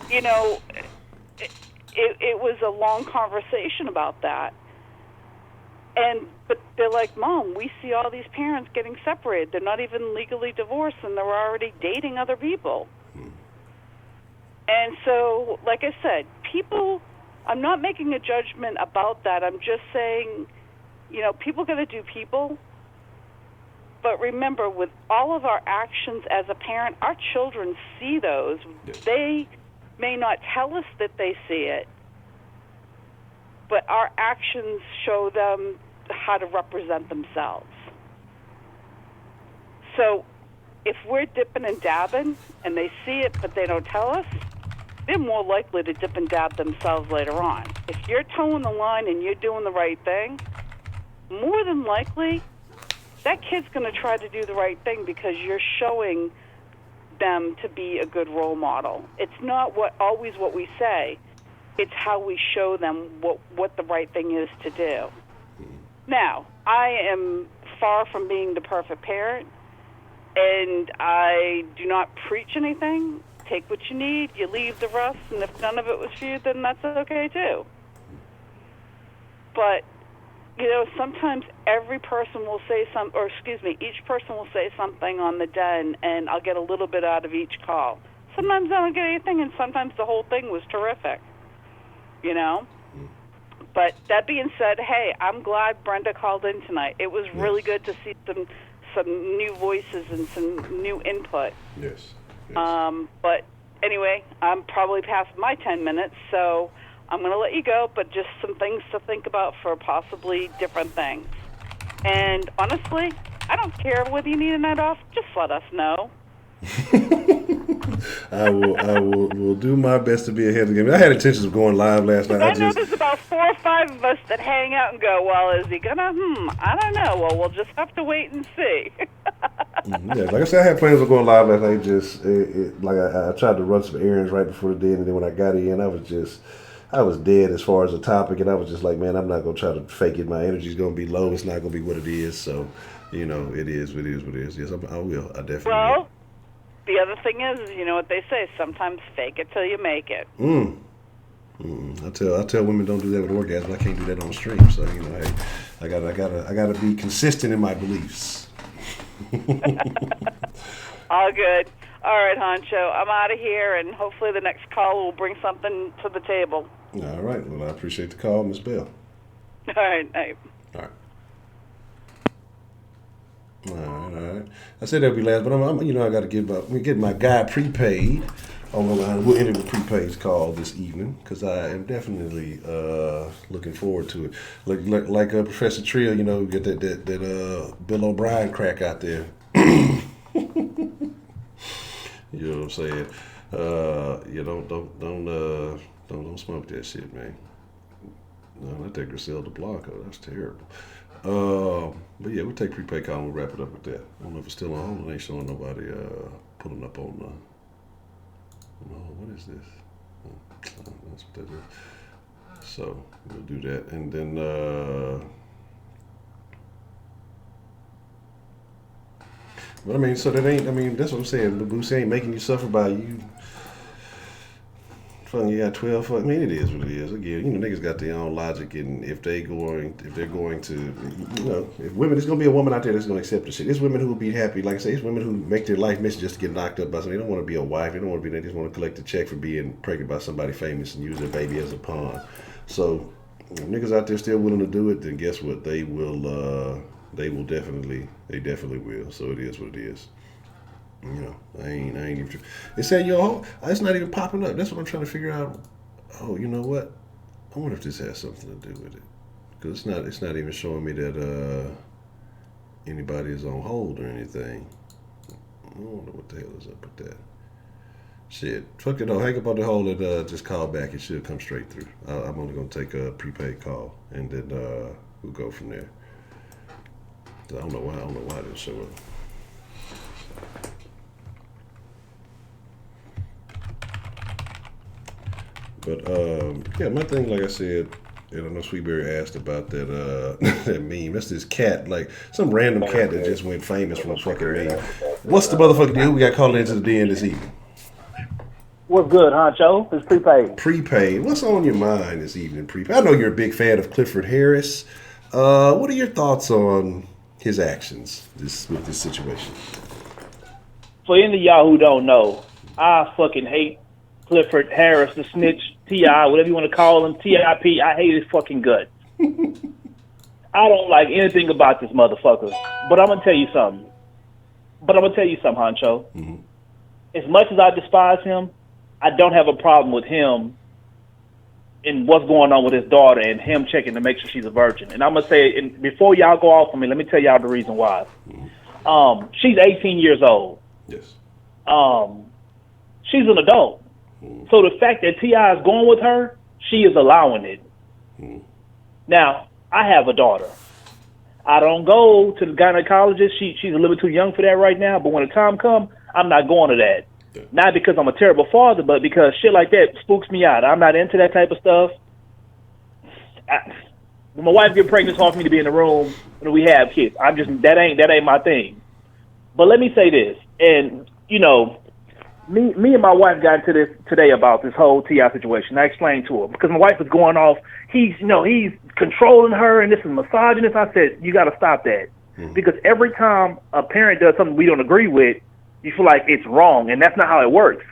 you know, it was a long conversation about that. But they're like, Mom, we see all these parents getting separated. They're not even legally divorced, and they're already dating other people. And so, like I said, people, I'm not making a judgment about that. I'm just saying, you know, people got to do people. But remember, with all of our actions as a parent, our children see those.
Yes.
They may not tell us that they see it, but our actions show them how to represent themselves. So if we're dipping and dabbing and they see it but they don't tell us, they're more likely to dip and dab themselves later on. If you're towing the line and you're doing the right thing, more than likely that kid's going to try to do the right thing because you're showing them to be a good role model. It's not always what we say. It's how we show them what the right thing is to do. Now, I am far from being the perfect parent, and I do not preach anything. Take what you need, you leave the rest, and if none of it was for you, then that's okay too. But, you know, sometimes each person will say something on the den, and I'll get a little bit out of each call. Sometimes I don't get anything, and sometimes the whole thing was terrific, you know? But that being said, hey, I'm glad Brenda called in tonight. It was really good to see some new voices and some new input.
Yes.
But anyway, I'm probably past my 10 minutes, so I'm going to let you go, but just some things to think about for possibly different things. And honestly, I don't care whether you need a night off. Just let us know.
I will do my best to be ahead of the game. I had intentions of going live last night.
I know there's about 4 or 5 of us that hang out and go, well, is he gonna? I don't know. Well, we'll just have to wait and see.
Yeah, like I said, I had plans of going live last night. Just I tried to run some errands right before the day, and then when I got in, I was dead as far as the topic, and I was just like, man, I'm not gonna try to fake it. My energy's gonna be low. It's not gonna be what it is. So, you know, it is what it is. Yes, I will. I definitely will.
The other thing is, you know what they say, sometimes fake it till you make it.
I tell women don't do that with orgasm. I can't do that on the stream. So, you know, hey, I gotta be consistent in my beliefs.
All good. All right, Honcho, I'm out of here, and hopefully the next call will bring something to the table.
All right. Well, I appreciate the call, Miss Bell.
All right, night.
All right. All right. I said that'd be last, but I got to get my guy prepaid on the line. We'll enter the prepaid call this evening because I am definitely looking forward to it. Like Professor Trill, you know, get that Bill O'Brien crack out there. You know what I'm saying? Don't smoke that shit, man. No, not that Griselda Blanco. That's terrible. But yeah, we'll take prepaid call and we'll wrap it up with that. I don't know if it's still on hold. It ain't showing nobody pulling up on what is this? That's what that is. So we'll do that. And then but I mean, so that ain't, that's what I'm saying. The Boosie ain't making you suffer by you. You got 12. I mean, it is what it is. Again, you know, niggas got their own logic, and if they're going to, you know, if women, there's gonna be a woman out there that's gonna accept the shit. There's women who will be happy, like I say, there's women who make their life mission just to get knocked up by something. They don't want to be a wife. They don't want to be. They just want to collect a check for being pregnant by somebody famous and use their baby as a pawn. So, if niggas out there still willing to do it, then guess what? They will. They definitely will. So it is what it is. You know, I ain't even. They said, it's not even popping up. That's what I'm trying to figure out. Oh, you know what? I wonder if this has something to do with it, because it's not even showing me that anybody is on hold or anything. I don't know what the hell is up with that. Shit, fuck it though. Hang up on the hold and just call back. It should come straight through. I'm only gonna take a prepaid call and then we'll go from there. I don't know why it didn't show up. But yeah, my thing, like I said, and I know Sweetberry asked about that that meme. That's this cat, like some random cat that just went famous from a fucking meme. What's the motherfucking deal? We got called into the den this evening.
What's good, Honcho? It's prepaid.
Prepaid. What's on your mind this evening, prepaid? I know you're a big fan of Clifford Harris. What are your thoughts on his actions with this situation?
For any of y'all who don't know, I fucking hate Clifford Harris, the snitch, T.I., whatever you want to call him, T.I.P. I hate his fucking guts. I don't like anything about this motherfucker. But I'm going to tell you something. Honcho. Mm-hmm. As much as I despise him, I don't have a problem with him and what's going on with his daughter and him checking to make sure she's a virgin. And I'm going to say, and before y'all go off on me, let me tell y'all the reason why. Mm-hmm. She's 18 years old.
Yes.
She's an adult. Mm-hmm. So the fact that T.I. is going with her, she is allowing it. Mm-hmm. Now, I have a daughter. I don't go to the gynecologist. She's a little bit too young for that right now, but when the time comes, I'm not going to that. Yeah. Not because I'm a terrible father, but because shit like that spooks me out. I'm not into that type of stuff. When my wife get pregnant, it's hard for me to be in the room when we have kids. That ain't my thing. But let me say this, and you know, me and my wife got into this today about this whole T.I. situation. I explained to her because my wife was going off. He's controlling her and this is misogynist. I said, you got to stop that. Mm-hmm. Because every time a parent does something we don't agree with, you feel like it's wrong, and that's not how it works.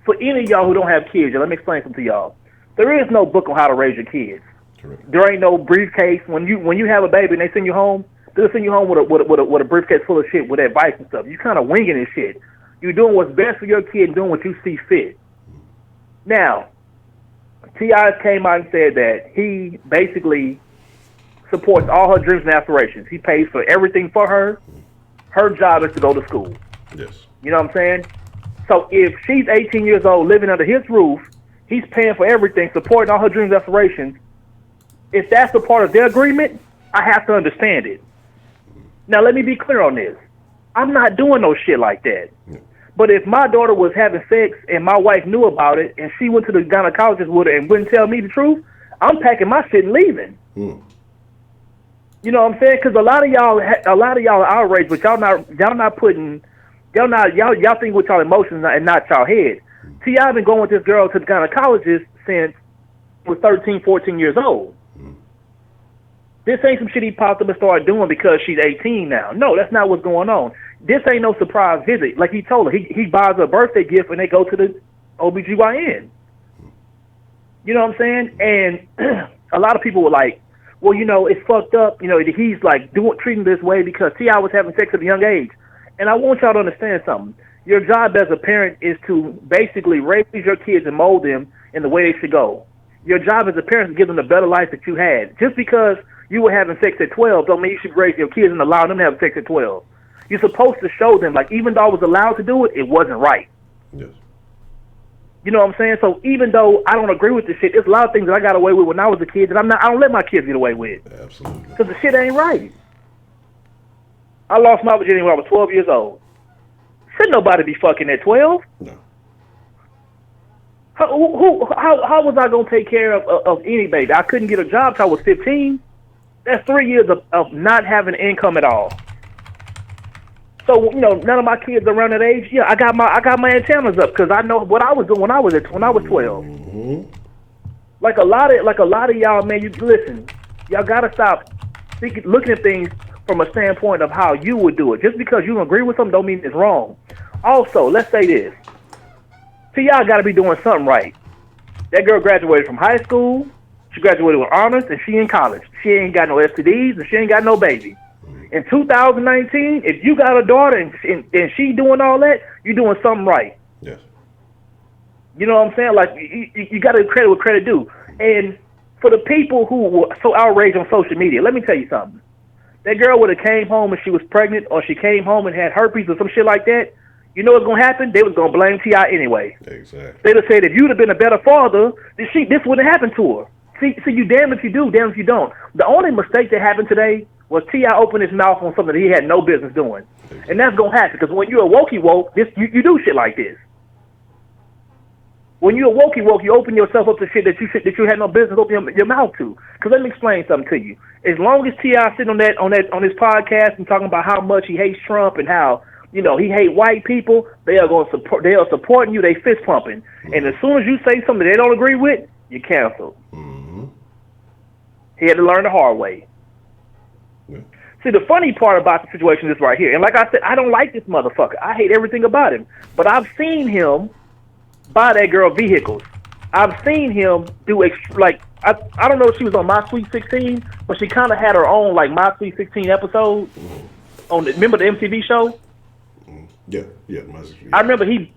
For any of y'all who don't have kids, let me explain something to y'all. There is no book on how to raise your kids. Correct. There ain't no briefcase. When you have a baby and they send you home, they'll send you home with a briefcase full of shit with advice and stuff. You kind of winging this shit. You're doing what's best for your kid and doing what you see fit. Now, T.I. came out and said that he basically supports all her dreams and aspirations. He pays for everything for her. Her job is to go to school.
Yes.
You know what I'm saying? So if she's 18 years old, living under his roof, he's paying for everything, supporting all her dreams and aspirations. If that's a part of their agreement, I have to understand it. Now, let me be clear on this. I'm not doing no shit like that. Yeah. But if my daughter was having sex and my wife knew about it and she went to the gynecologist with her and wouldn't tell me the truth, I'm packing my shit and leaving. Mm. You know what I'm saying? Because a lot of y'all are outraged, but y'all think with y'all emotions and not y'all head. T.I. been going with this girl to the gynecologist since he was 13, 14 years old. Mm. This ain't some shit he popped up and started doing because she's 18 now. No, that's not what's going on. This ain't no surprise visit. Like he told her, he buys her a birthday gift and they go to the OBGYN. You know what I'm saying? And a lot of people were like, well, you know, it's fucked up. You know, he's like treating this way because T.I. was having sex at a young age. And I want y'all to understand something. Your job as a parent is to basically raise your kids and mold them in the way they should go. Your job as a parent is to give them the better life that you had. Just because you were having sex at 12 don't mean you should raise your kids and allow them to have sex at 12. You're supposed to show them, like, even though I was allowed to do it, it wasn't right.
Yes.
You know what I'm saying? So even though I don't agree with this shit, there's a lot of things that I got away with when I was a kid that I don't let my kids get away with.
Absolutely.
Because the shit ain't right. I lost my virginity when I was 12 years old. Shouldn't nobody be fucking at 12.
No.
How was I going to take care of any baby? I couldn't get a job till I was 15. That's 3 years of not having income at all. So, you know, none of my kids around that age, yeah, I got my antennas up because I know what I was doing when I was 12. Mm-hmm. Like a lot of y'all, man, you listen, y'all gotta stop looking at things from a standpoint of how you would do it. Just because you agree with them don't mean it's wrong. Also, let's say this. T.I. got to be doing something right. That girl graduated from high school. She graduated with honors, and she in college. She ain't got no STDs, and she ain't got no baby. In 2019, if you got a daughter and she doing all that, you're doing something right.
Yes.
You know what I'm saying? Like, you got to credit what credit due. And for the people who were so outraged on social media, let me tell you something. that girl would have came home and she was pregnant, or she came home and had herpes or some shit like that, you know what's gonna happen? They was gonna blame T.I. anyway.
Exactly.
They'd have said if you'd have been a better father, this wouldn't happen to her. See, you damn if you do, damn if you don't. The only mistake that happened today was T.I. opened his mouth on something that he had no business doing, and that's gonna happen because when you're a wokey woke, you do shit like this. When you're a wokey woke, you open yourself up to shit that you had no business opening your mouth to. Because let me explain something to you. As long as T.I. sitting on his podcast and talking about how much he hates Trump and how he hate white people, they are supporting you. They fist pumping, and as soon as you say something they don't agree with, you're canceled. Mm-hmm. He had to learn the hard way. Yeah. See, the funny part about the situation is right here, and like I said, I don't like this motherfucker. I hate everything about him, but I've seen him buy that girl vehicles. I've seen him do I don't know if she was on My Sweet 16, but she kind of had her own like My Sweet 16 episode on remember the MTV show?
Yeah.
I remember he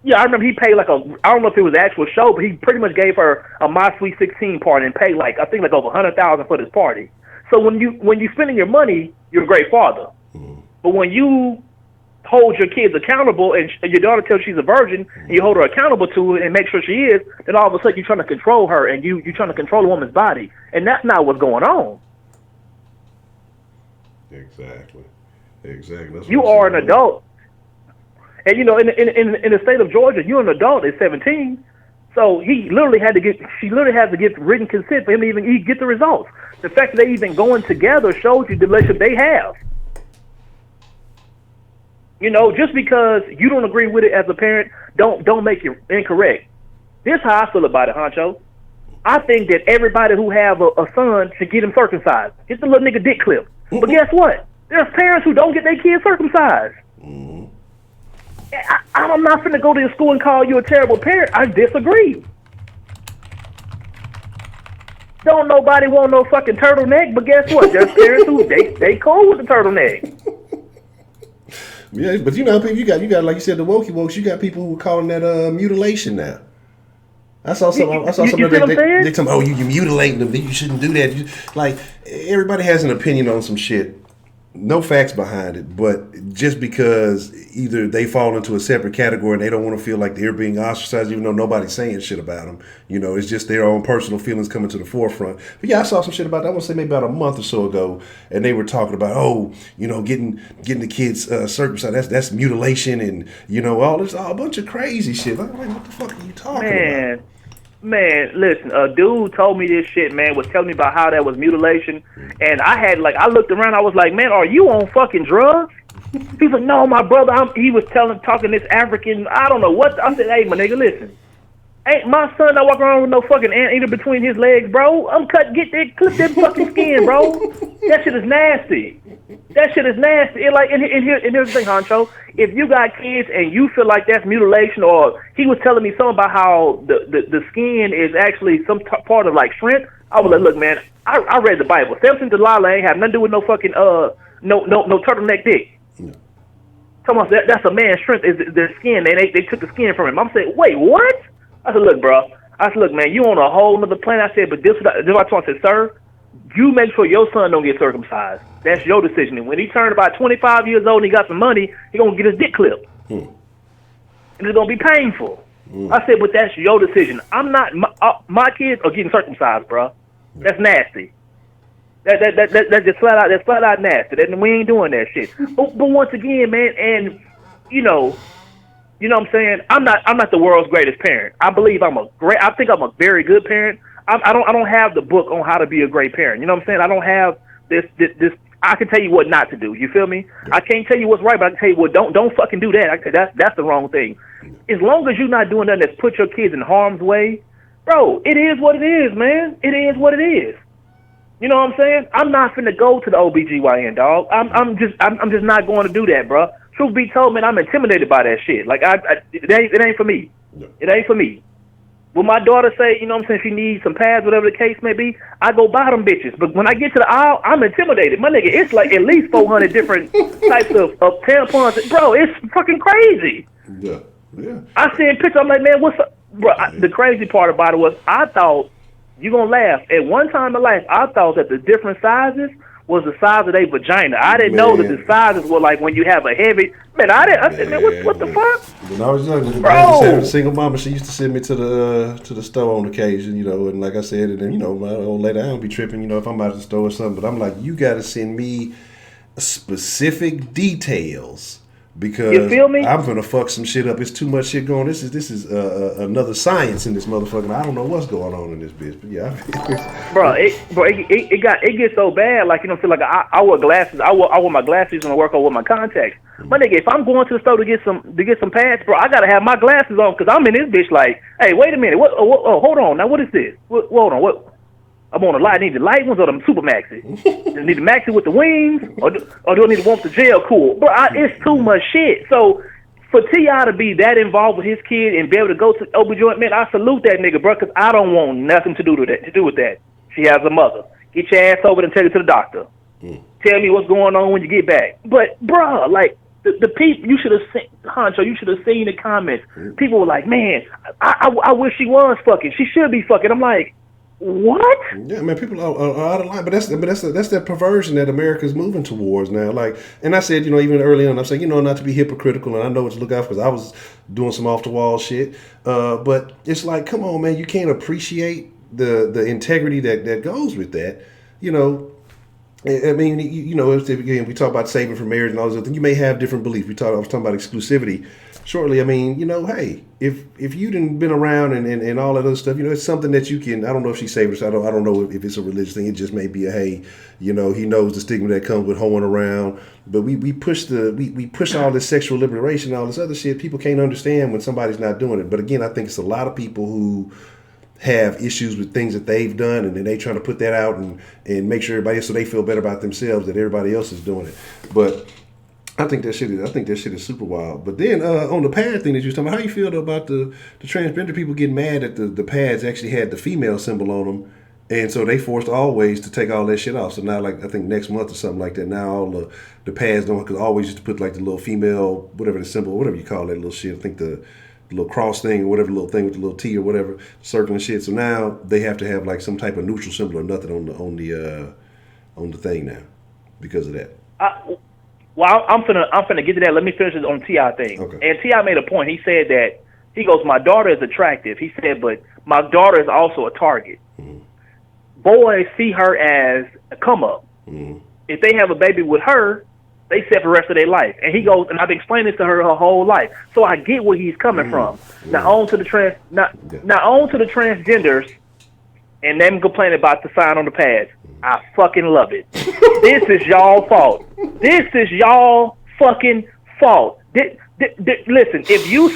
paid I don't know if it was the actual show, but he pretty much gave her a My Sweet 16 party and paid I think over $100,000 for this party. So when you spending your money, you're a great father. But when you hold your kids accountable and your daughter tells she's a virgin and you hold her accountable to it and make sure she is, then all of a sudden you're trying to control her and you're trying to control a woman's body. And that's not what's going on.
Exactly. That's
you are an adult. And in the state of Georgia, you're an adult at 17, so she literally has to get written consent for him to even get the results. The fact that they even going together shows you the relationship they have. Just because you don't agree with it as a parent, don't make it incorrect. This is how I feel about it, Honcho. I think that everybody who have a son should get him circumcised. Get the little nigga dick clip. But guess what? There's parents who don't get their kids circumcised. Mm-hmm. I'm not finna go to your school and call you a terrible parent. I disagree. Don't nobody want no fucking turtleneck, but guess what? There's parents who they cool with the turtleneck.
Yeah, but you got like you said, the wokes, you got people who are calling that mutilation now. I saw something. They talking, oh, you mutilating them. You shouldn't do that. Everybody has an opinion on some shit. No facts behind it, but just because either they fall into a separate category and they don't want to feel like they're being ostracized, even though nobody's saying shit about them. It's just their own personal feelings coming to the forefront. But yeah, I saw some shit about that. I want to say maybe about a month or so ago, and they were talking about, getting the kids circumcised. That's mutilation, and all this, a bunch of crazy shit. I'm like, what the fuck are you talking about?
Man, listen, a dude told me this shit, man, was telling me about how that was mutilation. And I looked around, I was like, man, are you on fucking drugs? He's like, no, my brother, he was talking this African, I don't know what. I said, hey, my nigga, listen. Ain't my son not walking around with no fucking anteater between his legs, bro. Clip that fucking skin, bro. That shit is nasty. And here's the thing, Honcho. If you got kids and you feel like that's mutilation, or he was telling me something about how the skin is actually some part of shrimp, I was like, look, man, I read the Bible. Samson Delilah ain't have nothing to do with no fucking no turtleneck dick. No. Come on, that's a man's shrimp is their skin. They took the skin from him. I'm saying, wait, what? I said, look, bro. Look, man, you on a whole nother planet. I said, but this is what I told him. I said, sir, you make sure your son don't get circumcised. That's your decision. And when he turned about 25 years old and he got some money, he gonna get his dick clipped. And it's gonna be painful. I said, but that's your decision. I'm not. My kids are getting circumcised, bro. That's nasty. That's just flat out. That's flat out nasty. We ain't doing that shit. But once again, man, and you know what I'm saying? I'm not the world's greatest parent. I think I'm a very good parent. I don't have the book on how to be a great parent. You know what I'm saying? I don't have this. I can tell you what not to do. You feel me? I can't tell you what's right, but I can tell you what don't fucking do that. That's the wrong thing. As long as you're not doing nothing that's put your kids in harm's way, bro, it is what it is, man. It is what it is. You know what I'm saying? I'm not finna go to the OBGYN, dog. I'm just not going to do that, bro. Truth be told, man, I'm intimidated by that shit. It ain't for me. No. It ain't for me. When my daughter say, you know what I'm saying, she needs some pads, whatever the case may be, I go buy them bitches. But when I get to the aisle, I'm intimidated. My nigga, it's like at least 400 different types of tampons. Bro, it's fucking crazy.
Yeah.
I seen pictures. I'm like, man, what's up? Bro, the crazy part about it was I thought, you're going to laugh, at one time in life, I thought that the different sizes was the size of their vagina. I didn't know that the sizes were like when you have a heavy. Man, I said, man, what the fuck?
When I was young,
Bro.
I used to have a single mama. She used to send me to the store on occasion, you know. And like I said, and then, you know, my old lady, I don't be tripping, you know, if I'm out at the store or something. But I'm like, you got to send me specific details. Because
you feel me?
I'm gonna fuck some shit up. It's too much shit going. This is another science in this motherfucker. I don't know what's going on in this bitch. But yeah,
it gets so bad. Like, you know, feel like I wear glasses. I wear my glasses when I work. I wear my contacts. My nigga, if I'm going to the store to get some pads, bro, I gotta have my glasses on because I'm in this bitch. Like, hey, wait a minute. What? Hold on. Now, what is this? Hold on. What? I'm on the light. I need the light ones or the super maxi. Do I need the maxi with the wings, or do I need to want the gel cool? Bro, it's too much shit. So for T.I. to be that involved with his kid and be able to go to OB-GYN, man, I salute that nigga, bro, because I don't want nothing to do with that. She has a mother. Get your ass over and take her to the doctor. Tell me what's going on when you get back. But, bro, like, the people, you should have seen, Honcho, you should have seen the comments. People were like, man, I wish she was fucking. She should be fucking. I'm like, what?
Yeah, man, people are out of line, but that's that perversion that America's moving towards now. Like, and I said, you know, even early on, I'm saying, you know, not to be hypocritical, and I know what to look out for because I was doing some off the wall shit. But it's like, come on, man, you can't appreciate the integrity that goes with that. You know, I mean, you know, again, we talk about saving for marriage and all this other things. You may have different beliefs. I was talking about exclusivity shortly. I mean, you know, hey, if you didn't been around and all that other stuff, you know, it's something that you can. I don't know if she's saving. I don't know if it's a religious thing. It just may be a hey, you know, he knows the stigma that comes with hoeing around. But we push all this sexual liberation, all this other shit. People can't understand when somebody's not doing it. But again, I think it's a lot of people who have issues with things that they've done, and then they trying to put that out and make sure everybody, so they feel better about themselves that everybody else is doing it. But I think that shit is super wild. But then on the pad thing that you was talking about, how you feel about the transgender people getting mad that the pads actually had the female symbol on them, and so they forced Always to take all that shit off. So now, like, I think next month or something like that, now all the pads don't, because Always used to put like the little female, whatever the symbol, whatever you call that little shit. I think the little cross thing or whatever, little thing with the little T or whatever, circling shit. So now they have to have like some type of neutral symbol or nothing on the thing now because of that.
Well, I'm finna get to that. Let me finish this on T.I. thing.
Okay.
And T.I. made a point. He said that, he goes, my daughter is attractive. He said, but my daughter is also a target. Mm-hmm. Boys see her as a come up. Mm-hmm. If they have a baby with her, they set for the rest of their life. And he goes, and I've explained this to her whole life. So I get where he's coming from. Now on to the transgenders and them complaining about the sign on the pads. I fucking love it. This is y'all fault. This is y'all fucking fault. Listen, if you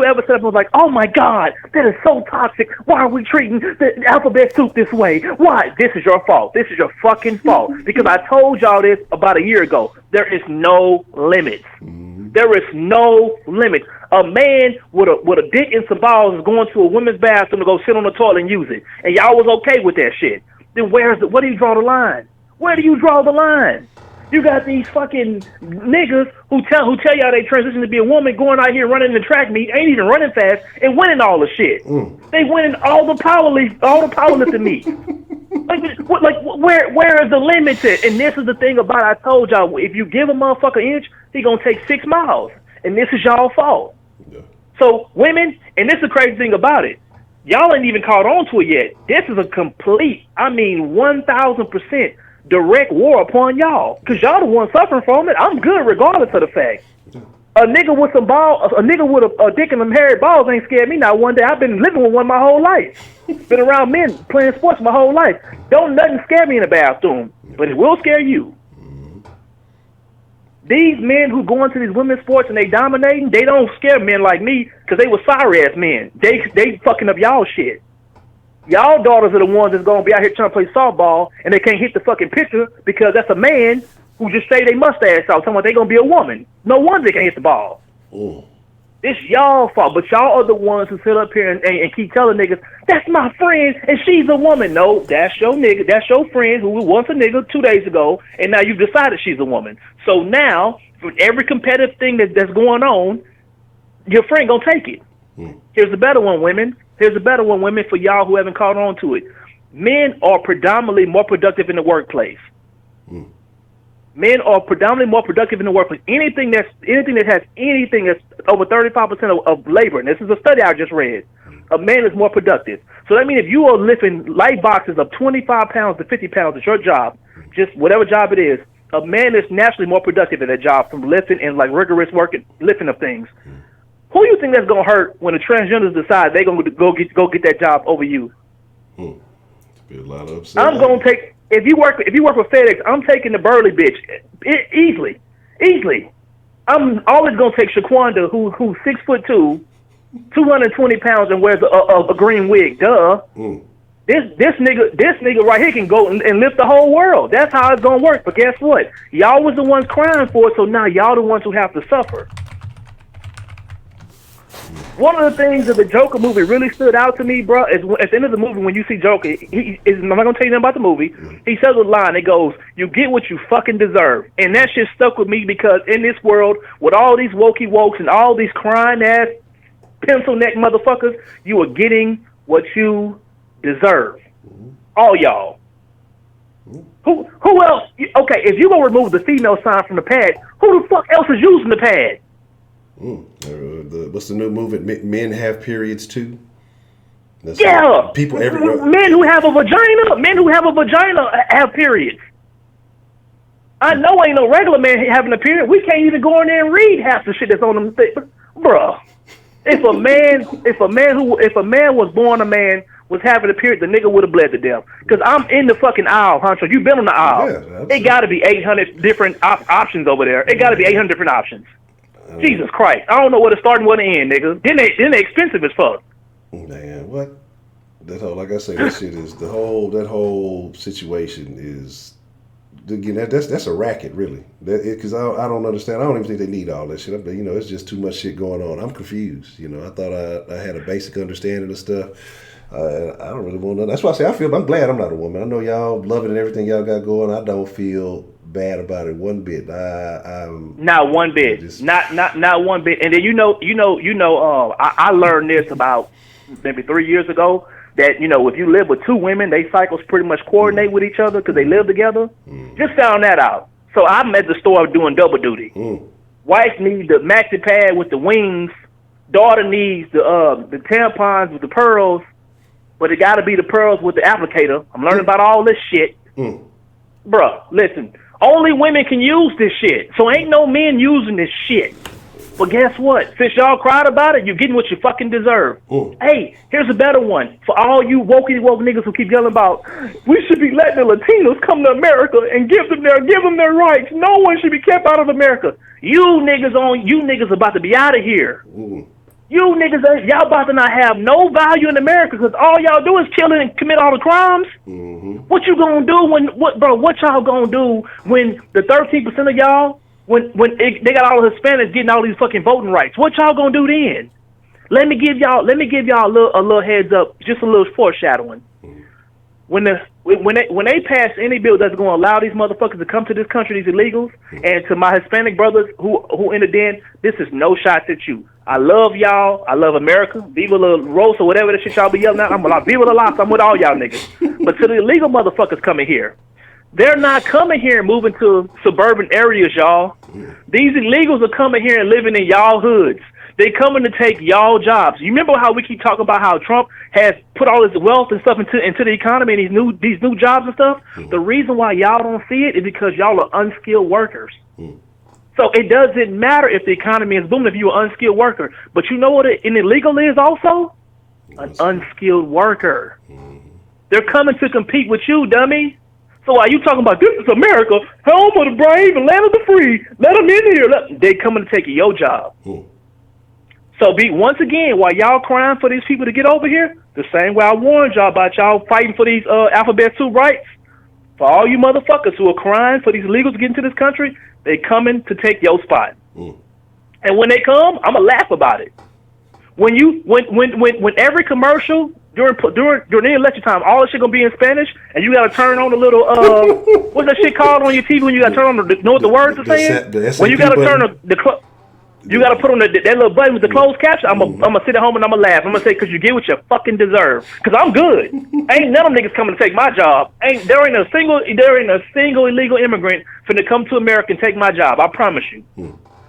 ever said something like, oh my God, that is so toxic. Why are we treating the alphabet soup this way? Why? This is your fault. This is your fucking fault. Because I told y'all this about a year ago. There is no limits. There is no limits. A man with a dick and some balls is going to a women's bathroom to go sit on the toilet and use it. And y'all was okay with that shit. Then where do you draw the line? Where do you draw the line? You got these fucking niggas who tell y'all they transition to be a woman, going out here running the track meet, ain't even running fast, and winning all the shit. They winning all the powerlifting meet. Where is the limit at? And this is the thing about, I told y'all, if you give a motherfucker an inch, he gonna take 6 miles, and this is y'all fault. Yeah. So women, and this is the crazy thing about it, y'all ain't even caught on to it yet. This is a complete, 1,000% direct war upon y'all, because y'all the ones suffering from it. I'm good regardless of the fact. A nigga with some balls, a nigga with a dick and some hairy balls ain't scared me not one day. I've been living with one my whole life. Been around men playing sports my whole life. Don't nothing scare me in the bathroom, but it will scare you. These men who go into these women's sports and they dominating, they don't scare men like me because they were sorry ass men. They fucking up y'all shit. Y'all daughters are the ones that's gonna be out here trying to play softball and they can't hit the fucking pitcher because that's a man who just say they mustache out, talking about they gonna be a woman. No wonder they can't hit the ball. It's y'all fault, but y'all are the ones who sit up here and keep telling niggas, that's my friend and she's a woman. No, that's your nigga, that's your friend who was a nigga 2 days ago, and now you've decided she's a woman. So now, for every competitive thing that's going on, your friend gonna take it. Here's a better one, women. Here's a better one, women, for y'all who haven't caught on to it. Men are predominantly more productive in the workplace. Men are predominantly more productive in the workplace. Anything that has anything that's over 35% of labor, and this is a study I just read, a man is more productive. So that means if you are lifting light boxes of 25 pounds to 50 pounds at your job, just whatever job it is, a man is naturally more productive at that job from lifting and like rigorous work and lifting of things. Who do you think that's gonna hurt when the transgenders decide they're gonna go get that job over you?
Be a lot of upset.
I'm gonna take if you work for FedEx, I'm taking the burly bitch easily. I'm always gonna take Shaquanda, who's 6'2", 220 pounds, and wears a green wig. Duh. This nigga right here can go and lift the whole world. That's how it's gonna work. But guess what? Y'all was the ones crying for it, so now y'all the ones who have to suffer. One of the things that the Joker movie really stood out to me, bro, is at the end of the movie when you see Joker, I'm not gonna tell you nothing about the movie. He says a line. It goes, "You get what you fucking deserve," and that shit stuck with me because in this world with all these wokey wokes and all these crying ass pencil neck motherfuckers, you are getting what you deserve. All y'all. Who else? Okay, if you gonna remove the female sign from the pad, who the fuck else is using the pad?
What's the new movement? Men have periods too. That's people everywhere.
Men who have a vagina have periods. I know ain't no regular man having a period. We can't even go in there and read half the shit that's on them things, bruh. If a man was born a man was having a period, the nigga would have bled to death. Because I'm in the fucking aisle, Honcho. You've been on the aisle. Yeah, it got to be 800 different options over there. It got to be 800 different options. Jesus Christ. I don't know where to start and where to end, nigga. Then they expensive as fuck.
Man, what? That whole, like I say, that shit is that whole situation is, again, that's a racket, really. Because I don't understand. I don't even think they need all that shit. It's just too much shit going on. I'm confused. I thought I had a basic understanding of stuff. I don't really want to. That's why I say I'm glad I'm not a woman. I know y'all love it and everything y'all got going. I don't feel bad about it one bit.
Not one bit. Not one bit. And then I learned this about maybe 3 years ago that if you live with two women, they cycles pretty much coordinate with each other because they live together. Just found that out. So I'm at the store doing double duty. Wife needs the maxi pad with the wings. Daughter needs the tampons with the pearls. But it got to be the pearls with the applicator. I'm learning about all this shit. Bruh, listen. Only women can use this shit. So ain't no men using this shit. But guess what? Since y'all cried about it, you're getting what you fucking deserve. Hey, here's a better one. For all you woke niggas who keep yelling about, we should be letting the Latinos come to America and give them their rights. No one should be kept out of America. You niggas about to be out of here. You niggas, y'all about to not have no value in America because all y'all do is kill and commit all the crimes. What you gonna do what y'all gonna do when the 13% of y'all, when they got all the Hispanics getting all these fucking voting rights? What y'all gonna do then? Let me give y'all a little heads up, just a little foreshadowing. When they pass any bill that's going to allow these motherfuckers to come to this country, these illegals, and to my Hispanic brothers who in the den, this is no shots at you. I love y'all. I love America. Viva la Rosa, whatever that shit y'all be yelling at. I'm like, Viva la Las. I'm with all y'all niggas. But to the illegal motherfuckers coming here, they're not coming here and moving to suburban areas, y'all. These illegals are coming here and living in y'all hoods. They coming to take y'all jobs. You remember how we keep talking about how Trump has put all his wealth and stuff into the economy and these new jobs and stuff? The reason why y'all don't see it is because y'all are unskilled workers. So it doesn't matter if the economy is booming if you're an unskilled worker. But you know what an illegal is also? An unskilled worker. They're coming to compete with you, dummy. So while you talking about this is America, home of the brave and land of the free, let them in here. They coming to take your job. So once again, while y'all crying for these people to get over here, the same way I warned y'all about y'all fighting for these alphabet soup rights, for all you motherfuckers who are crying for these illegals to get into this country, they coming to take your spot. And when they come, I'ma laugh about it. When every commercial during any election time, all this shit gonna be in Spanish, and you gotta turn on the little what's that shit called on your TV when you gotta turn on know what the words are saying?
The
when you gotta turn the You got to put on that little button with the closed caption. I'm gonna sit at home and I'm gonna laugh. I'm gonna say, "Cause you get what you fucking deserve." Cause I'm good. Ain't none of them niggas coming to take my job. There ain't a single illegal immigrant finna come to America and take my job. I promise you.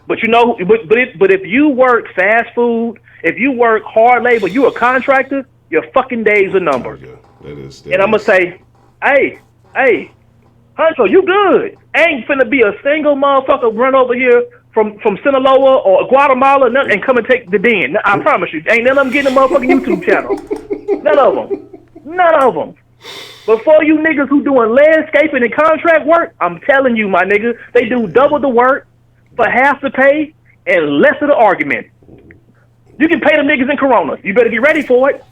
But you know, but if you work fast food, if you work hard labor, you a contractor. Your fucking days are numbered. And I'm gonna say, hey, Honcho, you good? Ain't finna be a single motherfucker run over here from Sinaloa or Guatemala and come and take the den. I promise you, ain't none of them getting a motherfucking YouTube channel. None of them. Before you niggas who doing landscaping and contract work, I'm telling you, my nigga, they do double the work for half the pay and less of the argument. You can pay them niggas in Coronas. You better get ready for it.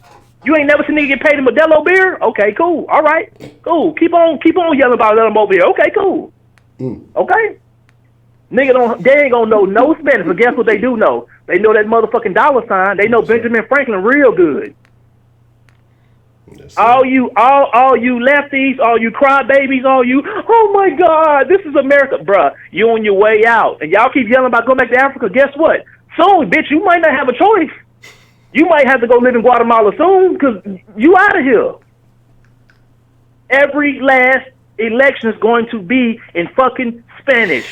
You ain't never seen nigga get paid in Modelo beer? Okay, cool. All right, cool. Keep on yelling about them over here. Okay, cool. Okay. Nigga they ain't gonna know no Spanish, but guess what they do know? They know that motherfucking dollar sign. They know Benjamin Franklin real good. All you lefties, all you crybabies, oh my God, this is America, bruh. You on your way out, and y'all keep yelling about going back to Africa. Guess what? Soon, bitch, you might not have a choice. You might have to go live in Guatemala soon, because you out of here. Every last election is going to be in fucking Spanish.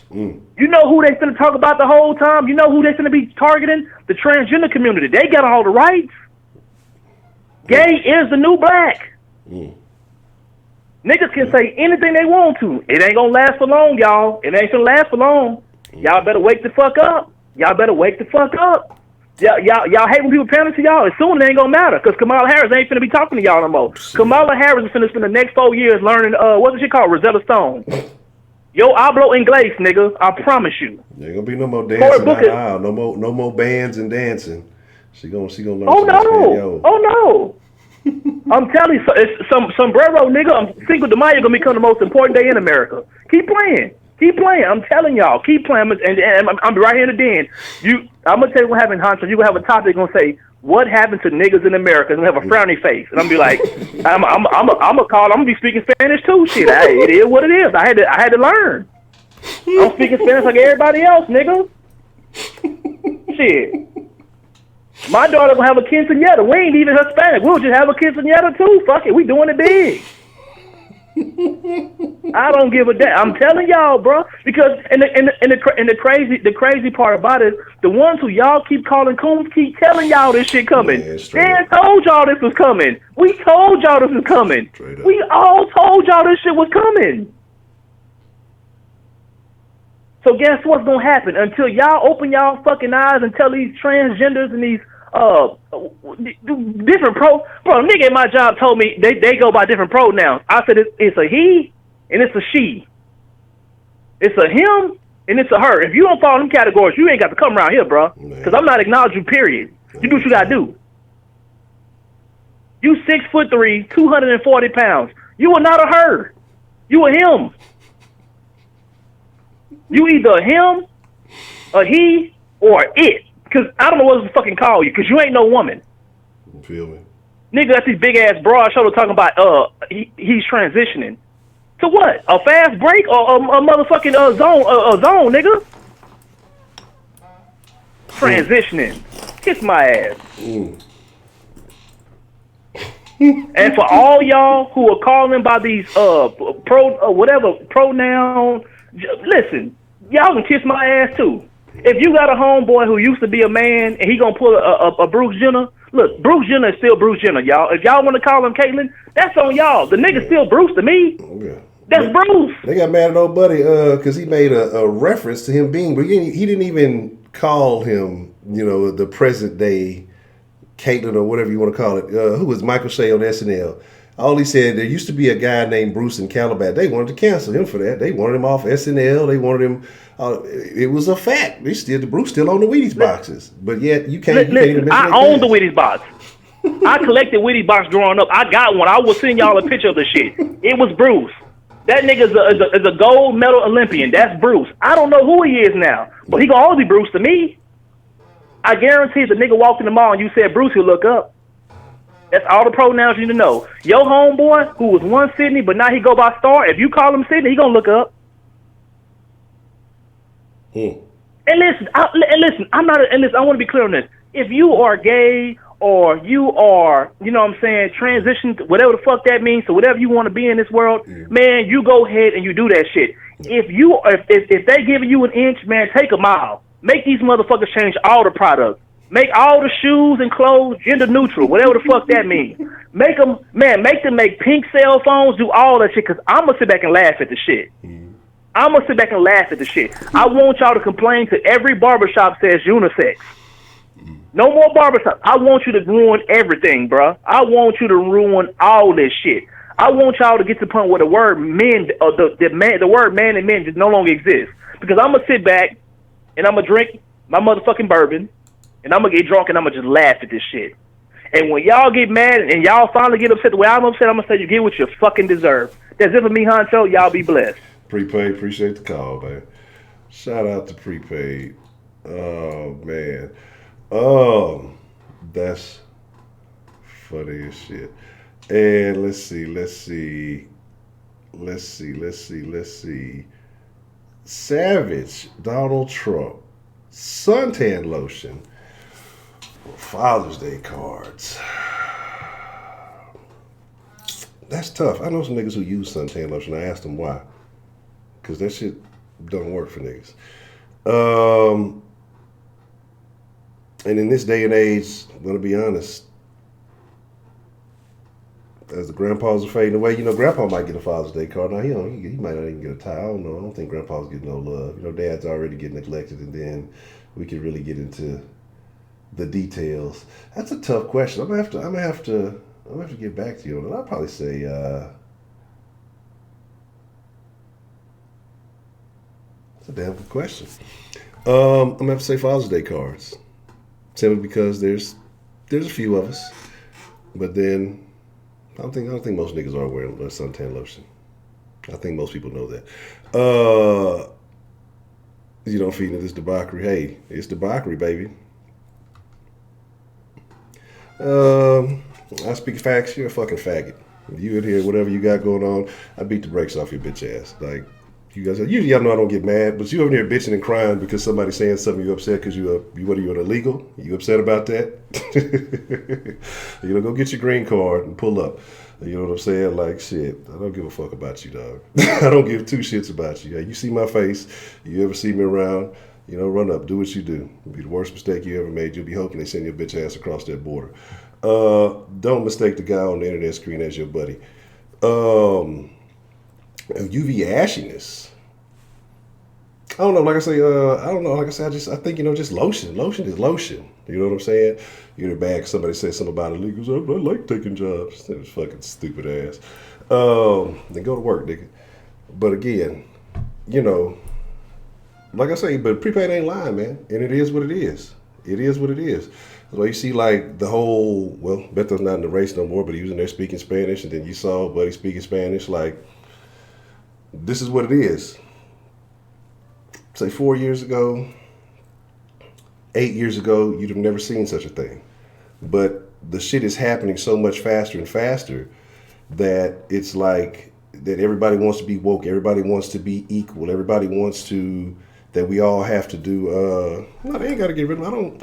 You know who they finna talk about the whole time? You know who they finna be targeting? The transgender community. They got all the rights. Gay is the new black. Niggas can say anything they want to. It ain't gonna last for long, y'all. It ain't gonna last for long. Y'all better wake the fuck up. Y'all hate when people pander to y'all. As soon it ain't gonna matter, because Kamala Harris ain't finna be talking to y'all no more. Kamala Harris is finna spend the next 4 years learning what's the shit called? Rosetta Stone. Yo hablo inglés, nigga. I promise you.
There ain't gonna be no more dancing down the aisle. No more bands and dancing. She gonna learn.
Oh no. I'm telling you, it's some sombrero, nigga. I'm Cinco de Mayo gonna become the most important day in America. Keep playing. I'm telling y'all, keep playing. And I'm right here in the den. I'm gonna tell you what happened, Honcho. You gonna have a topic gonna say, "What happened to niggas in America?" And have a frowny face, and I'm be like, I'm gonna be speaking Spanish too. Shit, it is what it is. I had to learn. I'm speaking Spanish like everybody else, nigga. Shit. My daughter gonna have a quinceañera. We ain't even Hispanic. We'll just have a quinceañera too. Fuck it, we doing it big. I don't give a damn. I'm telling y'all, bro. Because the crazy part about it, the ones who y'all keep calling coons keep telling y'all this shit coming. Dan told y'all this was coming. We told y'all this was coming. We all told y'all this shit was coming. So guess what's gonna happen? Until y'all open y'all fucking eyes and tell these transgenders and these different bro, nigga at my job told me they go by different pronouns. I said it's a he and it's a she. It's a him and it's a her. If you don't follow them categories, you ain't got to come around here, bro. Because I'm not acknowledging you, period. You do what you gotta do. You 6'3", 240 pounds. You are not a her. You a him. You either a him, a he, or it. Because I don't know what to fucking call you, because you ain't no woman.
You feel me?
Nigga, that's these big-ass broad shoulders talking about he's transitioning. To what? A fast break or a motherfucking zone, nigga? Transitioning. Kiss my ass. And for all y'all who are calling by these pronoun, listen, y'all can kiss my ass too. If you got a homeboy who used to be a man and he gonna pull a Bruce Jenner, look, Bruce Jenner is still Bruce Jenner, y'all. If y'all want to call him Caitlyn, that's on y'all. The nigga's still Bruce to me.
Okay.
That's Bruce.
They got mad at old buddy because he made a reference to him being, but he didn't even call him, the present day Caitlyn or whatever you want to call it. Who was Michael Shea on SNL? All he said, there used to be a guy named Bruce in Calabash. They wanted to cancel him for that. They wanted him off SNL. They wanted him. It was a fact. Bruce still on the Wheaties boxes, but yet you can't.
Listen, I own the Wheaties box. I collected Wheaties box growing up. I got one. I will send y'all a picture of the shit. It was Bruce. That nigga is a gold medal Olympian. That's Bruce. I don't know who he is now, but he gonna always be Bruce to me. I guarantee if the nigga walked in the mall and you said Bruce, he'll look up. That's all the pronouns you need to know. Your homeboy, who was one Sydney, but now he go by Star, if you call him Sydney, he gonna look up. And listen, I want to be clear on this. If you are gay or you are, you know what I'm saying, transition, whatever the fuck that means, so whatever you want to be in this world, man, you go ahead and you do that shit. If they giving you an inch, man, take a mile. Make these motherfuckers change all the products. Make all the shoes and clothes gender neutral, whatever the fuck that means. Make them make pink cell phones, do all that shit, because I'm going to sit back and laugh at the shit. I'm going to sit back and laugh at the shit. I want y'all to complain to every barbershop says unisex. No more barbershop. I want you to ruin everything, bruh. I want you to ruin all this shit. I want y'all to get to the point where the word men, or the word man and men just no longer exists. Because I'm going to sit back and I'm going to drink my motherfucking bourbon and I'm going to get drunk and I'm going to just laugh at this shit. And when y'all get mad and y'all finally get upset the way I'm upset, I'm going to say you get what you fucking deserve. That's it for me, Honcho. Y'all be blessed.
Prepaid, appreciate the call, man. Shout out to Prepaid. Oh, man. That's funny as shit. And let's see. Savage, Donald Trump, suntan lotion, Father's Day cards. That's tough. I know some niggas who use suntan lotion. I asked them why. Because that shit don't work for niggas. And in this day and age, I'm going to be honest, as the grandpas are fading away, you know, grandpa might get a Father's Day card. Now, he might not even get a tie. I don't know. I don't think grandpa's getting no love. You know, dad's already getting neglected, and then we can really get into the details. That's a tough question. I'm gonna have to get back to you on it. I'll probably say, that's a damn good question. I'm gonna have to say Father's Day cards. Simply because there's a few of us, but then I don't think most niggas are wearing suntan lotion. I think most people know that. You don't feed into this debauchery. Hey, it's debauchery, baby. I speak facts. You're a fucking faggot. If you in here, whatever you got going on, I beat the brakes off your bitch ass. Like, you guys, usually y'all know I don't get mad, but you over there bitching and crying because somebody's saying something, you upset because you're an illegal? You upset about that? Go get your green card and pull up. You know what I'm saying? Like, shit, I don't give a fuck about you, dog. I don't give two shits about you. You see my face, you ever see me around, run up, do what you do. It'll be the worst mistake you ever made. You'll be hoping they send your bitch ass across that border. Don't mistake the guy on the internet screen as your buddy. UV ashiness. I don't know. Like I say, I don't know. Like I said, I think just lotion. Lotion is lotion. You know what I'm saying? You're in the bag. Somebody says something about illegals. I like taking jobs. That was fucking stupid ass. Then go to work, nigga. But again, like I say, but prepaid ain't lying, man. And it is what it is. It is what it is. That's why you see like the whole. Well, Beto's not in the race no more, but he was in there speaking Spanish, and then you saw Buddy speaking Spanish. Like, this is what it is. Say 4 years ago, 8 years ago, you'd have never seen such a thing. But the shit is happening so much faster and faster that it's like that everybody wants to be woke. Everybody wants to be equal. Everybody wants that we all have to do, no, they ain't got to get rid of them.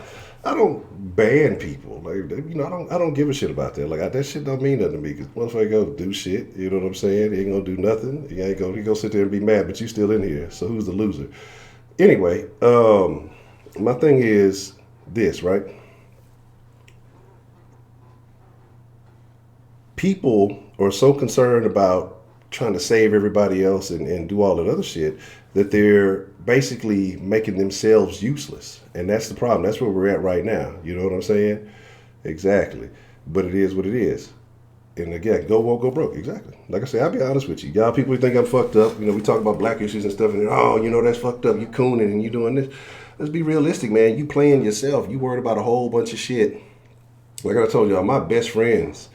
I don't ban people. Like, I don't give a shit about that. Like, that shit don't mean nothing to me. Because motherfucker go do shit. You know what I'm saying? He ain't gonna do nothing. He go sit there and be mad, but you still in here. So who's the loser? Anyway, my thing is this, right? People are so concerned about trying to save everybody else and do all that other shit that they're basically making themselves useless. And that's the problem. That's where we're at right now. You know what I'm saying? Exactly. But it is what it is. And again, go woke, go broke. Exactly. Like I say, I'll be honest with you. Y'all people think I'm fucked up. We talk about black issues and stuff, and that's fucked up. You cooning and you doing this. Let's be realistic, man. You playing yourself. You worried about a whole bunch of shit. Like I told y'all, my best friends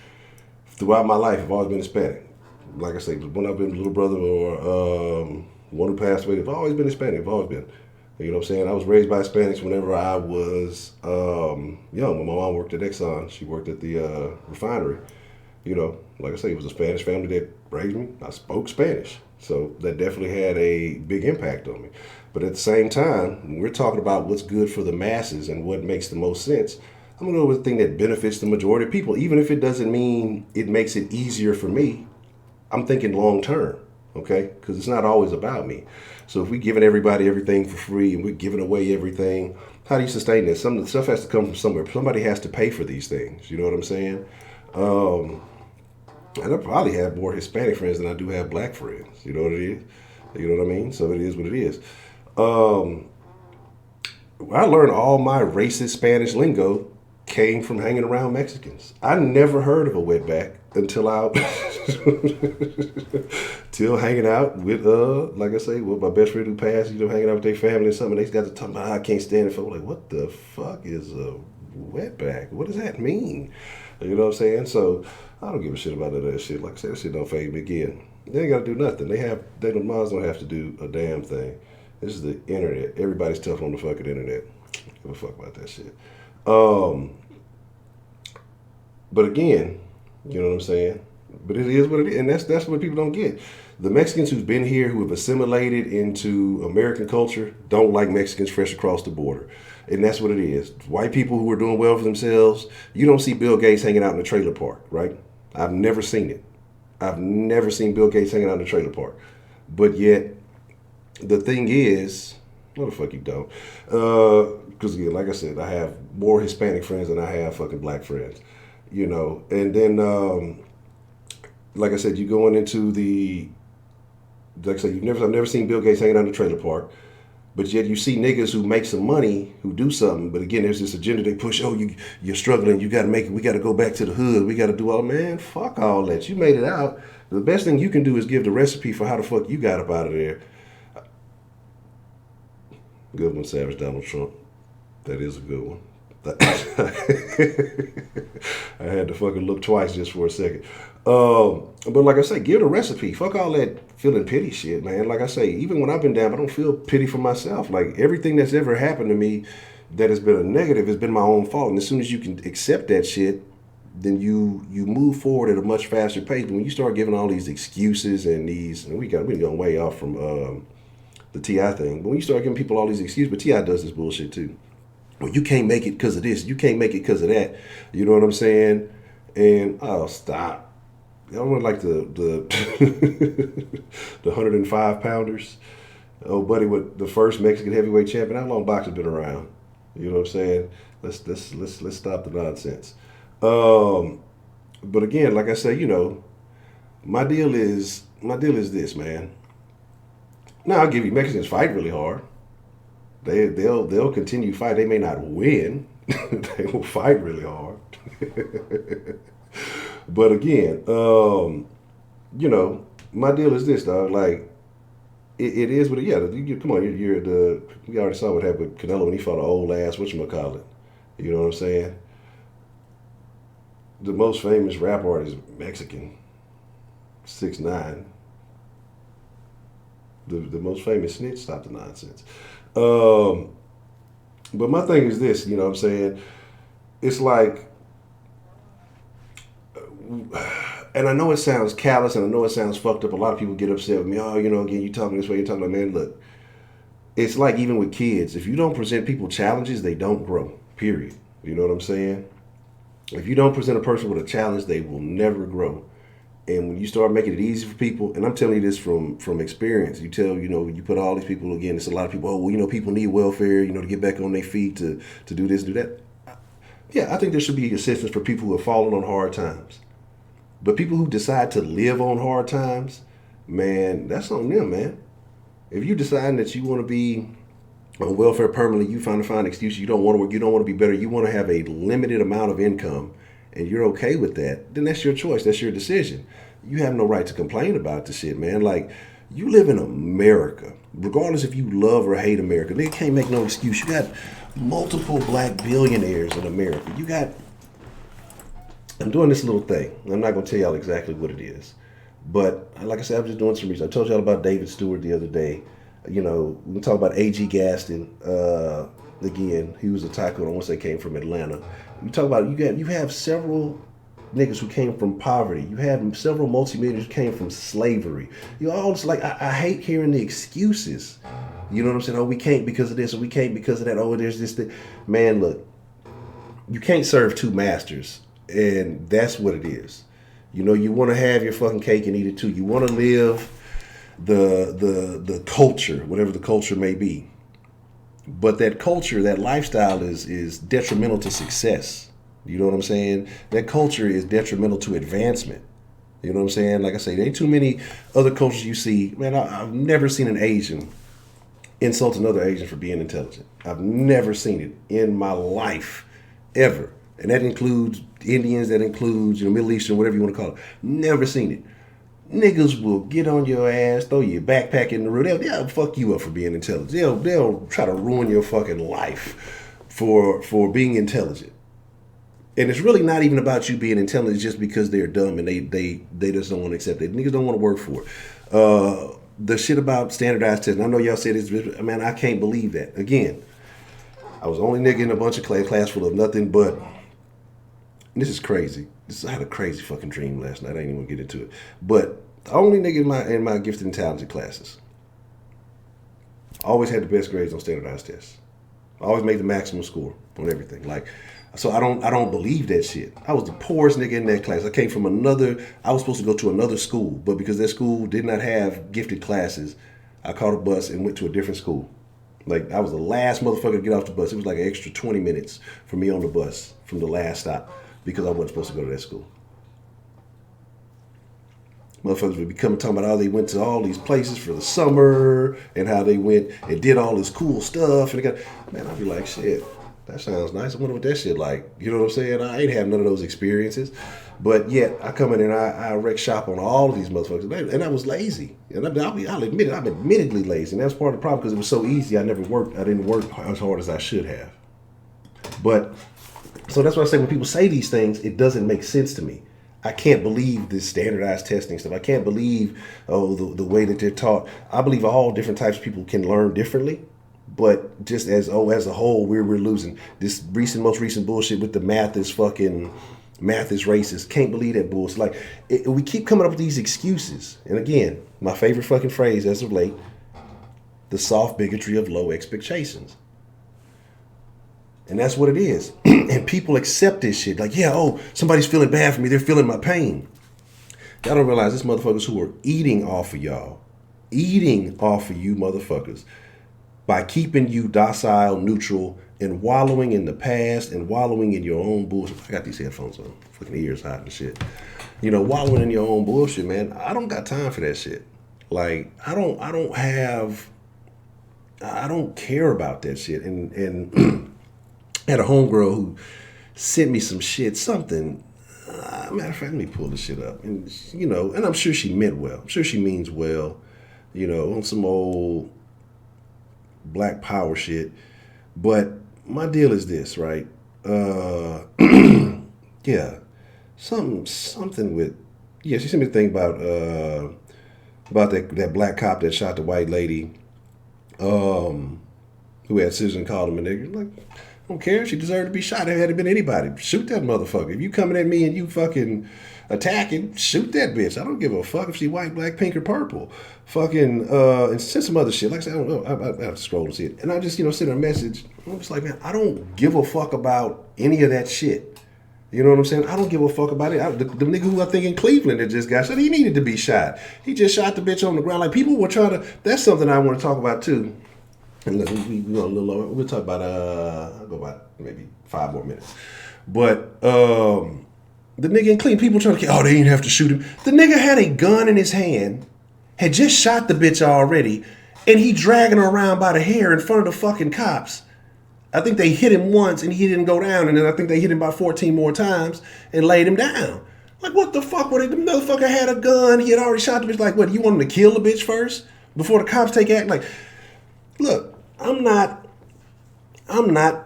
throughout my life have always been Hispanic. Like I say, when I've been a little brother or one who passed away, they've always been Hispanic. They've always been. You know what I'm saying? I was raised by Hispanics whenever I was young. When my mom worked at Exxon, she worked at the refinery. Like I say, it was a Spanish family that raised me. I spoke Spanish. So that definitely had a big impact on me. But at the same time, when we're talking about what's good for the masses and what makes the most sense, I'm going to go with the thing that benefits the majority of people. Even if it doesn't mean it makes it easier for me, I'm thinking long term, okay? Because it's not always about me. So if we're giving everybody everything for free and we're giving away everything, how do you sustain this? Some of the stuff has to come from somewhere. Somebody has to pay for these things. You know what I'm saying? And I probably have more Hispanic friends than I do have black friends. You know what it is? You know what I mean? So it is what it is. I learned all my racist Spanish lingo came from hanging around Mexicans. I never heard of a wetback until till hanging out with like I say, with my best friend who passed, hanging out with their family and something. They got to talk about, I can't stand it. Like, what the fuck is a wetback? What does that mean? You know what I'm saying? So I don't give a shit about that shit. Like I said, that shit don't fade me again. They ain't got to do nothing. They moms don't have to do a damn thing. This is the internet. Everybody's tough on the fucking internet. Give a fuck about that shit. But again, you know what I'm saying? But it is what it is, and that's what people don't get. The Mexicans who've been here, who have assimilated into American culture, don't like Mexicans fresh across the border. And that's what it is. White people who are doing well for themselves, you don't see Bill Gates hanging out in a trailer park, right? I've never seen it. I've never seen Bill Gates hanging out in a trailer park. But yet, the thing is, no the fuck you don't. Because again, like I said, I have more Hispanic friends than I have fucking black friends. You know, and then, like I said, you going into like I said, I've never seen Bill Gates hanging out in a trailer park. But yet you see niggas who make some money, who do something. But again, there's this agenda they push. Oh, you're struggling. You got to make it. We got to go back to the hood. We got to do all. Man, fuck all that. You made it out. The best thing you can do is give the recipe for how the fuck you got up out of there. Good one, Savage Donald Trump. That is a good one. I had to fucking look twice just for a second. But like I say, give the recipe. Fuck all that feeling pity shit, man. Like I say, even when I've been down, I don't feel pity for myself. Like everything that's ever happened to me that has been a negative has been my own fault. And as soon as you can accept that shit, then you move forward at a much faster pace. But when you start giving all these excuses and we gone way off from the T.I. thing. But when you start giving people all these excuses, but T.I. does this bullshit too. Well, you can't make it because of this. You can't make it because of that. You know what I'm saying? And oh, stop. I don't like the 105 pounders. Oh, buddy, with the first Mexican heavyweight champion. How long boxing been around? You know what I'm saying? Let's stop the nonsense. But again, like I say, you know, my deal is this, man. Now I'll give you, Mexicans fight really hard. They'll continue to fight. They may not win. They will fight really hard. But again, you know, my deal is this, dog. Like, it is what it is. Come on, we already saw what happened with Canelo when he fought an old ass, whatchamacallit. You know what I'm saying? The most famous rap artist is Mexican. 6ix9ine. The most famous snitch. Stop the nonsense. But my thing is this, you know what I'm saying? It's like, and I know it sounds callous and I know it sounds fucked up. A lot of people get upset with me. Oh, you know, again, you talking this way, you're talking like, man, look, it's like even with kids, if you don't present people challenges, they don't grow, period. You know what I'm saying? If you don't present a person with a challenge, they will never grow. And when you start making it easy for people, and I'm telling you this from experience, you put all these people, again, it's a lot of people, oh, well, you know, people need welfare, you know, to get back on their feet, to do this, do that. Yeah, I think there should be assistance for people who have fallen on hard times. But people who decide to live on hard times, man, that's on them, man. If you decide that you want to be on welfare permanently, you find an excuse, you don't want to work, you don't want to be better, you want to have a limited amount of income, and you're okay with that, then that's your choice. That's your decision. You have no right to complain about the shit, man. Like, you live in America. Regardless if you love or hate America, they can't make no excuse. You got multiple black billionaires in America. I'm doing this little thing. I'm not going to tell y'all exactly what it is. But, like I said, I'm just doing some research. I told y'all about David Stewart the other day. You know, we talk about A.G. Gaston. Again, he was a tycoon. I want to say came from Atlanta. You talk about, you have several niggas who came from poverty. You had several multimillionaires who came from slavery. You all just like, I hate hearing the excuses. You know what I'm saying? Oh, we can't because of this, or we can't because of that. Oh, there's this thing. Man, look, you can't serve two masters, and that's what it is. You know, you want to have your fucking cake and eat it too. You want to live the culture, whatever the culture may be. But that culture, that lifestyle is detrimental to success. You know what I'm saying? That culture is detrimental to advancement. You know what I'm saying? Like I say, there ain't too many other cultures you see. Man, I've never seen an Asian insult another Asian for being intelligent. I've never seen it in my life, ever. And that includes Indians, that includes, Middle Eastern, whatever you want to call it. Never seen it. Niggas will get on your ass, throw your backpack in the room. They'll fuck you up for being intelligent. They'll try to ruin your fucking life for being intelligent. And it's really not even about you being intelligent. It's just because they're dumb and they just don't want to accept it. Niggas don't want to work for it. The shit about standardized testing. I know y'all said this, man, I can't believe that. Again, I was the only nigga in a bunch of class full of nothing but. This is crazy. I had a crazy fucking dream last night. I ain't even gonna get into it. But the only nigga in my gifted and talented classes. Always had the best grades on standardized tests. Always made the maximum score on everything. So I don't believe that shit. I was the poorest nigga in that class. I came from I was supposed to go to another school, but because that school did not have gifted classes, I caught a bus and went to a different school. Like, I was the last motherfucker to get off the bus. It was like an extra 20 minutes for me on the bus from the last stop because I wasn't supposed to go to that school. Motherfuckers would be coming talking about how they went to all these places for the summer and how they went and did all this cool stuff. And I'd be like, shit, that sounds nice. I wonder what that shit like. You know what I'm saying? I ain't have none of those experiences. But yet, I come in and I wreck shop on all of these motherfuckers. And I was lazy. And I'll admit it, I'm admittedly lazy. And that's part of the problem because it was so easy. I didn't work as hard as I should have. But, so that's why I say when people say these things, it doesn't make sense to me. I can't believe this standardized testing stuff. I can't believe the way that they're taught. I believe all different types of people can learn differently, but just as a whole, we're losing. This most recent bullshit with the math is racist. Can't believe that bullshit. Like we keep coming up with these excuses. And again, my favorite fucking phrase as of late: the soft bigotry of low expectations. And that's what it is. And people accept this shit. Like, yeah, somebody's feeling bad for me. They're feeling my pain. Y'all don't realize this motherfuckers who are eating off of y'all, eating off of you motherfuckers by keeping you docile, neutral, and wallowing in the past and wallowing in your own bullshit. I got these headphones on. Fucking ears hot and shit. Wallowing in your own bullshit, man. I don't got time for that shit. Like, I don't care about that shit. And I had a homegirl who sent me some shit, something. Matter of fact, let me pull this shit up. And, and I'm sure she meant well. I'm sure she means well, on some old black power shit. But my deal is this, right? Yeah. Something with, she sent me a thing about that black cop that shot the white lady, who had Susan called him a nigga. Like, I don't care. She deserved to be shot. If it had been anybody, shoot that motherfucker. If you coming at me and you fucking attacking, shoot that bitch. I don't give a fuck if she white, black, pink, or purple. Fucking, and send some other shit. Like I said, I don't know. I have to scroll and see it. And I just, send her a message. I'm just like, man, I don't give a fuck about any of that shit. You know what I'm saying? I don't give a fuck about it. The nigga who I think in Cleveland that just got shot, he needed to be shot. He just shot the bitch on the ground. Like, people were trying to, that's something I want to talk about too. And look, we go a little over. We'll talk about I'll go about maybe 5 more minutes. But the nigga in Cleveland, people trying to they didn't have to shoot him. The nigga had a gun in his hand, had just shot the bitch already, and he dragging her around by the hair in front of the fucking cops. I think they hit him once and he didn't go down, and then I think they hit him about 14 more times and laid him down. Like, what the fuck? The motherfucker had a gun. He had already shot the bitch. Like, what? You want him to kill the bitch first before the cops take action? Like, look, I'm not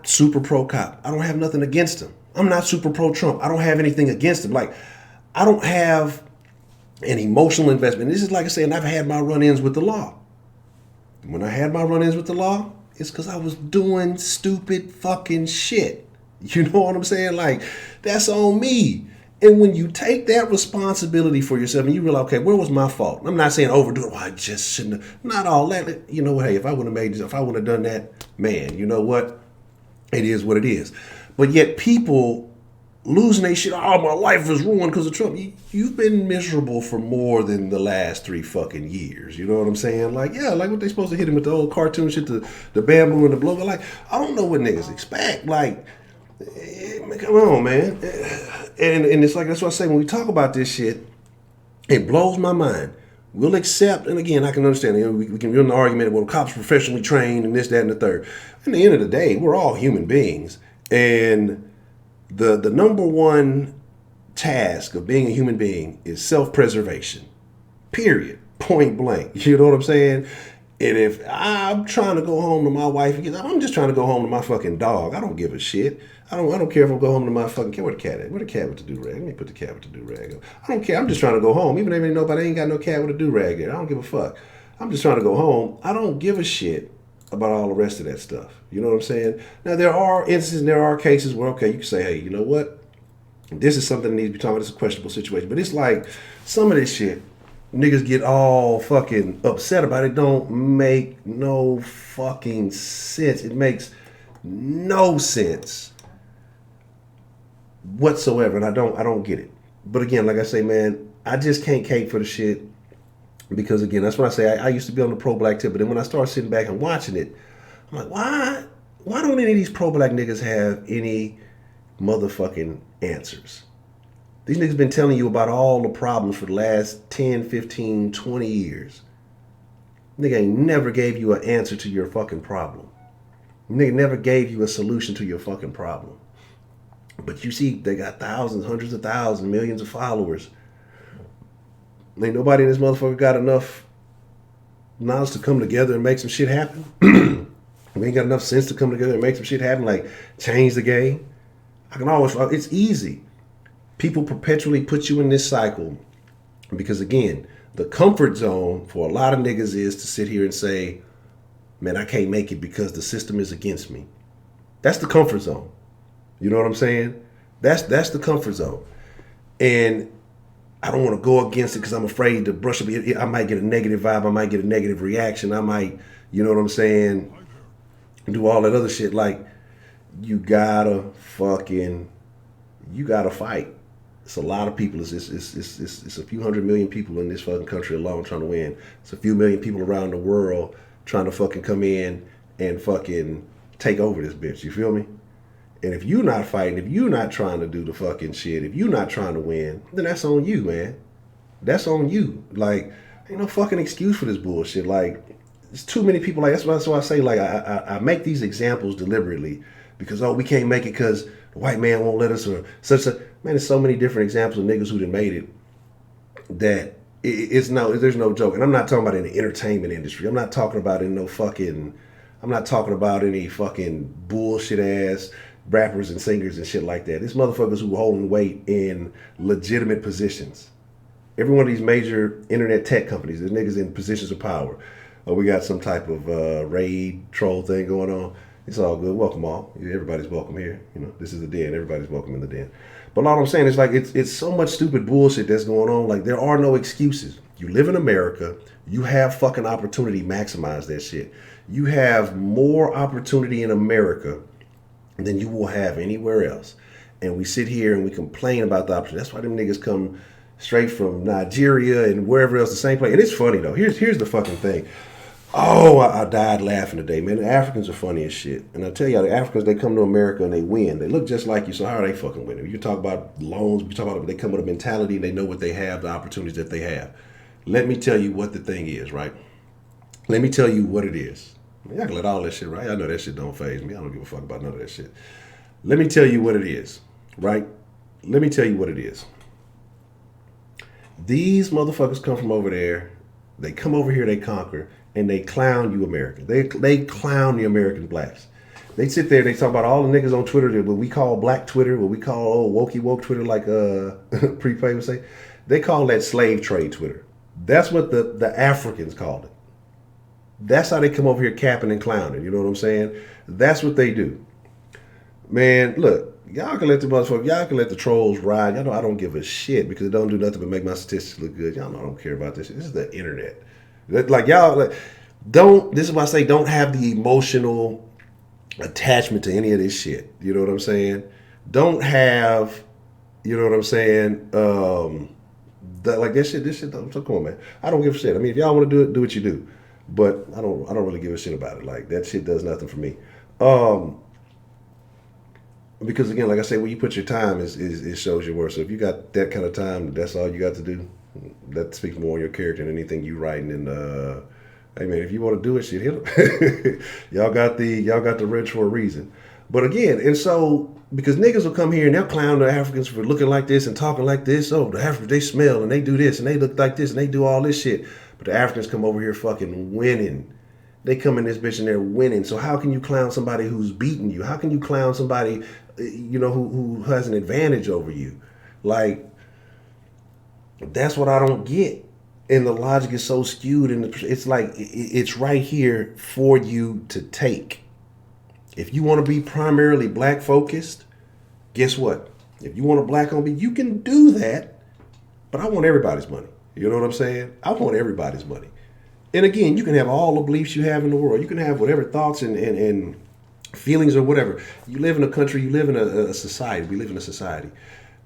super pro cop. I don't have nothing against him. I'm not super pro Trump. I don't have anything against him. Like, I don't have an emotional investment. This is like I say, and I've had my run-ins with the law. When I had my run-ins with the law, it's because I was doing stupid fucking shit. You know what I'm saying? Like, that's on me. And when you take that responsibility for yourself and you realize, okay, where was my fault? I'm not saying overdo it. Well, I just shouldn't have. Not all that. You know what? Hey, if I would have made this, if I would have done that, man, you know what? It is what it is. But yet people losing their shit. Oh, my life is ruined because of Trump. You've been miserable for more than the last 3 fucking years. You know what I'm saying? Like, yeah, like what they supposed to hit him with the old cartoon shit, the bamboo and the blow. Like, I don't know what niggas expect. Like, come on, man. And it's like, that's what I say when we talk about this shit, it blows my mind. We'll accept, and again, I can understand, we can run the argument, well, cops professionally trained and this, that, and the third. At the end of the day, we're all human beings. And the number one task of being a human being is self-preservation. Period. Point blank. You know what I'm saying? And if I'm trying to go home to my wife, I'm just trying to go home to my fucking dog. I don't give a shit. I don't care if I go home to my fucking cat. Where the cat at? Where the cat with the do-rag? Let me put the cat with the do-rag. I don't care. I'm just trying to go home. Even if nobody ain't got no cat with a do-rag there. I don't give a fuck. I'm just trying to go home. I don't give a shit about all the rest of that stuff. You know what I'm saying? Now, there are instances, and there are cases where, okay, you can say, hey, you know what? This is something that needs to be talked about. This is a questionable situation. But it's like some of this shit, niggas get all fucking upset about it. Don't make no fucking sense. It makes no sense whatsoever, and I don't get it. But again, like I say, man, I just can't cape for the shit because again, that's what I say. I used to be on the pro-black tip, but then when I started sitting back and watching it, I'm like, why don't any of these pro-black niggas have any motherfucking answers? These niggas been telling you about all the problems for the last 10, 15, 20 years. Nigga ain't never gave you an answer to your fucking problem. Nigga never gave you a solution to your fucking problem. But you see, they got thousands, hundreds of thousands, millions of followers. Ain't nobody in this motherfucker got enough knowledge to come together and make some shit happen. We ain't got enough sense to come together and make some shit happen, like change the game. I can always, it's easy. People perpetually put you in this cycle because, again, the comfort zone for a lot of niggas is to sit here and say, man, I can't make it because the system is against me. That's the comfort zone. You know what I'm saying? That's the comfort zone. And I don't want to go against it because I'm afraid to brush up. I might get a negative vibe. I might get a negative reaction. I might, you know what I'm saying, do all that other shit. Like, you gotta fight. It's a lot of people. It's a few 100 million people in this fucking country alone trying to win. It's a few million people around the world trying to fucking come in and fucking take over this bitch. You feel me? And if you're not fighting, if you're not trying to do the fucking shit, if you're not trying to win, then that's on you, man. That's on you. Like, ain't no fucking excuse for this bullshit. Like, it's too many people. Like, that's why I say, like, I make these examples deliberately because, oh, we can't make it because the white man won't let us or such a, man, there's so many different examples of niggas who done made it that there's no joke. And I'm not talking about in the entertainment industry. I'm not talking about any fucking bullshit ass rappers and singers and shit like that. It's motherfuckers who holding weight in legitimate positions. Every one of these major internet tech companies, there's niggas in positions of power. Oh, we got some type of raid troll thing going on. It's all good. Welcome all. Everybody's welcome here. You know, this is the den. Everybody's welcome in the den. But all I'm saying is, like, it's so much stupid bullshit that's going on. Like, there are no excuses. You live in America. You have fucking opportunity. Maximize that shit. You have more opportunity in America than you will have anywhere else. And we sit here and we complain about the opportunity. That's why them niggas come straight from Nigeria and wherever else, the same place. And it's funny, though. Here's the fucking thing. Oh, I died laughing today, man. The Africans are funny as shit. And I tell you, the Africans, they come to America and they win. They look just like you, so how are they fucking winning? You talk about loans, we talk about they come with a mentality and they know what they have, the opportunities that they have. Let me tell you what the thing is, right? Let me tell you what it is. I mean, I can let all that shit, right? I know that shit don't faze me. I don't give a fuck about none of that shit. Let me tell you what it is, right? Let me tell you what it is. These motherfuckers come from over there. They come over here, they conquer, and they clown you Americans. They clown the American blacks. They sit there, they talk about all the niggas on Twitter, what we call black Twitter, what we call wokey woke Twitter, like Prepay would say. They call that slave trade Twitter. That's what the Africans called it. That's how they come over here capping and clowning. You know what I'm saying? That's what they do. Man, look, y'all can let the motherfuckers, y'all can let the trolls ride. Y'all know I don't give a shit because it don't do nothing but make my statistics look good. Y'all know I don't care about this shit. This is the internet. Like y'all, like, don't. This is why I say don't have the emotional attachment to any of this shit. You know what I'm saying? Don't have. You know what I'm saying? Like this shit. So come on, man. I don't give a shit. I mean, if y'all want to do it, do what you do. But I don't really give a shit about it. Like that shit does nothing for me. Because again, like I say, when you put your time, it shows your worth. So if you got that kind of time, that's all you got to do. That speaks more on your character than anything you writing. And hey man, if you want to do it, shit, hit them. y'all got the wrench for a reason. But again, and so because niggas will come here and they'll clown the Africans for looking like this and talking like this. Oh, the Africans, they smell and they do this and they look like this and they do all this shit. But the Africans come over here fucking winning. They come in this bitch and they're winning. So how can you clown somebody who's beating you? How can you clown somebody, you know, who has an advantage over you? Like, that's what I don't get. And the logic is so skewed. And it's like, it's right here for you to take. If you want to be primarily black focused, guess what? If you want a black on me, you can do that. But I want everybody's money. You know what I'm saying? I want everybody's money. And again, you can have all the beliefs you have in the world. You can have whatever thoughts and feelings or whatever. You live in a country, you live in a society. We live in a society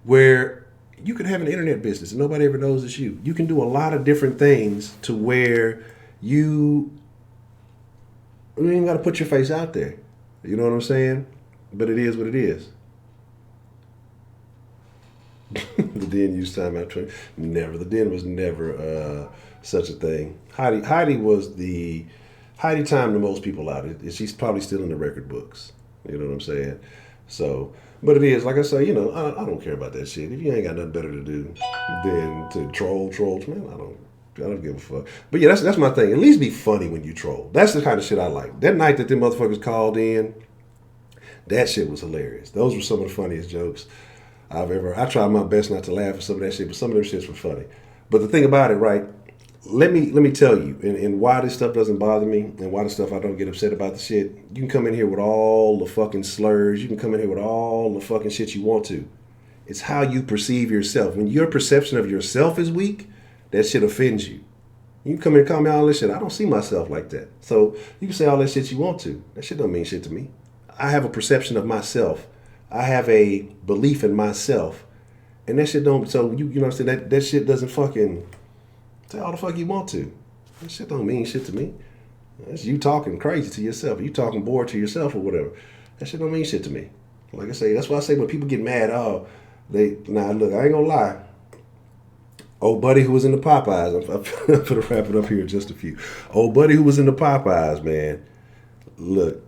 where you can have an internet business and nobody ever knows it's you. You can do a lot of different things to where you don't even got to put your face out there. You know what I'm saying? But it is what it is. The Den used time out. Never. The Den was never such a thing. Heidi timed the most people out. She's probably still in the record books. You know what I'm saying? So, but it is, like I say, you know, I don't care about that shit. If you ain't got nothing better to do than to troll, man, I don't give a fuck. But yeah, that's my thing. At least be funny when you troll. That's the kind of shit I like. That night that them motherfuckers called in, that shit was hilarious. Those were some of the funniest jokes I tried my best not to laugh at some of that shit, but some of them shits were funny. But the thing about it, right? Let me tell you, and why this stuff doesn't bother me, and why the stuff I don't get upset about the shit. You can come in here with all the fucking slurs. You can come in here with all the fucking shit you want to. It's how you perceive yourself. When your perception of yourself is weak, that shit offends you. You can come in and call me all this shit. I don't see myself like that. So you can say all that shit you want to. That shit don't mean shit to me. I have a perception of myself. I have a belief in myself. And that shit don't, so you know what I'm saying? That shit doesn't fucking, say all the fuck you want to. That shit don't mean shit to me. That's you talking crazy to yourself. You talking bored to yourself or whatever. That shit don't mean shit to me. Like I say, that's why I say when people get mad, look, I ain't gonna lie. Old buddy who was in the Popeyes, I'm gonna wrap it up here in just a few. Old buddy who was in the Popeyes, man. Look.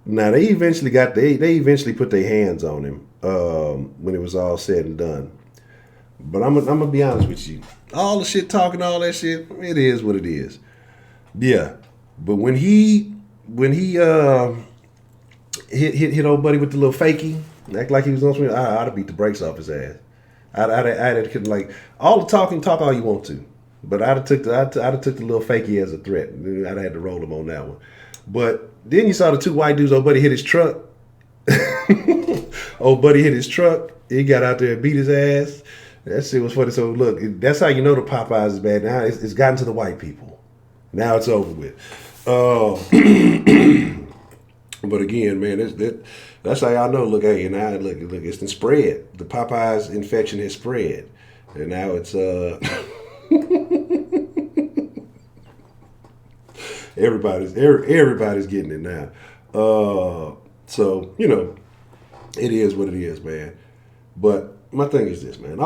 Now they eventually put their hands on him when it was all said and done. But I'm gonna be honest with you. All the shit talking, all that shit, it is what it is. Yeah. But when he hit old buddy with the little fakie, act like he was on something, I'd have beat the brakes off his ass. I'd have like all the talk all you want to. But I'd have took the little fakie as a threat. I'd have had to roll him on that one. But then you saw the two white dudes, old buddy hit his truck. Old buddy hit his truck. He got out there and beat his ass. That shit was funny. So look, that's how you know the Popeyes is bad. Now it's gotten to the white people. Now it's over with. But again, man, that's how y'all know. Look, hey, now look, it's been spread. The Popeyes infection has spread, and now it's everybody's getting it now. So you know, it is what it is, man. But my thing is this, man.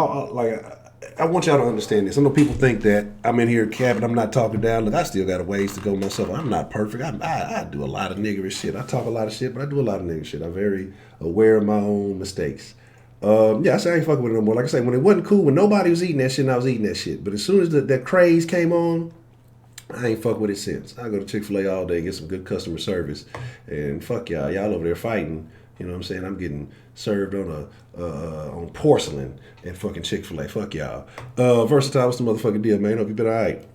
I want y'all to understand this. I know people think that I'm in here capping, I'm not talking down. Look, I still got a ways to go myself. I'm not perfect. I do a lot of niggerish shit. I talk a lot of shit, but I do a lot of nigger shit. I'm very aware of my own mistakes. Yeah, I say I ain't fucking with it no more. Like I say, when it wasn't cool, when nobody was eating that shit, and I was eating that shit. But as soon as that craze came on, I ain't fuck with it since. I go to Chick-fil-A all day, get some good customer service, and fuck y'all. Y'all over there fighting. You know what I'm saying? I'm getting served on porcelain at fucking Chick-fil-A. Fuck y'all. Versatile, what's the motherfucking deal, man? Hope you been all right.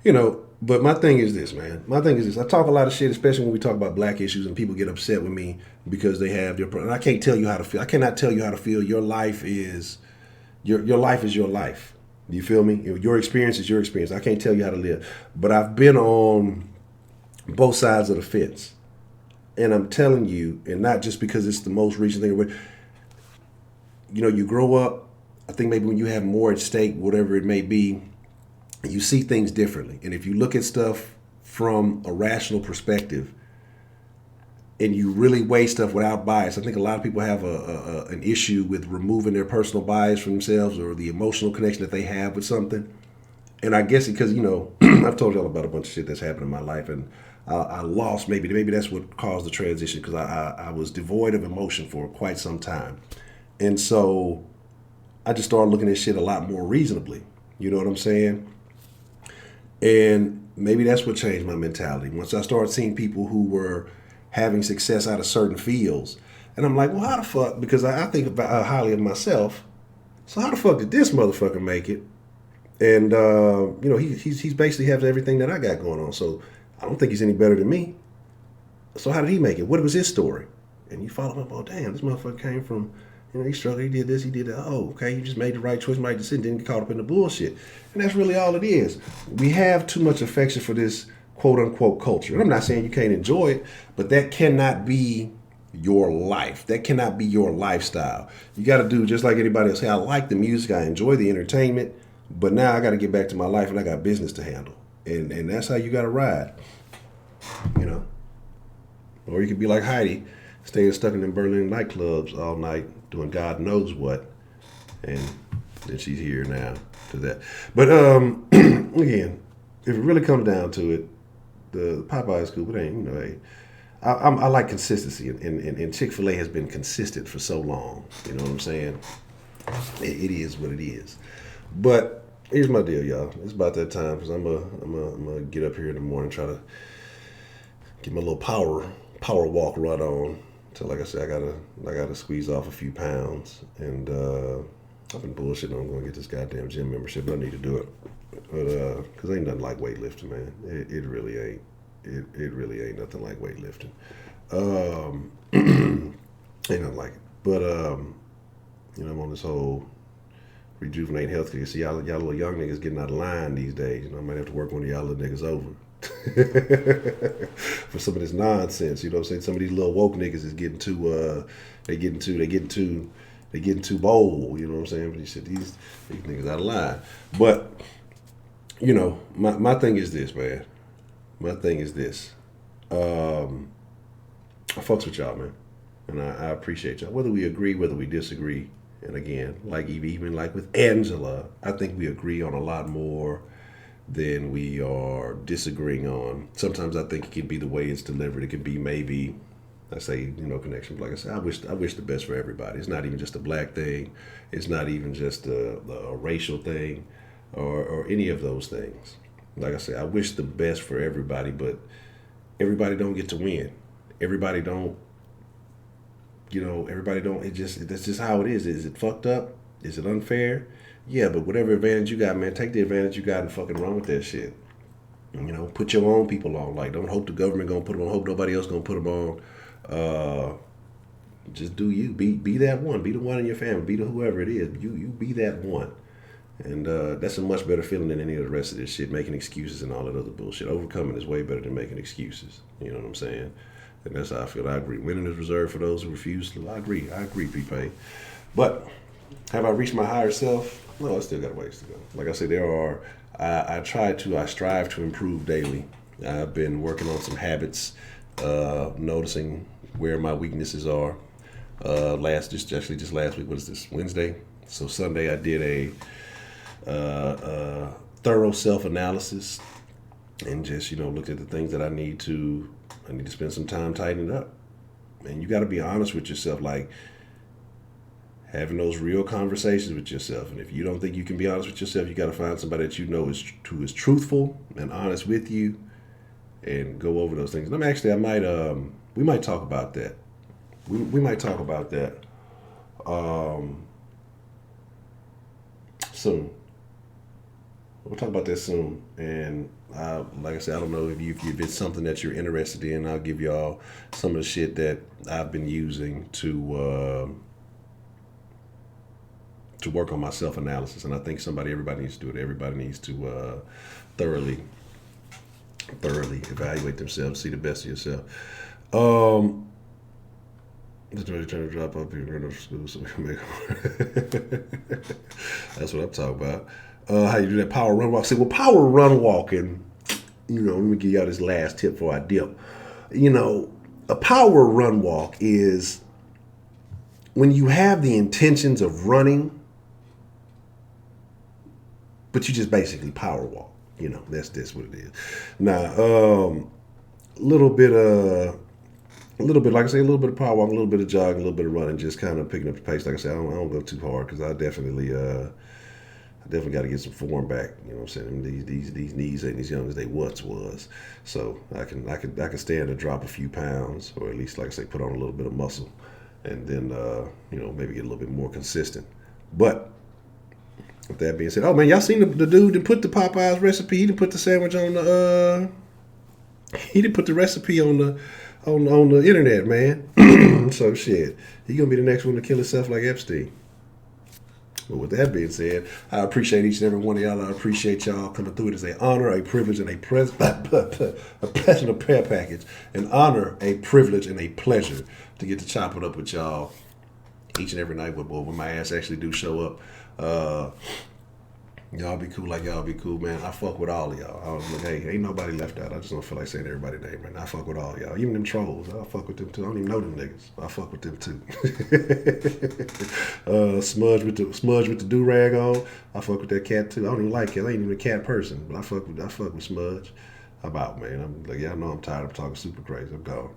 You know, But my thing is this, man. My thing is this. I talk a lot of shit, especially when we talk about black issues, and people get upset with me because they have their. And I can't tell you how to feel. I cannot tell you how to feel. Your life is your life is your life. Do you feel me? Your experience is your experience. I can't tell you how to live. But I've been on both sides of the fence, and I'm telling you, and not just because it's the most recent thing. But you grow up. I think maybe when you have more at stake, whatever it may be, you see things differently. And if you look at stuff from a rational perspective and you really weigh stuff without bias, I think a lot of people have an issue with removing their personal bias from themselves or the emotional connection that they have with something. And I guess because, I've told y'all about a bunch of shit that's happened in my life, and I lost, maybe that's what caused the transition, because I was devoid of emotion for quite some time. And so I just started looking at shit a lot more reasonably. You know what I'm saying? And maybe that's what changed my mentality. Once I started seeing people who were having success out of certain fields, and I'm like, well, how the fuck? Because I think about highly of myself. So how the fuck did this motherfucker make it? And he's basically has everything that I got going on. So I don't think he's any better than me. So how did he make it? What was his story? And you follow up, oh damn, this motherfucker came from. He struggled, he did this, he did that. Oh, okay, you just made the right choice, made the decision, didn't get caught up in the bullshit. And that's really all it is. We have too much affection for this quote-unquote culture. And I'm not saying you can't enjoy it, but that cannot be your life. That cannot be your lifestyle. You got to do just like anybody else. Hey, I like the music, I enjoy the entertainment, but now I got to get back to my life and I got business to handle. And that's how you got to ride, Or you could be like Heidi, staying stuck in them Berlin nightclubs all night, doing God knows what, and then she's here now to that. But again, if it really comes down to it, the Popeye is cool, but ain't I like consistency, and Chick-fil-A has been consistent for so long. You know what I'm saying? It is what it is. But here's my deal, y'all. It's about that time, because I'm gonna get up here in the morning, try to get my little power walk run on. So like I said, I gotta squeeze off a few pounds, and I've been bullshitting. I'm gonna get this goddamn gym membership, but I need to do it. But cause ain't nothing like weightlifting, man. It really ain't. It really ain't nothing like weightlifting. Ain't nothing like it. But I'm on this whole rejuvenate healthcare. See, y'all little young niggas getting out of line these days. I might have to work one of y'all little niggas over. For some of this nonsense, you know what I'm saying? Some of these little woke niggas is getting too they getting too bold, you know what I'm saying? But you said these niggas out of line. But my thing is this, man. My thing is this. I fucks with y'all, man. And I appreciate y'all. Whether we agree, whether we disagree. And again, like even like with Angela, I think we agree on a lot more than we are disagreeing on. Sometimes I think it can be the way it's delivered. It can be maybe, I say, connection. But like I said, I wish the best for everybody. It's not even just a black thing. It's not even just a racial thing or any of those things. Like I said, I wish the best for everybody, but everybody don't get to win. Everybody don't, that's just how it is. Is it fucked up? Is it unfair? Yeah, but whatever advantage you got, man, take the advantage you got and fucking run with that shit. Put your own people on. Like, don't hope the government gonna put them on. Hope nobody else gonna put them on. Just do you. Be that one. Be the one in your family. Be the whoever it is. You be that one. And that's a much better feeling than any of the rest of this shit. Making excuses and all that other bullshit. Overcoming is way better than making excuses. You know what I'm saying? And that's how I feel. I agree. Winning is reserved for those who refuse to. I agree, P-Pay. But have I reached my higher self? No, I still got a ways to go. Like I said, I strive to improve daily. I've been working on some habits, noticing where my weaknesses are. Just last week, what is this, Wednesday? So Sunday I did a thorough self-analysis and just, looked at the things that I need to spend some time tightening up. And you got to be honest with yourself, like, having those real conversations with yourself. And if you don't think you can be honest with yourself, you got to find somebody that who is truthful and honest with you, and go over those things. And we might talk about that. We might talk about that soon. We'll talk about that soon. And like I said, I don't know if it's something that you're interested in. I'll give y'all some of the shit that I've been using to work on my self-analysis. And I think everybody needs to do it. Everybody needs to thoroughly evaluate themselves, see the best of yourself. Just ready to drop up here in school so we can make That's what I'm talking about. How you do that power run walk? See, well, power run walking, let me give y'all this last tip before I dip. A power run walk is when you have the intentions of running, but you just basically power walk. That's what it is. Now, a little bit, like I say, a little bit of power walk, a little bit of jogging, a little bit of running, just kind of picking up the pace. Like I said, I don't go too hard because I definitely got to get some form back. You know what I'm saying? These knees ain't as young as they once was. So I can stand and drop a few pounds, or at least, like I say, put on a little bit of muscle, and then maybe get a little bit more consistent. But with that being said, oh man, y'all seen the dude that put the Popeyes recipe? He didn't put the sandwich on the. He didn't put the recipe on the internet, man. So shit, he gonna be the next one to kill himself like Epstein. But with that being said, I appreciate each and every one of y'all. I appreciate y'all coming through. It is an honor, a privilege, and a pleasure, a prayer package. An honor, a privilege, and a pleasure to get to chop it up with y'all each and every night when my ass actually do show up. Y'all be cool like y'all be cool, man. I fuck with all of y'all. I was like, hey, ain't nobody left out. I just don't feel like saying everybody's name right now. I fuck with all y'all. Even them trolls. I fuck with them too. I don't even know them niggas. I fuck with them too. Smudge with the do-rag on. I fuck with that cat too. I don't even like it. I ain't even a cat person, but I fuck with Smudge. I'm out, man. I'm like, y'all know I'm tired of talking super crazy. I'm gone.